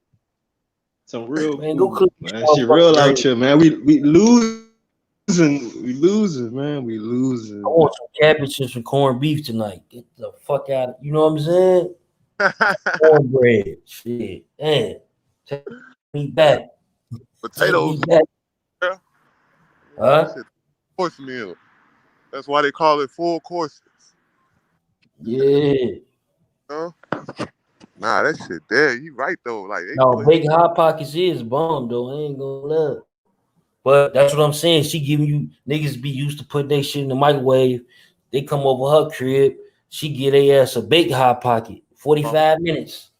Some real man, go food, cook man. some Shit real motherfucking out drink. here, man. We losing. We losing, man. We I losing. want some cabbage and some corned beef tonight. Get the fuck out of, you know what I'm saying? Cornbread. Shit. Damn. Take me back. Take me Potatoes, back. yeah. Huh? Shit, course meal. That's why they call it full courses. Yeah. Huh? Nah, that shit there. You right though. Like they No, put big hot pockets is bomb though. I ain't gonna lie. But that's what I'm saying. She giving you niggas be used to putting their shit in the microwave. They come over her crib. She get their ass a big hot pocket. 45 minutes.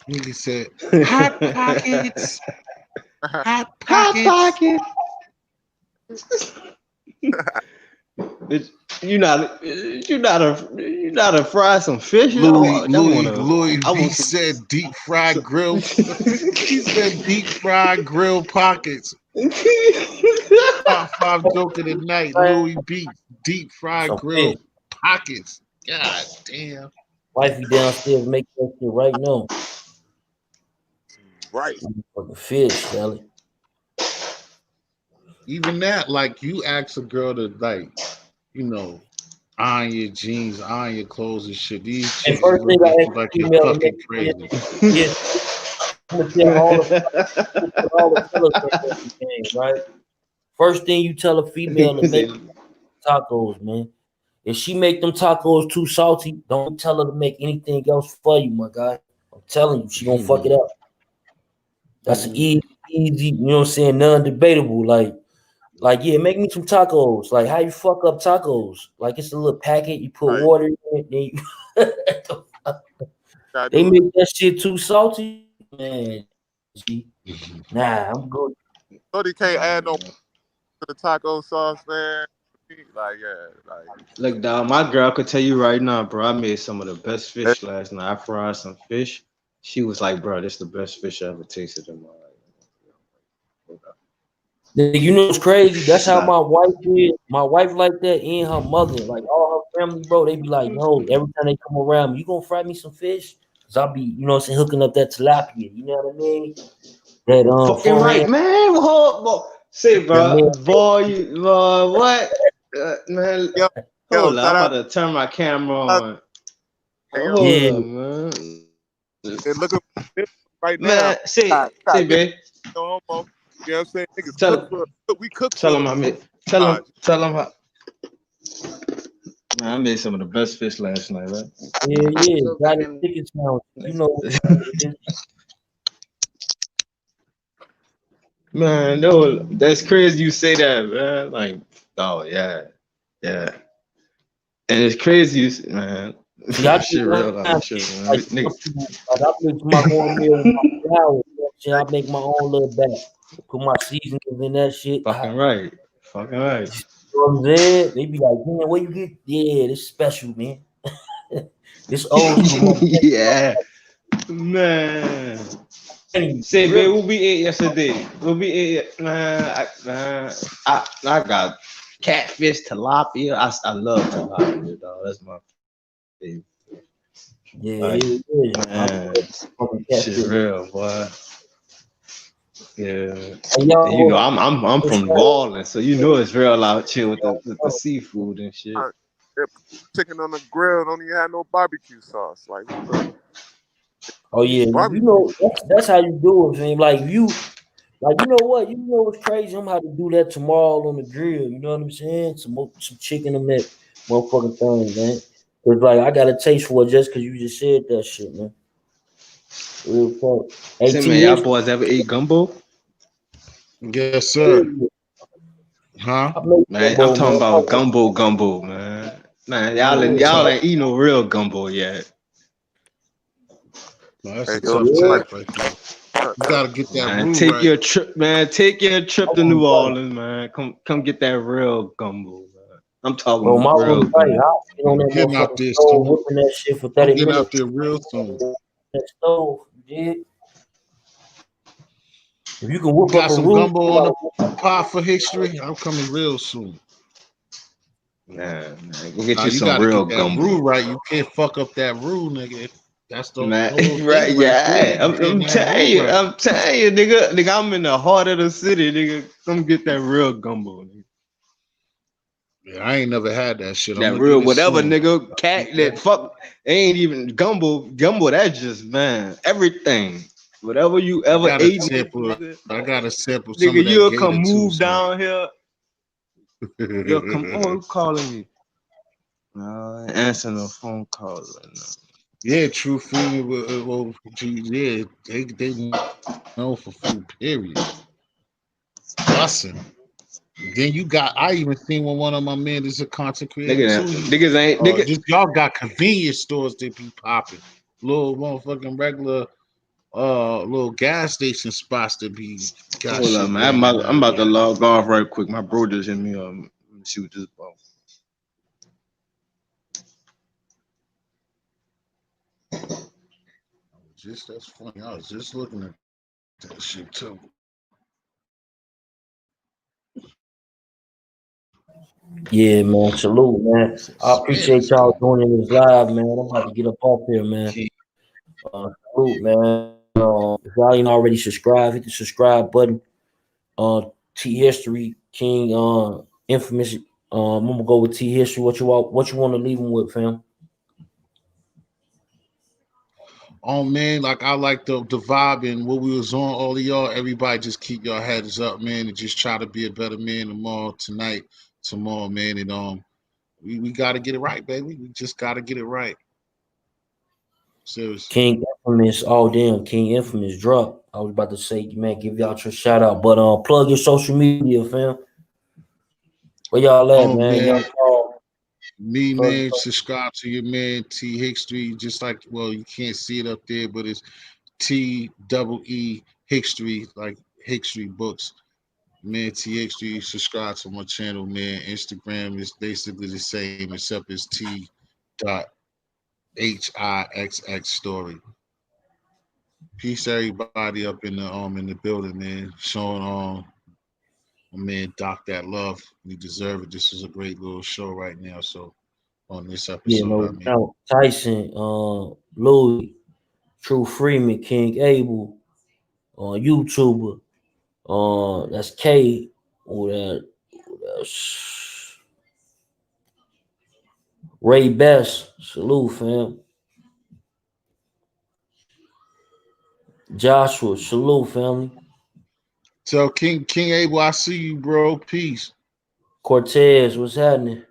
Nigga said, hot pockets, hot Hot pockets. Bitch, you not a fry some fish. I want Louis I B want some. said deep fried grill. He said deep fried grill pockets. Top 5 joke of the night. Louis B deep fried Some grill fish. pockets. God damn. Wifey downstairs make that shit right now. Right. Fucking fish, Shelly. Even that, like you ask a girl to like, you know, iron your jeans, iron your clothes and shit. These And chicks first look thing I at ask you the like you're female to fucking make crazy. is I'm gonna tell all the fellas in the game, right? First thing you tell a female to make tacos, man. If she make them tacos too salty, don't tell her to make anything else for you, my guy. I'm telling you, she gonna fuck it up. That's an easy, you know what I'm saying, non-debatable. Like, yeah, make me some tacos. Like, how you fuck up tacos? Like, it's a little packet, you put Right. water in it, then they make that shit too salty, man. Nah, I'm good. Shorty can't add no to the taco sauce, man. Like, yeah, like. Look, dog, my girl could tell you right now, bro. I made some of the best fish last night. I fried some fish. She was like, bro, this is the best fish I ever tasted in my life. You know what's crazy? That's how Stop. my wife is. My wife like that, and her mother, like all her family, bro. They be like, yo, every time they come around, you gonna fry me some fish? Cause I'll be, you know what I'm saying, hooking up that tilapia. You know what I mean? That Fucking right, forehand. man. Say, bro, Man, what? Man, Yo, hold up. shout I'm out. about to turn my camera on. Hey, Hold yeah. up, man. and look at this right now. Man, say, babe. No homo. You know what I'm saying? Niggas Tell, cook for. We cook tell for. him I made. Tell him how. Man, I made some of the best fish last night, right? Yeah. Got it chicken sandwich. You know what it is. Man, no, that's crazy you say that, man. Like, oh yeah. And it's crazy, man. See, I Shit do real that. out shit, man. Like, Nigga. I mix my cornmeal with my flour. You know what I'm saying? I make my own little batch. Put my seasonings in that shit. Fucking right. Fucking right. You know what I'm saying? They be like, man, where you get? Yeah, this special, man. This old school. Yeah. Man. Say, babe, what we ate yesterday? What we ate, man. I got catfish, tilapia. I love tilapia, dog. That's my favorite. Yeah, Like, man. Shit real, boy. Yeah. And y'all, You know, I'm from New Orleans, so you know it's real out here with the seafood and shit. Chicken on the grill don't even have no barbecue sauce. Like, oh yeah, you know that's how you do it, man. Like you know what? You know what's crazy? I'm how to do that tomorrow on the grill. You know what I'm saying? Some chicken in that motherfucking thing, man. Cause like I got a taste for it just cause you just said that shit, man. Real talk. Say, man, y'all boys ever ate gumbo? Yes, sir. Huh? Man, I'm talking about gumbo, man. Man, y'all ain't eat no real gumbo yet. No, that's a tough task right there. You gotta get that Man, roux take right. your trip, man. Take your trip to New Orleans, man. Come get that real gumbo, man. I'm talking Bro, my real was right. gumbo. I'll sit on that Getting out motherfucking there stove, soon. whipping that shit for I'm 30 getting minutes. out there real soon. That stove, yeah. If you can whip Got up a some roux, gumbo on the pot for history. I'm coming real soon. Man, go get you You some gotta real get that gumbo. rule right. You can't fuck up that rule, nigga. That's the Man, whole right? thing right there. Yeah, I'm telling you, I'm telling you, nigga, I'm in the heart of the city, nigga. Come get that real gumbo, nigga. Yeah, I ain't never had that shit. I'm That gonna get real it whatever, soon. nigga. Cat that fuck ain't even gumbo. Gumbo, that's just man, everything. Whatever you I ever gotta ate, sample. I gotta sample some nigga, of that you'll come gator too. move So. down here. You'll come. Oh, who's calling me? No, I ain't answering the phone call right now. Yeah, true food. Well, yeah, they know for food. Period. Bussin'. Then you got. I even seen one of my men is a content creator too. Niggas ain't nigga. Just y'all got convenience stores that be popping. Little motherfucking regular little gas station spots that be got Hold shit up, man. going on I'm about out to there. log off right quick. My bro just hit me up. Let me see what this about. That's funny. I was just looking at that shit too. Yeah, man. Salute, man. I appreciate y'all doing this live, man. I'm about to get up off here, man. Salute, man. If y'all ain't already subscribed, hit the subscribe button. T History King, infamous. I'm gonna go with T History. What you want to leave them with, fam? Oh man, like I like the vibe and what we was on. All of y'all, everybody, just keep your heads up, man, and just try to be a better man tomorrow, man. And we got to get it right, baby. We just got to get it right. Seriously. King Infamous. Oh damn, King Infamous drop. I was about to say, man, give y'all a shout out, but plug your social media, fam. Where y'all at, Oh man? man, Y'all man, subscribe to your man T History. Just like, well, you can't see it up there, but it's TEE History, like History Books. Man, T History. Subscribe to my channel, man. Instagram is basically the same except it's T.HIXX story. Peace, everybody up in the building, man. Showing my man Doc that love. We deserve it. This is a great little show right now. So on this Yeah, episode, no doubt. Tyson, Louis, True Freeman, King Abel, YouTuber. That's K. That's Ray Best. Salute, fam. Joshua, salute, family. So King Abel, I see you, bro. Peace. Cortez, what's happening?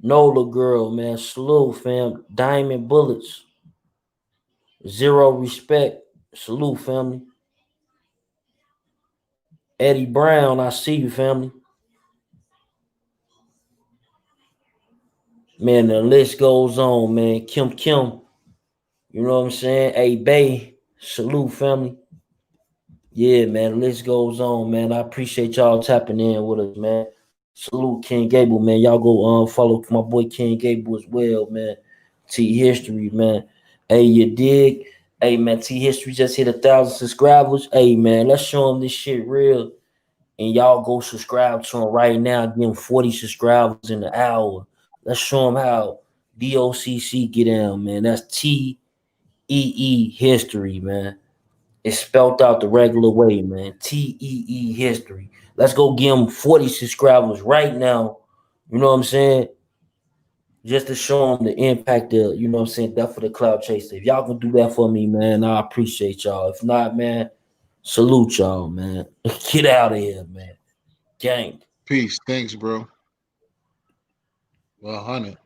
Nola girl, man. Salute, fam. Diamond Bullets. Zero Respect. Salute, family. Eddie Brown, I see you, family. Man, the list goes on, man. Kim. You know what I'm saying? Hey, Bay. Salute, family. Yeah, man. The list goes on, man. I appreciate y'all tapping in with us, man. Salute King Gable, man. Y'all go follow my boy King Gable as well, man. T History, man. Hey, you dig? Hey, man, T History just hit 1,000 subscribers. Hey, man, let's show them this shit real. And y'all go subscribe to him right now. Give him 40 subscribers in the hour. Let's show him how DOCC get down, man. That's TEE History, man. It's spelled out the regular way, man. TEE History. Let's go give him 40 subscribers right now. You know what I'm saying? Just to show him the impact of, you know what I'm saying, Death for the Cloud Chaser. If y'all can do that for me, man, I appreciate y'all. If not, man, salute y'all, man. Get out of here, man. Gang. Peace. Thanks, bro. 100.